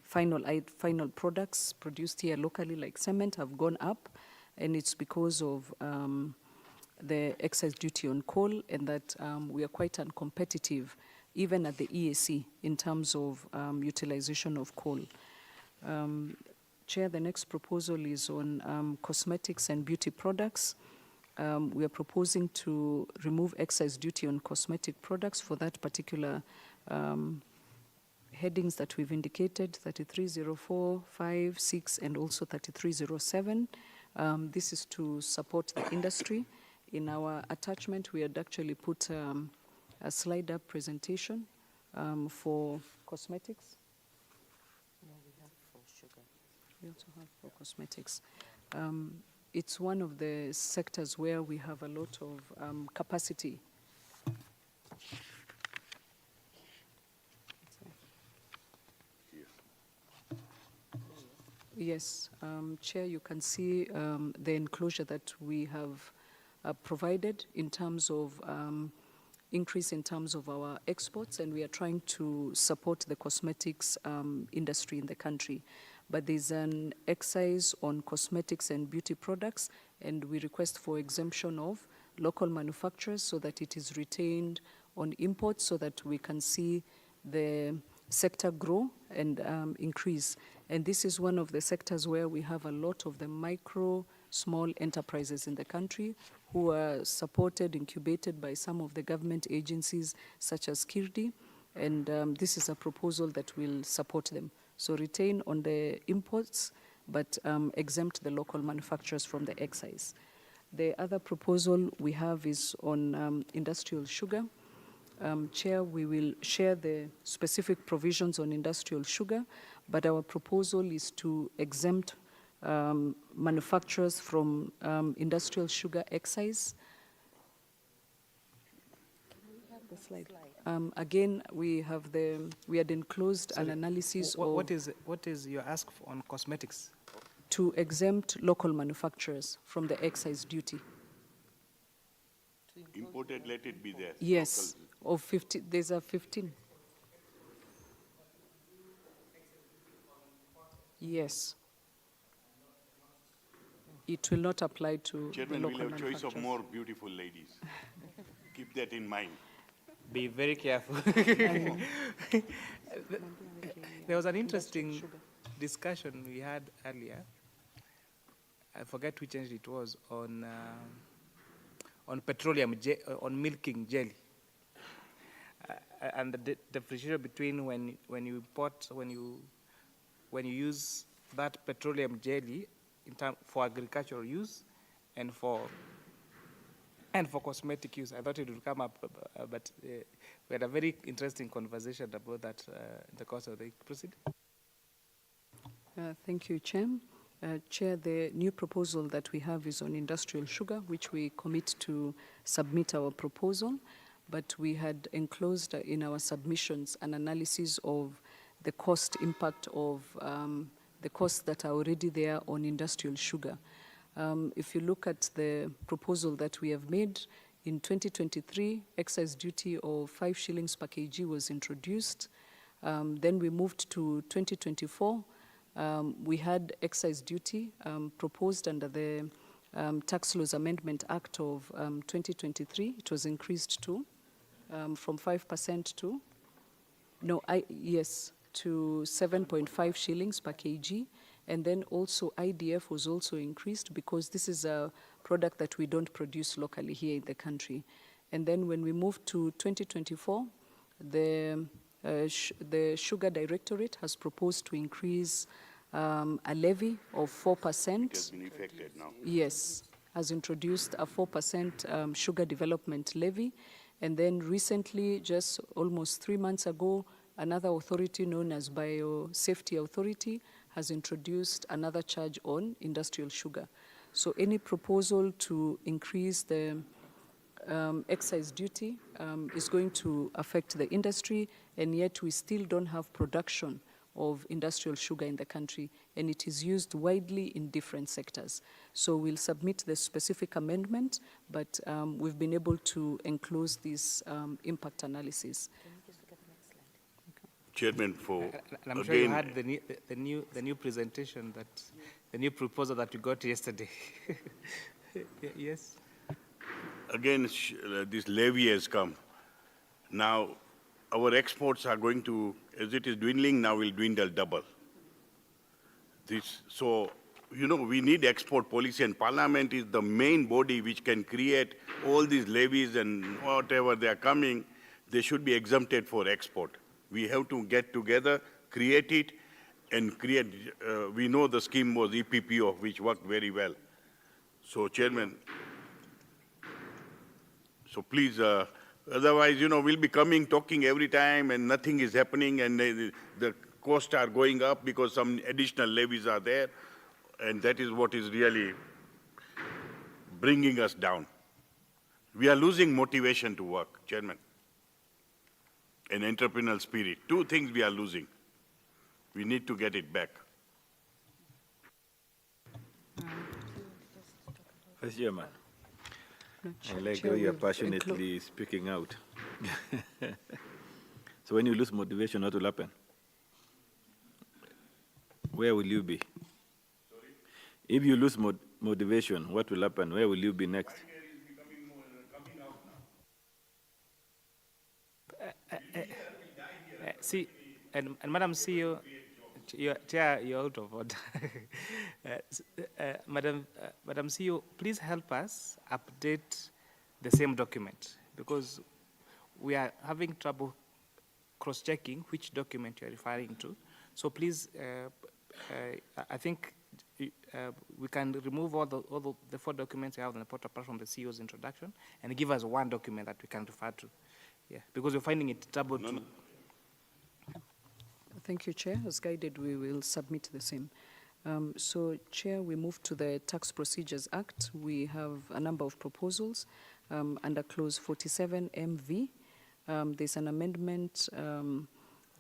final products produced here locally, like cement, have gone up, and it's because of the excise duty on coal, and that we are quite uncompetitive, even at the EAC, in terms of utilization of coal. Chair, the next proposal is on cosmetics and beauty products. We are proposing to remove excise duty on cosmetic products for that particular headings that we've indicated, 3304, 5, 6, and also 3307. This is to support the industry. In our attachment, we had actually put a slide-up presentation for cosmetics. We also have for cosmetics. It's one of the sectors where we have a lot of capacity. Yes, Chair, you can see the enclosure that we have provided in terms of increase in terms of our exports, and we are trying to support the cosmetics industry in the country. But there's an excise on cosmetics and beauty products, and we request for exemption of local manufacturers so that it is retained on imports, so that we can see the sector grow and increase. And this is one of the sectors where we have a lot of the micro, small enterprises in the country who are supported, incubated by some of the government agencies such as KIRDI, and this is a proposal that will support them. So retain on the imports, but exempt the local manufacturers from the excise. The other proposal we have is on industrial sugar. Chair, we will share the specific provisions on industrial sugar, but our proposal is to exempt manufacturers from industrial sugar excise. The slide. Again, we had enclosed an analysis of what is your ask for on cosmetics? To exempt local manufacturers from the excise duty. Imported, let it be there. Yes, of 50. There's a 15. Yes. It will not apply to Chairman, the local we'll have choice of manufacturers. more beautiful ladies. Keep that in mind. Be very careful. There was an interesting discussion we had earlier. I forget which entity it was on petroleum, on milking jelly, and the differentiation between when you use that petroleum jelly for agricultural use and for cosmetic use. I thought it would come up, but we had a very interesting conversation about that in the course of the proceeding. Thank you, Chair. Chair, the new proposal that we have is on industrial sugar, which we commit to submit our proposal, but we had enclosed in our submissions an analysis of the cost impact of the costs that are already there on industrial sugar. If you look at the proposal that we have made, in 2023, excise duty of 5 shillings per kg was introduced. Then we moved to 2024. We had excise duty proposed under the Tax Laws Amendment Act of 2023. It was increased to from 5% to, to 7.5 shillings per kg. And then also IDF was also increased because this is a product that we don't produce locally here in the country. And then when we moved to 2024, the Sugar Directorate has proposed to increase a levy of 4%. It has been effected now. Yes, has introduced a 4% sugar development levy. And then recently, just almost 3 months ago, another authority known as Biosafety Authority has introduced another charge on industrial sugar. So any proposal to increase the excise duty is going to affect the industry, and yet we still don't have production of industrial sugar in the country, and it is used widely in different sectors. So we'll submit the specific amendment, but we've been able to enclose this impact analysis. Chairman, for And I'm sure you had the new presentation, the new proposal that you got yesterday. Yes. Again, this levy has come. Now, our exports are going to, as it is dwindling, now will dwindle double. So, you know, we need export policy, and Parliament is the main body which can create all these levies, and whatever they are coming, they should be exempted for export. We have to get together, create it, and create, we know the scheme was EPPO, which worked very well. So, Chairman, so please, otherwise, you know, we'll be coming, talking every time, and nothing is happening, and the costs are going up because some additional levies are there, and that is what is really bringing us down. We are losing motivation to work, Chairman, and entrepreneurial spirit. Two things we are losing. We need to get it back. Vice Chairman, No, I like Chair how you are will passionately speaking out. So when you lose motivation, what will happen? Where will you be? Sorry? If you lose motivation, what will happen? Where will you be next? See, and Madam CEO, Chair, you're out of order. Madam CEO, please help us update the same document, because we are having trouble cross-checking which document you're referring to. So please, I think we can remove all the 4 documents you have on the portal apart from the CEO's introduction, and give us one document that we can refer to. Yeah, because we're finding it trouble to. Thank you, Chair. As guided, we will submit the same. So, Chair, we move to the Tax Procedures Act. We have a number of proposals under Clause 47 MV. There's an amendment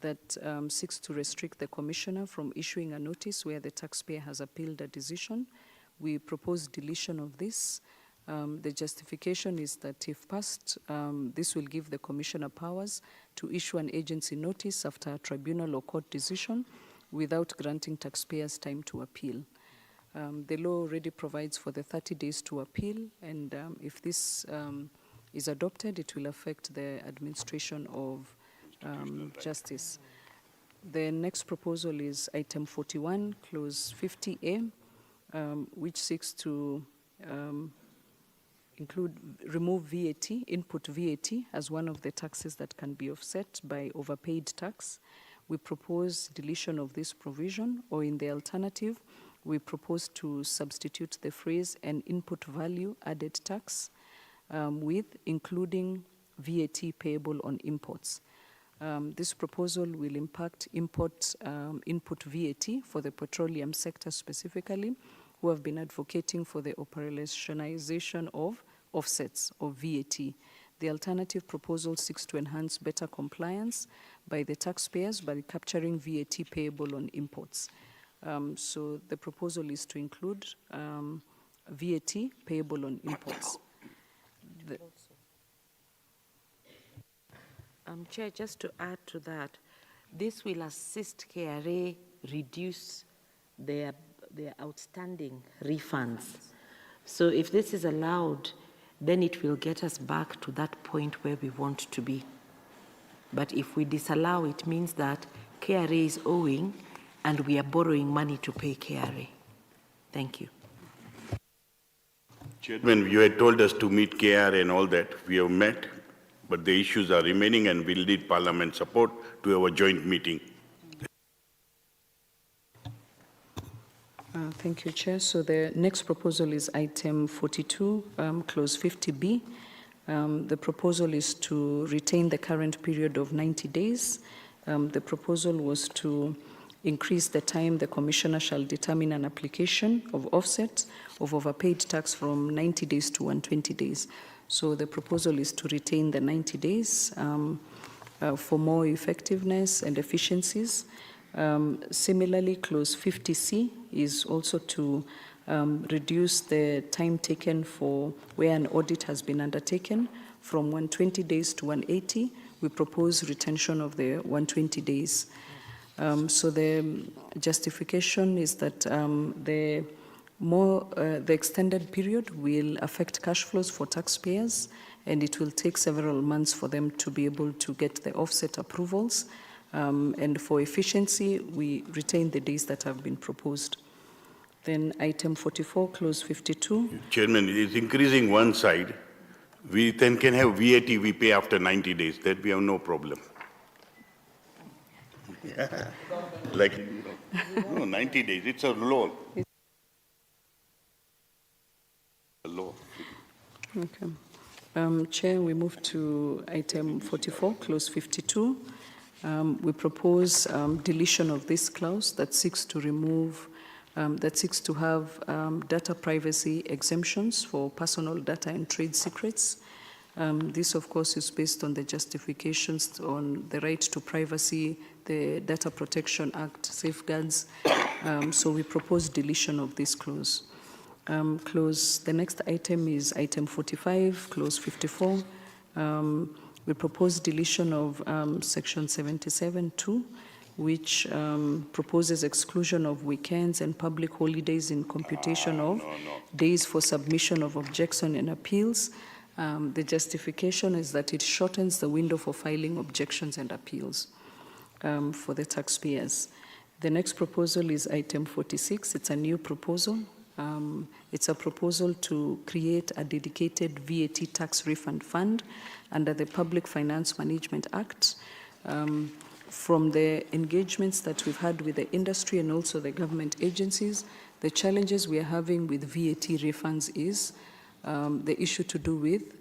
that seeks to restrict the Commissioner from issuing a notice where the taxpayer has appealed a decision. We propose deletion of this. The justification is that if passed, this will give the Commissioner powers to issue an agency notice after a tribunal or court decision without granting taxpayers time to appeal. The law already provides for the 30 days to appeal, and if this is adopted, it will affect the administration of justice. The next proposal is item 41, clause 50A, which seeks to remove VAT, input VAT, as one of the taxes that can be offset by overpaid tax. We propose deletion of this provision, or in the alternative, we propose to substitute the phrase "an input value added tax" with including VAT payable on imports. This proposal will impact input VAT for the petroleum sector specifically, who have been advocating for the operationalization of offsets of VAT. The alternative proposal seeks to enhance better compliance by the taxpayers by capturing VAT payable on imports. So the proposal is to include VAT payable on imports. Chair, just to add to that, this will assist KRA reduce their outstanding refunds. So if this is allowed, then it will get us back to that point where we want to be. But if we disallow, it means that KRA is owing and we are borrowing money to pay KRA. Thank you. Chairman, you had told us to meet KR and all that. We have met, but the issues are remaining, and we'll need Parliament support to have a joint meeting. Thank you, Chair. So the next proposal is item 42, clause 50B. The proposal is to retain the current period of 90 days. The proposal was to increase the time the Commissioner shall determine an application of offset of overpaid tax from 90 days to 120 days. So the proposal is to retain the 90 days for more effectiveness and efficiencies. Similarly, clause 50C is also to reduce the time taken for where an audit has been undertaken from 120 days to 180. We propose retention of the 120 days. So the justification is that the extended period will affect cash flows for taxpayers, and it will take several months for them to be able to get the offset approvals. And for efficiency, we retain the days that have been proposed. Then item 44, clause 52. Chairman, it's increasing one side. We then can have VAT we pay after 90 days. That we have no problem. Yeah. Like, no, 90 days, it's a law. A law. Okay. Chair, we move to item 44, clause 52. We propose deletion of this clause that seeks to remove, that seeks to have data privacy exemptions for personal data and trade secrets. This, of course, is based on the justifications on the right to privacy, the Data Protection Act safeguards. So we propose deletion of this clause. The next item is item 45, clause 54. We propose deletion of section 77(2), which proposes exclusion of weekends and public holidays in computation of days for submission of objection and appeals. The justification is that it shortens the window for filing objections and appeals for the taxpayers. The next proposal is item 46. It's a new proposal. It's a proposal to create a dedicated VAT tax refund fund under the Public Finance Management Act. From the engagements that we've had with the industry and also the government agencies, the challenges we are having with VAT refunds is the issue to do with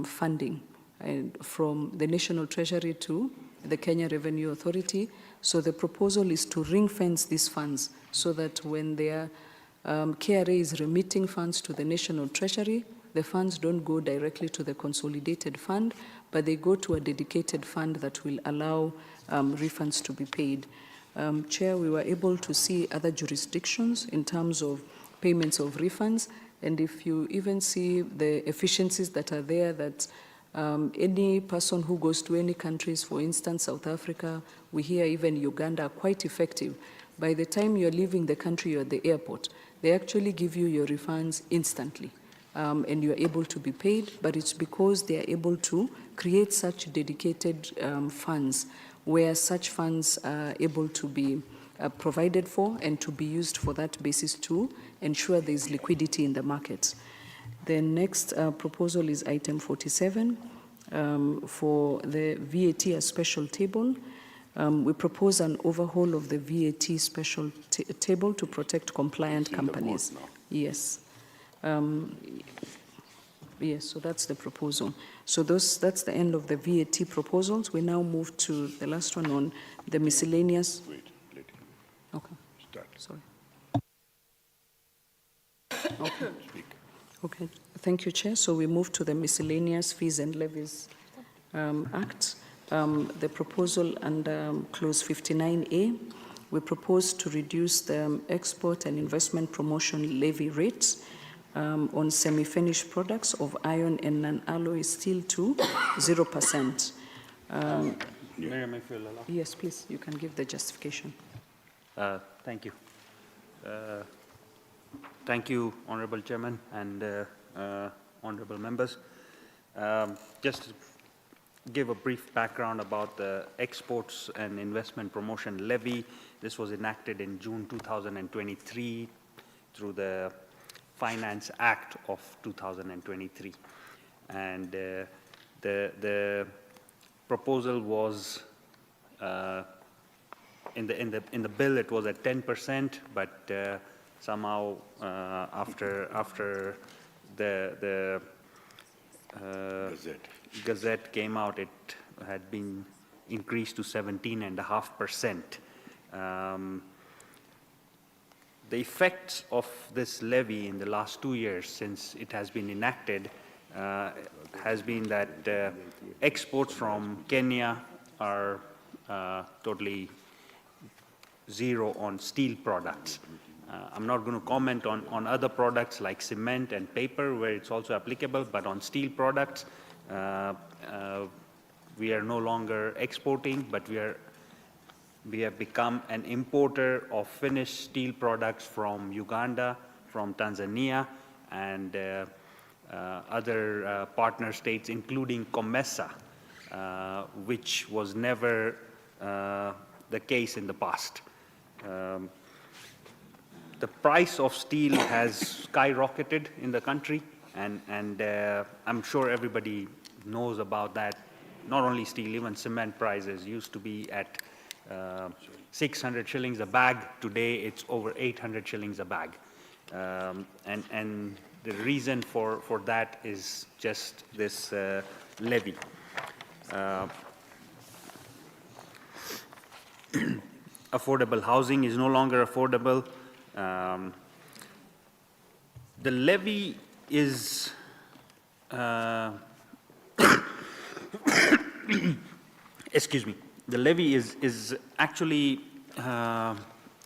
funding, and from the National Treasury to the Kenya Revenue Authority. So the proposal is to ring fence these funds so that when their KRA is remitting funds to the National Treasury, the funds don't go directly to the consolidated fund, but they go to a dedicated fund that will allow refunds to be paid. Chair, we were able to see other jurisdictions in terms of payments of refunds, and if you even see the efficiencies that are there, that any person who goes to any countries, for instance, South Africa, we hear even Uganda, are quite effective. By the time you're leaving the country, you're at the airport, they actually give you your refunds instantly. And you're able to be paid, but it's because they are able to create such dedicated funds where such funds are able to be provided for and to be used for that basis to ensure there is liquidity in the markets. The next proposal is item 47 for the VAT a special table. We propose an overhaul of the VAT special table to protect compliant companies. Yes. Yes, so that's the proposal. So that's the end of the VAT proposals. We now move to the last one on the miscellaneous. Wait, let him okay. start. Sorry. Okay. Okay. Thank you, Chair. So we move to the Miscellaneous Fees and Levies Act. The proposal under clause 59A, we propose to reduce the export and investment promotion levy rates on semi-finished products of iron and non-alloy steel to 0%. Miriam, if you'll allow. Yes, please, you can give the justification. Thank you. Thank you, Honorable Chairman and honorable members. Just to give a brief background about the Exports and Investment Promotion Levy. This was enacted in June 2023 through the Finance Act of 2023. And the proposal was, in the bill it was at 10%, but somehow after the Gazette came out, it had been increased to 17.5%. The effects of this levy in the last 2 years since it has been enacted has been that exports from Kenya are totally zero on steel products. I'm not going to comment on other products like cement and paper where it's also applicable, but on steel products, we are no longer exporting, but we have become an importer of finished steel products from Uganda, from Tanzania, and other partner states, including COMESA, which was never the case in the past. The price of steel has skyrocketed in the country, and I'm sure everybody knows about that. Not only steel, even cement prices used to be at 600 shillings a bag. Today, it's over 800 shillings a bag. And the reason for that is just this levy. Affordable housing is no longer affordable. The levy is excuse me. The levy is actually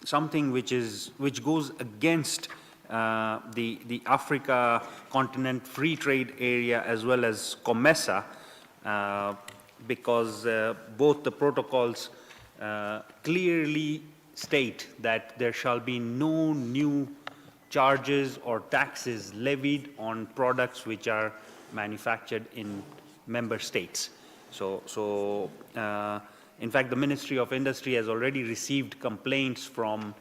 something which goes against the Africa continent free trade area as well as COMESA, because both the protocols clearly state that there shall be no new charges or taxes levied on products which are manufactured in member states. So in fact, the Ministry of Industry has already received complaints from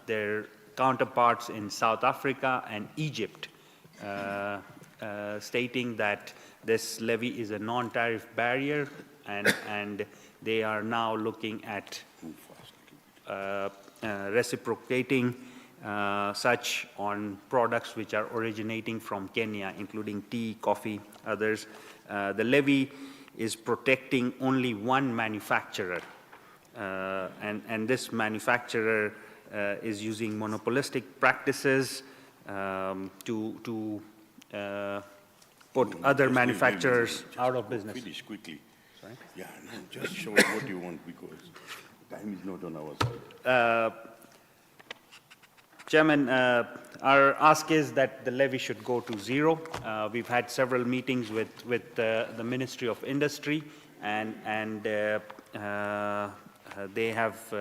their counterparts in South Africa and Egypt, stating that this levy is a non-tariff barrier, and they are now looking at reciprocating such on products which are originating from Kenya, including tea, coffee, others. The levy is protecting only one manufacturer, and this manufacturer is using monopolistic practices to put other manufacturers out of business. Finish quickly. Sorry? Yeah, no, just show us what you want, because time is not on our side. Chairman, our ask is that the levy should go to zero. We've had several meetings with the Ministry of Industry, and they have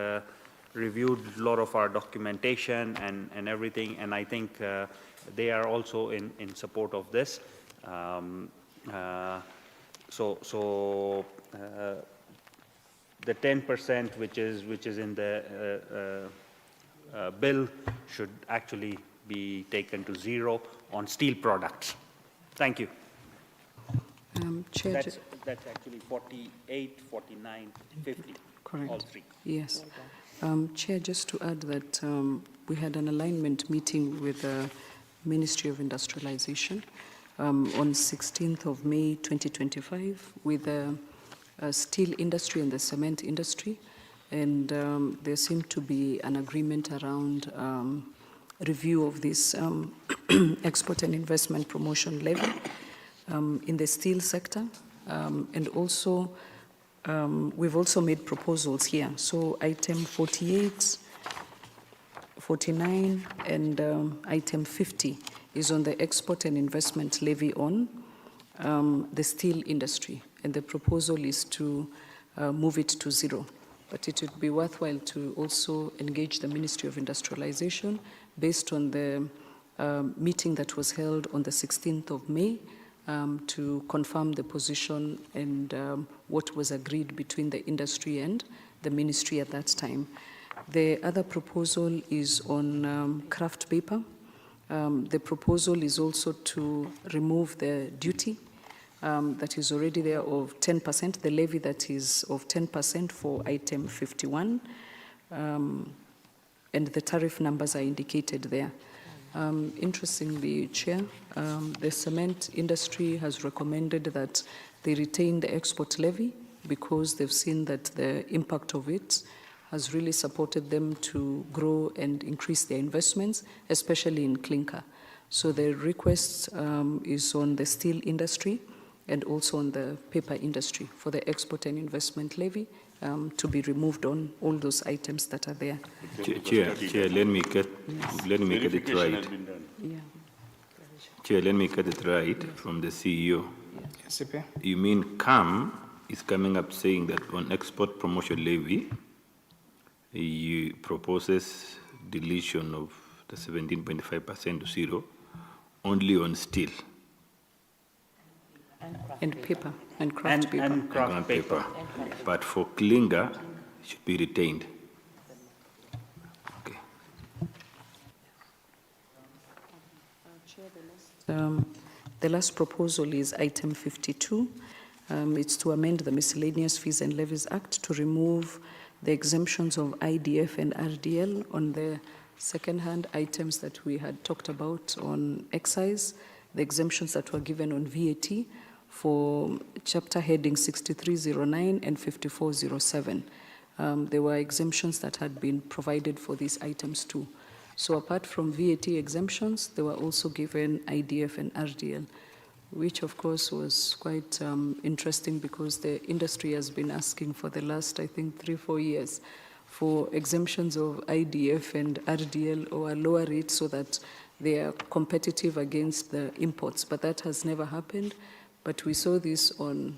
reviewed a lot of our documentation and everything, and I think they are also in support of this. So the 10% which is in the bill should actually be taken to zero on steel products. Thank you. Chair, That's actually 48, 49, 50. correct. All three. Yes. Chair, just to add that we had an alignment meeting with the Ministry of Industrialization on 16th of May 2025 with the steel industry and the cement industry. And there seemed to be an agreement around review of this export and investment promotion levy in the steel sector. And also, we've also made proposals here. So item 48, 49, and item 50 is on the export and investment levy on the steel industry. And the proposal is to move it to zero. But it would be worthwhile to also engage the Ministry of Industrialization based on the meeting that was held on the 16th of May to confirm the position and what was agreed between the industry and the ministry at that time. The other proposal is on kraft paper. The proposal is also to remove the duty that is already there of 10%, the levy that is of 10% for item 51. and the tariff numbers are indicated there. Interestingly, Chair, the cement industry has recommended that they retain the export levy because they've seen that the impact of it has really supported them to grow and increase their investments, especially in clinker. So the request is on the steel industry and also on the paper industry for the export and investment levy to be removed on all those items that are there. Chair, let me get it right. Yeah. Chair, let me get it right from the CEO. Yes, CP. You mean CAM is coming up saying that on export promotion levy, he proposes deletion of the 17.5% to zero only on steel. And paper, and craft paper. And craft paper. But for clinker, it should be retained. Okay. The last proposal is item 52. It's to amend the Miscellaneous Fees and Levies Act to remove the exemptions of IDF and RDL on the second-hand items that we had talked about on excise, the exemptions that were given on VAT for chapter heading 6309 and 5407. There were exemptions that had been provided for these items too. So apart from VAT exemptions, they were also given IDF and RDL, which of course was quite interesting because the industry has been asking for the last, I think, 3-4 years for exemptions of IDF and RDL or a lower rate so that they are competitive against the imports. But that has never happened. But we saw this on,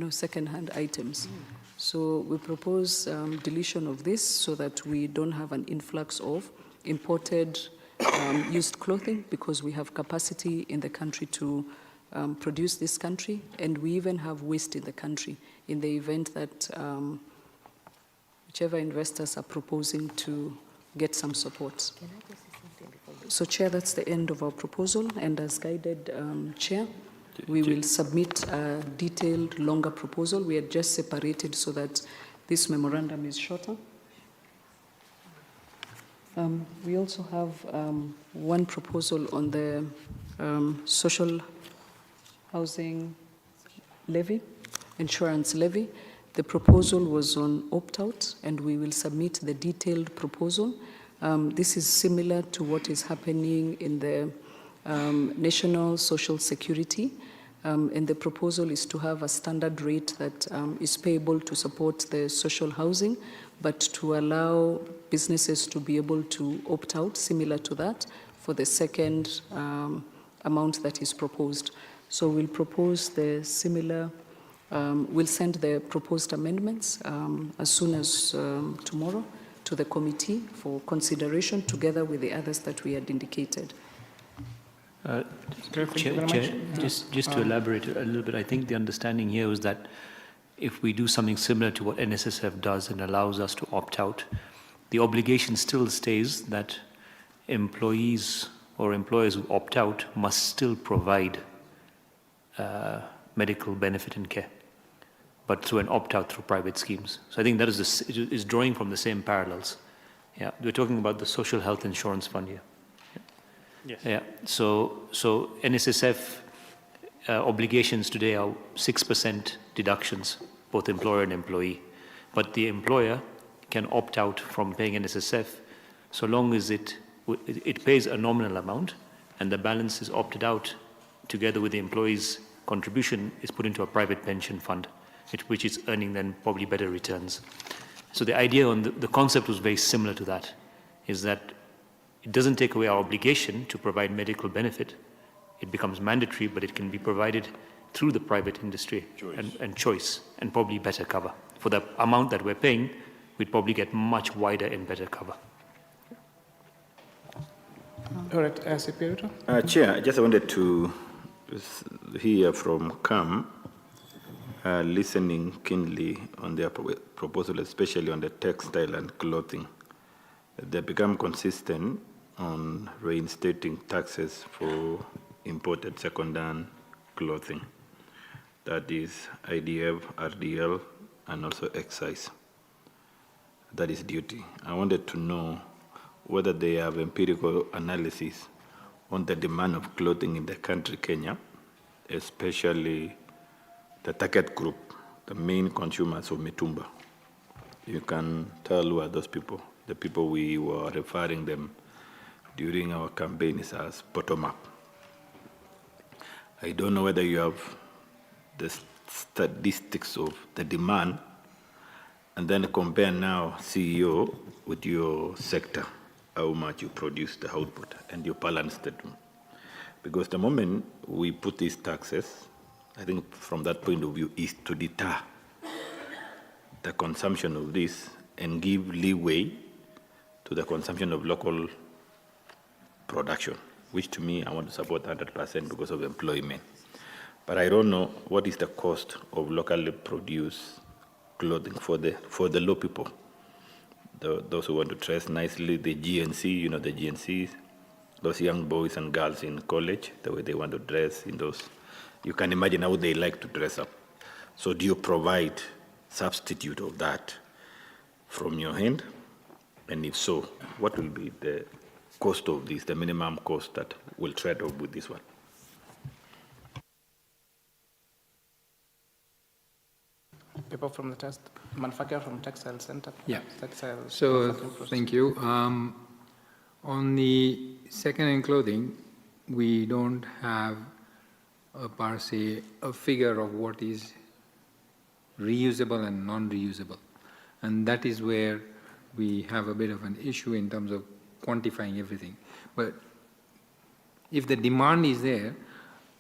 second-hand items. So we propose deletion of this so that we don't have an influx of imported used clothing because we have capacity in the country to produce this country, and we even have waste in the country in the event that whichever investors are proposing to get some support. So, Chair, that's the end of our proposal, and as guided, Chair, we will submit a detailed, longer proposal. We are just separated so that this memorandum is shorter. We also have one proposal on the social housing levy, insurance levy. The proposal was on opt-out, and we will submit the detailed proposal. This is similar to what is happening in the National Social Security, and the proposal is to have a standard rate that is payable to support the social housing, but to allow businesses to be able to opt out, similar to that, for the second amount that is proposed. So we'll propose the similar, we'll send the proposed amendments as soon as tomorrow to the committee for consideration together with the others that we had indicated. Chair, just to elaborate a little bit, I think the understanding here was that if we do something similar to what NSSF does and allows us to opt out, the obligation still stays that employees or employers who opt out must still provide medical benefit and care, but through an opt-out through private schemes. So I think that is drawing from the same parallels. Yeah, we're talking about the Social Health Insurance Fund here. Yes. Yeah. So NSSF obligations today are 6% deductions, both employer and employee, but the employer can opt out from paying NSSF so long as it pays a nominal amount and the balance is opted out together with the employee's contribution is put into a private pension fund, which is earning then probably better returns. So the idea on the concept was very similar to that, is that it doesn't take away our obligation to provide medical benefit. It becomes mandatory, but it can be provided through the private industry and choice, and probably better cover. For the amount that we're paying, we'd probably get much wider and better cover. All right, CP. Chair, I just wanted to hear from CAM, listening keenly on their proposal, especially on the textile and clothing. They become consistent on reinstating taxes for imported second-hand clothing. That is IDF, RDL, and also excise. That is duty. I wanted to know whether they have empirical analysis on the demand of clothing in the country, Kenya, especially the target group, the main consumers of mitumba. You can tell who are those people. The people we were referring them during our campaigns as bottom-up. I don't know whether you have the statistics of the demand, and then compare now, CEO, with your sector, how much you produce the output, and your balance statement. Because the moment we put these taxes, I think from that point of view, is to deter the consumption of this and give leeway to the consumption of local production, which to me, I want to support 100% because of employment. But I don't know what is the cost of locally produced clothing for the low people, those who want to dress nicely, the GNC, you know, the GNCs, those young boys and girls in college, the way they want to dress in those, you can imagine how they like to dress up. So do you provide substitute of that from your hand? And if so, what will be the cost of this, the minimum cost that will trade off with this one? People from the manufacturer from textile center. Yeah. Textile. So thank you. On the second-hand clothing, we don't have per se a figure of what is reusable and non-reusable, and that is where we have a bit of an issue in terms of quantifying everything. But if the demand is there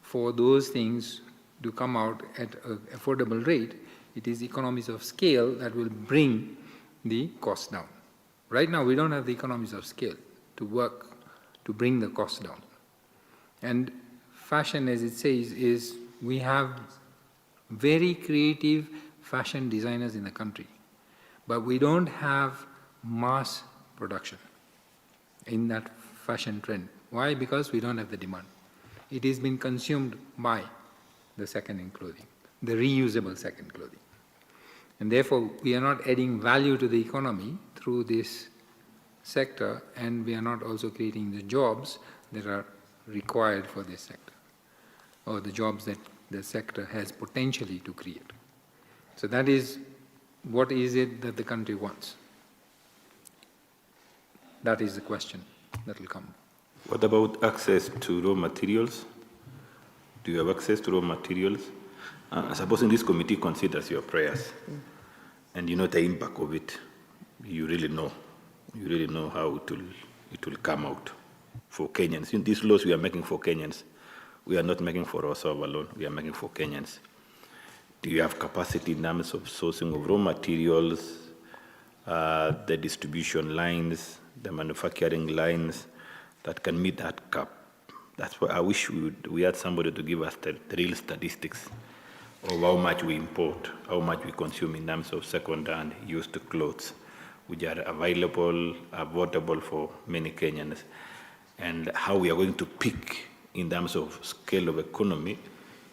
for those things to come out at an affordable rate, it is economies of scale that will bring the cost down. Right now, we don't have the economies of scale to work to bring the cost down. And fashion, as it says, is we have very creative fashion designers in the country, but we don't have mass production in that fashion trend. Why? Because we don't have the demand. It has been consumed by the second-hand clothing, the reusable second clothing. And therefore, we are not adding value to the economy through this sector, and we are not also creating the jobs that are required for this sector, or the jobs that the sector has potentially to create. So that is, what is it that the country wants? That is the question that will come. What about access to raw materials? Do you have access to raw materials? Supposing this committee considers your prayers, and you know the impact of it, you really know how it will come out for Kenyans. In these laws we are making for Kenyans, we are not making for ourselves alone, we are making for Kenyans. Do you have capacity in terms of sourcing of raw materials, the distribution lines, the manufacturing lines that can meet that cap? That's why I wish we had somebody to give us the real statistics of how much we import, how much we consume in terms of second-hand used clothes, which are available, affordable for many Kenyans, and how we are going to pick in terms of scale of economy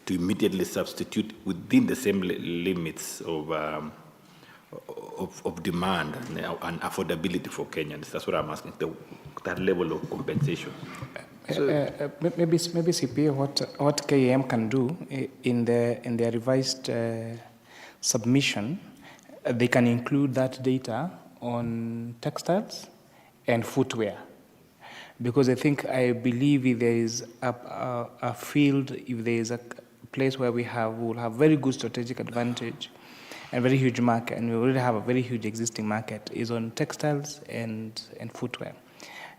to immediately substitute within the same limits of demand and affordability for Kenyans. That's what I'm asking, that level of compensation. Maybe CPA, what KAM can do in their revised submission, they can include that data on textiles and footwear, because I believe if there is a field, if there is a place where we will have very good strategic advantage and very huge market, and we already have a very huge existing market, is on textiles and footwear.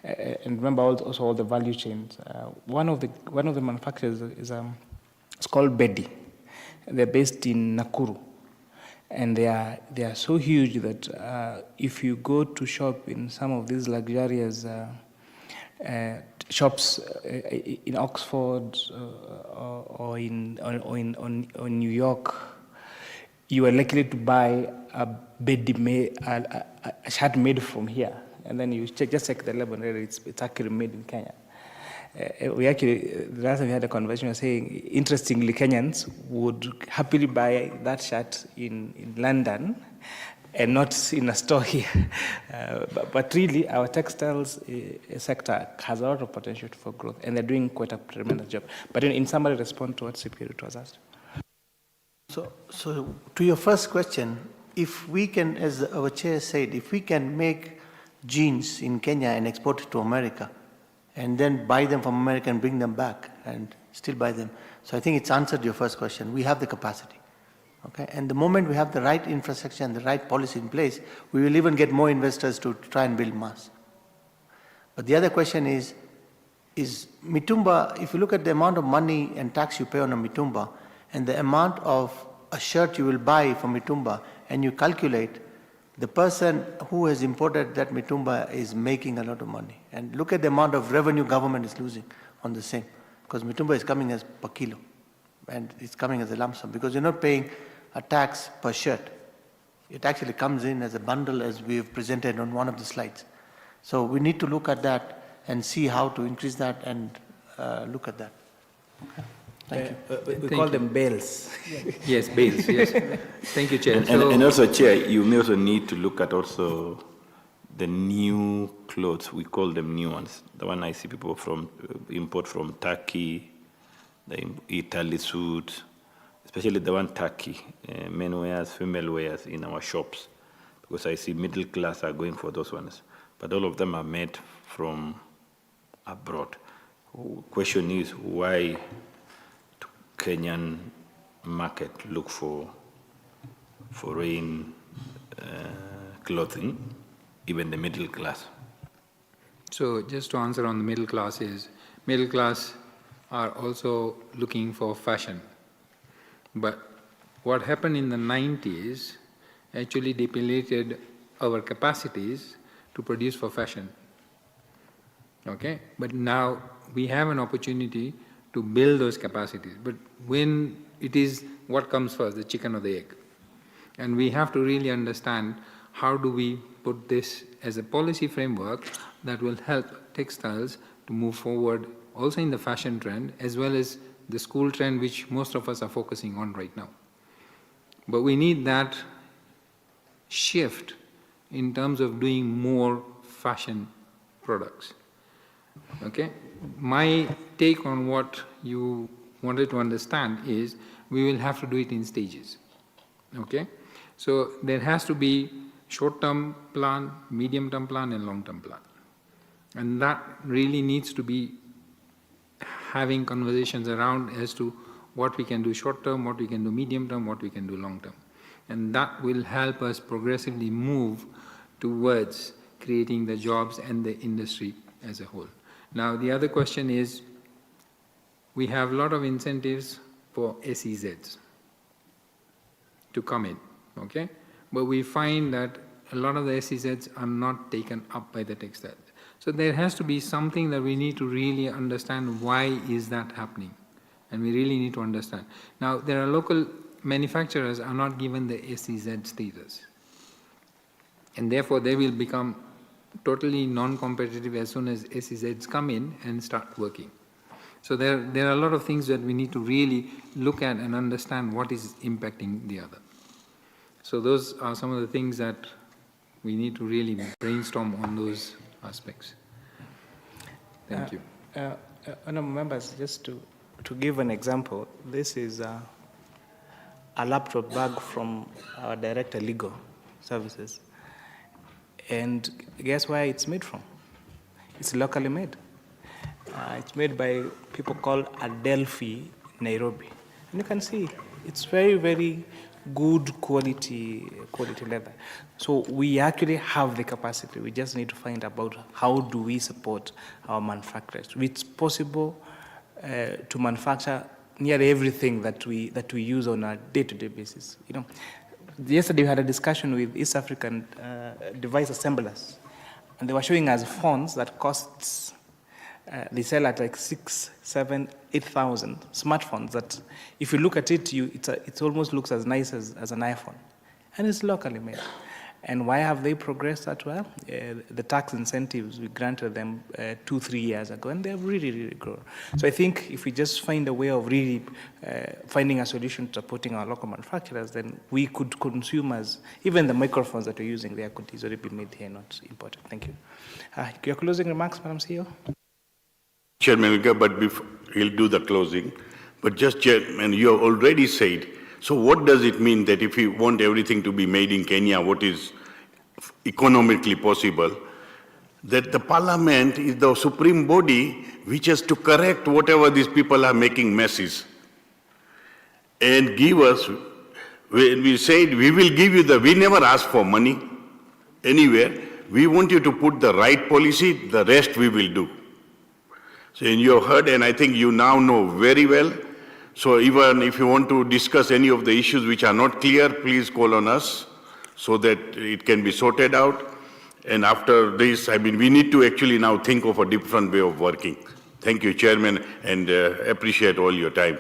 And remember also all the value chains. One of the manufacturers is it's called Bedi. They're based in Nakuru, and they are so huge that if you go to shop in some of these luxurious shops in Oxford or in New York, you are likely to buy a Bedi a shirt made from here. And then you just check the label, it's actually made in Kenya. The last time we had a conversation, we were saying, interestingly, Kenyans would happily buy that shirt in London and not in a store here. But really, our textiles sector has a lot of potential for growth, and they're doing quite a tremendous job. But in summary, respond to what CP was asked. So to your first question, if we can, as our chair said, if we can make jeans in Kenya and export it to America, and then buy them from America and bring them back and still buy them. So I think it's answered your first question. We have the capacity. Okay? And the moment we have the right infrastructure and the right policy in place, we will even get more investors to try and build mass. But the other question is mitumba, if you look at the amount of money and tax you pay on a mitumba and the amount of a shirt you will buy from mitumba, and you calculate, the person who has imported that mitumba is making a lot of money. And look at the amount of revenue government is losing on the same, because mitumba is coming as per kilo, and it's coming as a lump sum, because you're not paying a tax per shirt. It actually comes in as a bundle, as we have presented on one of the slides. So we need to look at that and see how to increase that and look at that. Okay. Thank you. We call them bales. Yes, bales, yes. Thank you, Chair. And also, Chair, you may also need to look at also the new clothes. We call them new ones. The one I see people from import from Turkey, the Italy suit, especially the one Turkey, men wears, female wears in our shops, because I see middle class are going for those ones. But all of them are made from abroad. Question is, why to Kenyan market look for foreign clothing, even the middle class? So just to answer on the middle class is, middle class are also looking for fashion. But what happened in the 90s actually depleted our capacities to produce for fashion. Okay? But now we have an opportunity to build those capacities. But when it is what comes first, the chicken or the egg? And we have to really understand how do we put this as a policy framework that will help textiles to move forward also in the fashion trend as well as the school trend, which most of us are focusing on right now. But we need that shift in terms of doing more fashion products. Okay? My take on what you wanted to understand is we will have to do it in stages. Okay? So there has to be short-term plan, medium-term plan and long-term plan. And that really needs to be having conversations around as to what we can do short-term, what we can do medium-term, what we can do long-term. And that will help us progressively move towards creating the jobs and the industry as a whole. Now the other question is, we have a lot of incentives for SEZs to come in, okay? But we find that a lot of the SEZs are not taken up by the textiles. So there has to be something that we need to really understand why is that happening. And we really need to understand. Now there are local manufacturers are not given the SEZ status. And therefore they will become totally non-competitive as soon as SEZs come in and start working. So there are a lot of things that we need to really look at and understand what is impacting the other. So those are some of the things that we need to really brainstorm on those aspects. Thank you. Honourable members, just to give an example, this is a laptop bag from our Director Legal Services. And guess where it's made from? It's locally made. It's made by people called Adelphi, Nairobi. And you can see it's very, very good quality leather. So we actually have the capacity. We just need to find about how do we support our manufacturers. It's possible to manufacture nearly everything that we use on a day-to-day basis. You know, yesterday we had a discussion with East African device assemblers, and they were showing us phones that costs they sell at like 6,000, 7,000, 8,000 smartphones that if you look at it, it almost looks as nice as an iPhone. And it's locally made. And why have they progressed that well? The tax incentives, we granted them 2-3 years ago, and they've really grown. So I think if we just find a way of really finding a solution to supporting our local manufacturers, then we could consumers, even the microphones that we're using there could easily be made here, not imported. Thank you. Your closing remarks, Madam CEO? Chairman will go, but before, he'll do the closing. But just, Chairman, you have already said, so what does it mean that if we want everything to be made in Kenya, what is economically possible, that the parliament is the supreme body which has to correct whatever these people are making messes and give us, when we said we will give you we never ask for money anywhere, we want you to put the right policy, the rest we will do. So you have heard, and I think you now know very well. So even if you want to discuss any of the issues which are not clear, please call on us so that it can be sorted out. And after this, I mean, we need to actually now think of a different way of working. Thank you, Chairman, and appreciate all your time.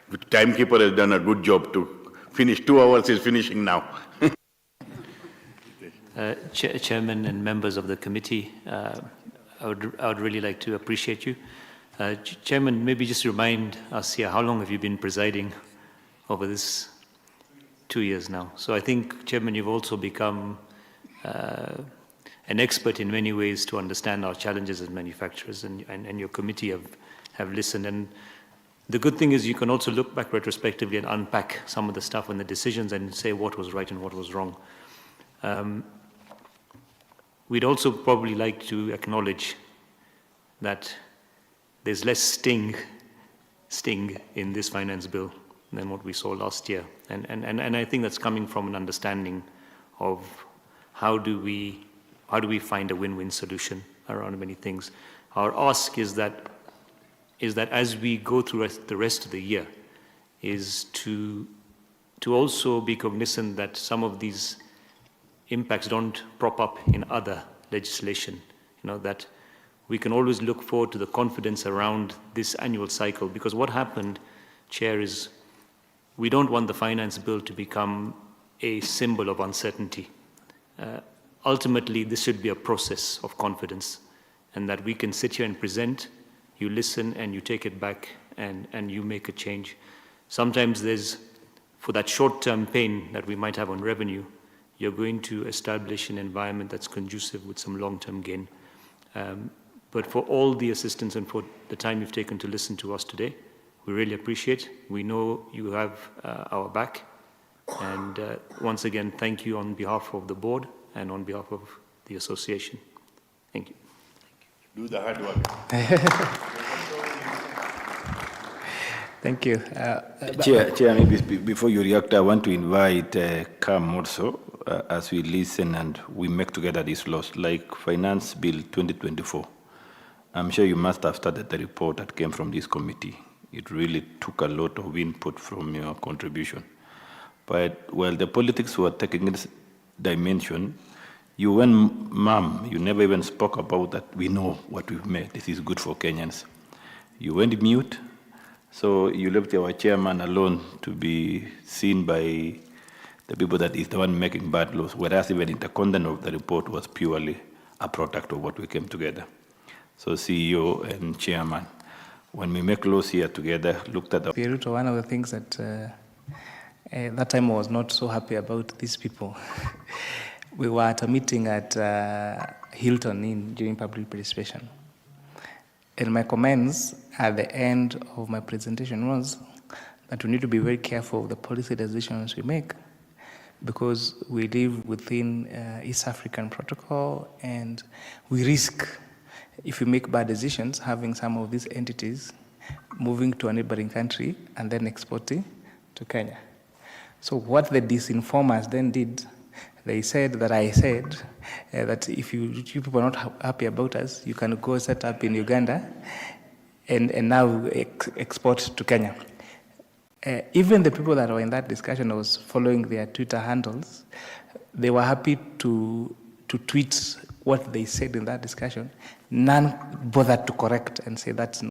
The timekeeper has done a good job to finish. 2 hours is finishing now. Chairman and members of the committee, I would really like to appreciate you. Chairman, maybe just remind us here, how long have you been presiding over this? 2 years now. So I think, Chairman, you've also become an expert in many ways to understand our challenges as manufacturers, and your committee have listened. And the good thing is you can also look back retrospectively and unpack some of the stuff and the decisions and say what was right and what was wrong. We'd also probably like to acknowledge that there's less sting in this finance bill than what we saw last year. And I think that's coming from an understanding of how do we find a win-win solution around many things. Our ask is that as we go through the rest of the year, is to also be cognizant that some of these impacts don't prop up in other legislation, that we can always look forward to the confidence around this annual cycle. Because what happened, Chair, is we don't want the finance bill to become a symbol of uncertainty. Ultimately, this should be a process of confidence, and that we can sit here and present, you listen, and you take it back, and you make a change. Sometimes for that short-term pain that we might have on revenue, you're going to establish an environment that's conducive with some long-term gain. But for all the assistance and for the time you've taken to listen to us today, we really appreciate. We know you have our back. And once again, thank you on behalf of the board and on behalf of the association. Thank you. Do the hard work. Thank you. Chair, maybe before you react, I want to invite CAM also as we listen and we make together these laws, like Finance Bill 2024. I'm sure you must have studied the report that came from this committee. It really took a lot of input from your contribution. But while the politics were taking this dimension, you went mum, you never even spoke about that. We know what we've made. This is good for Kenyans. You went mute, so you left our chairman alone to be seen by the people that is the one making bad laws, whereas even the content of the report was purely a product of what we came together. So CEO and chairman, when we make laws here together, looked at the... Pieruto, one of the things that that time I was not so happy about these people. We were at a meeting at Hilton during public participation. And my comments at the end of my presentation was that we need to be very careful of the policy decisions we make, because we live within East African protocol, and we risk, if we make bad decisions, having some of these entities moving to a neighboring country and then exporting to Kenya. So what the disinformers then did, they said that I said that if you people are not happy about us, you can go set up in Uganda and now export to Kenya. Even the people that were in that discussion, I was following their Twitter handles, they were happy to tweet what they said in that discussion. None bothered to correct and say that's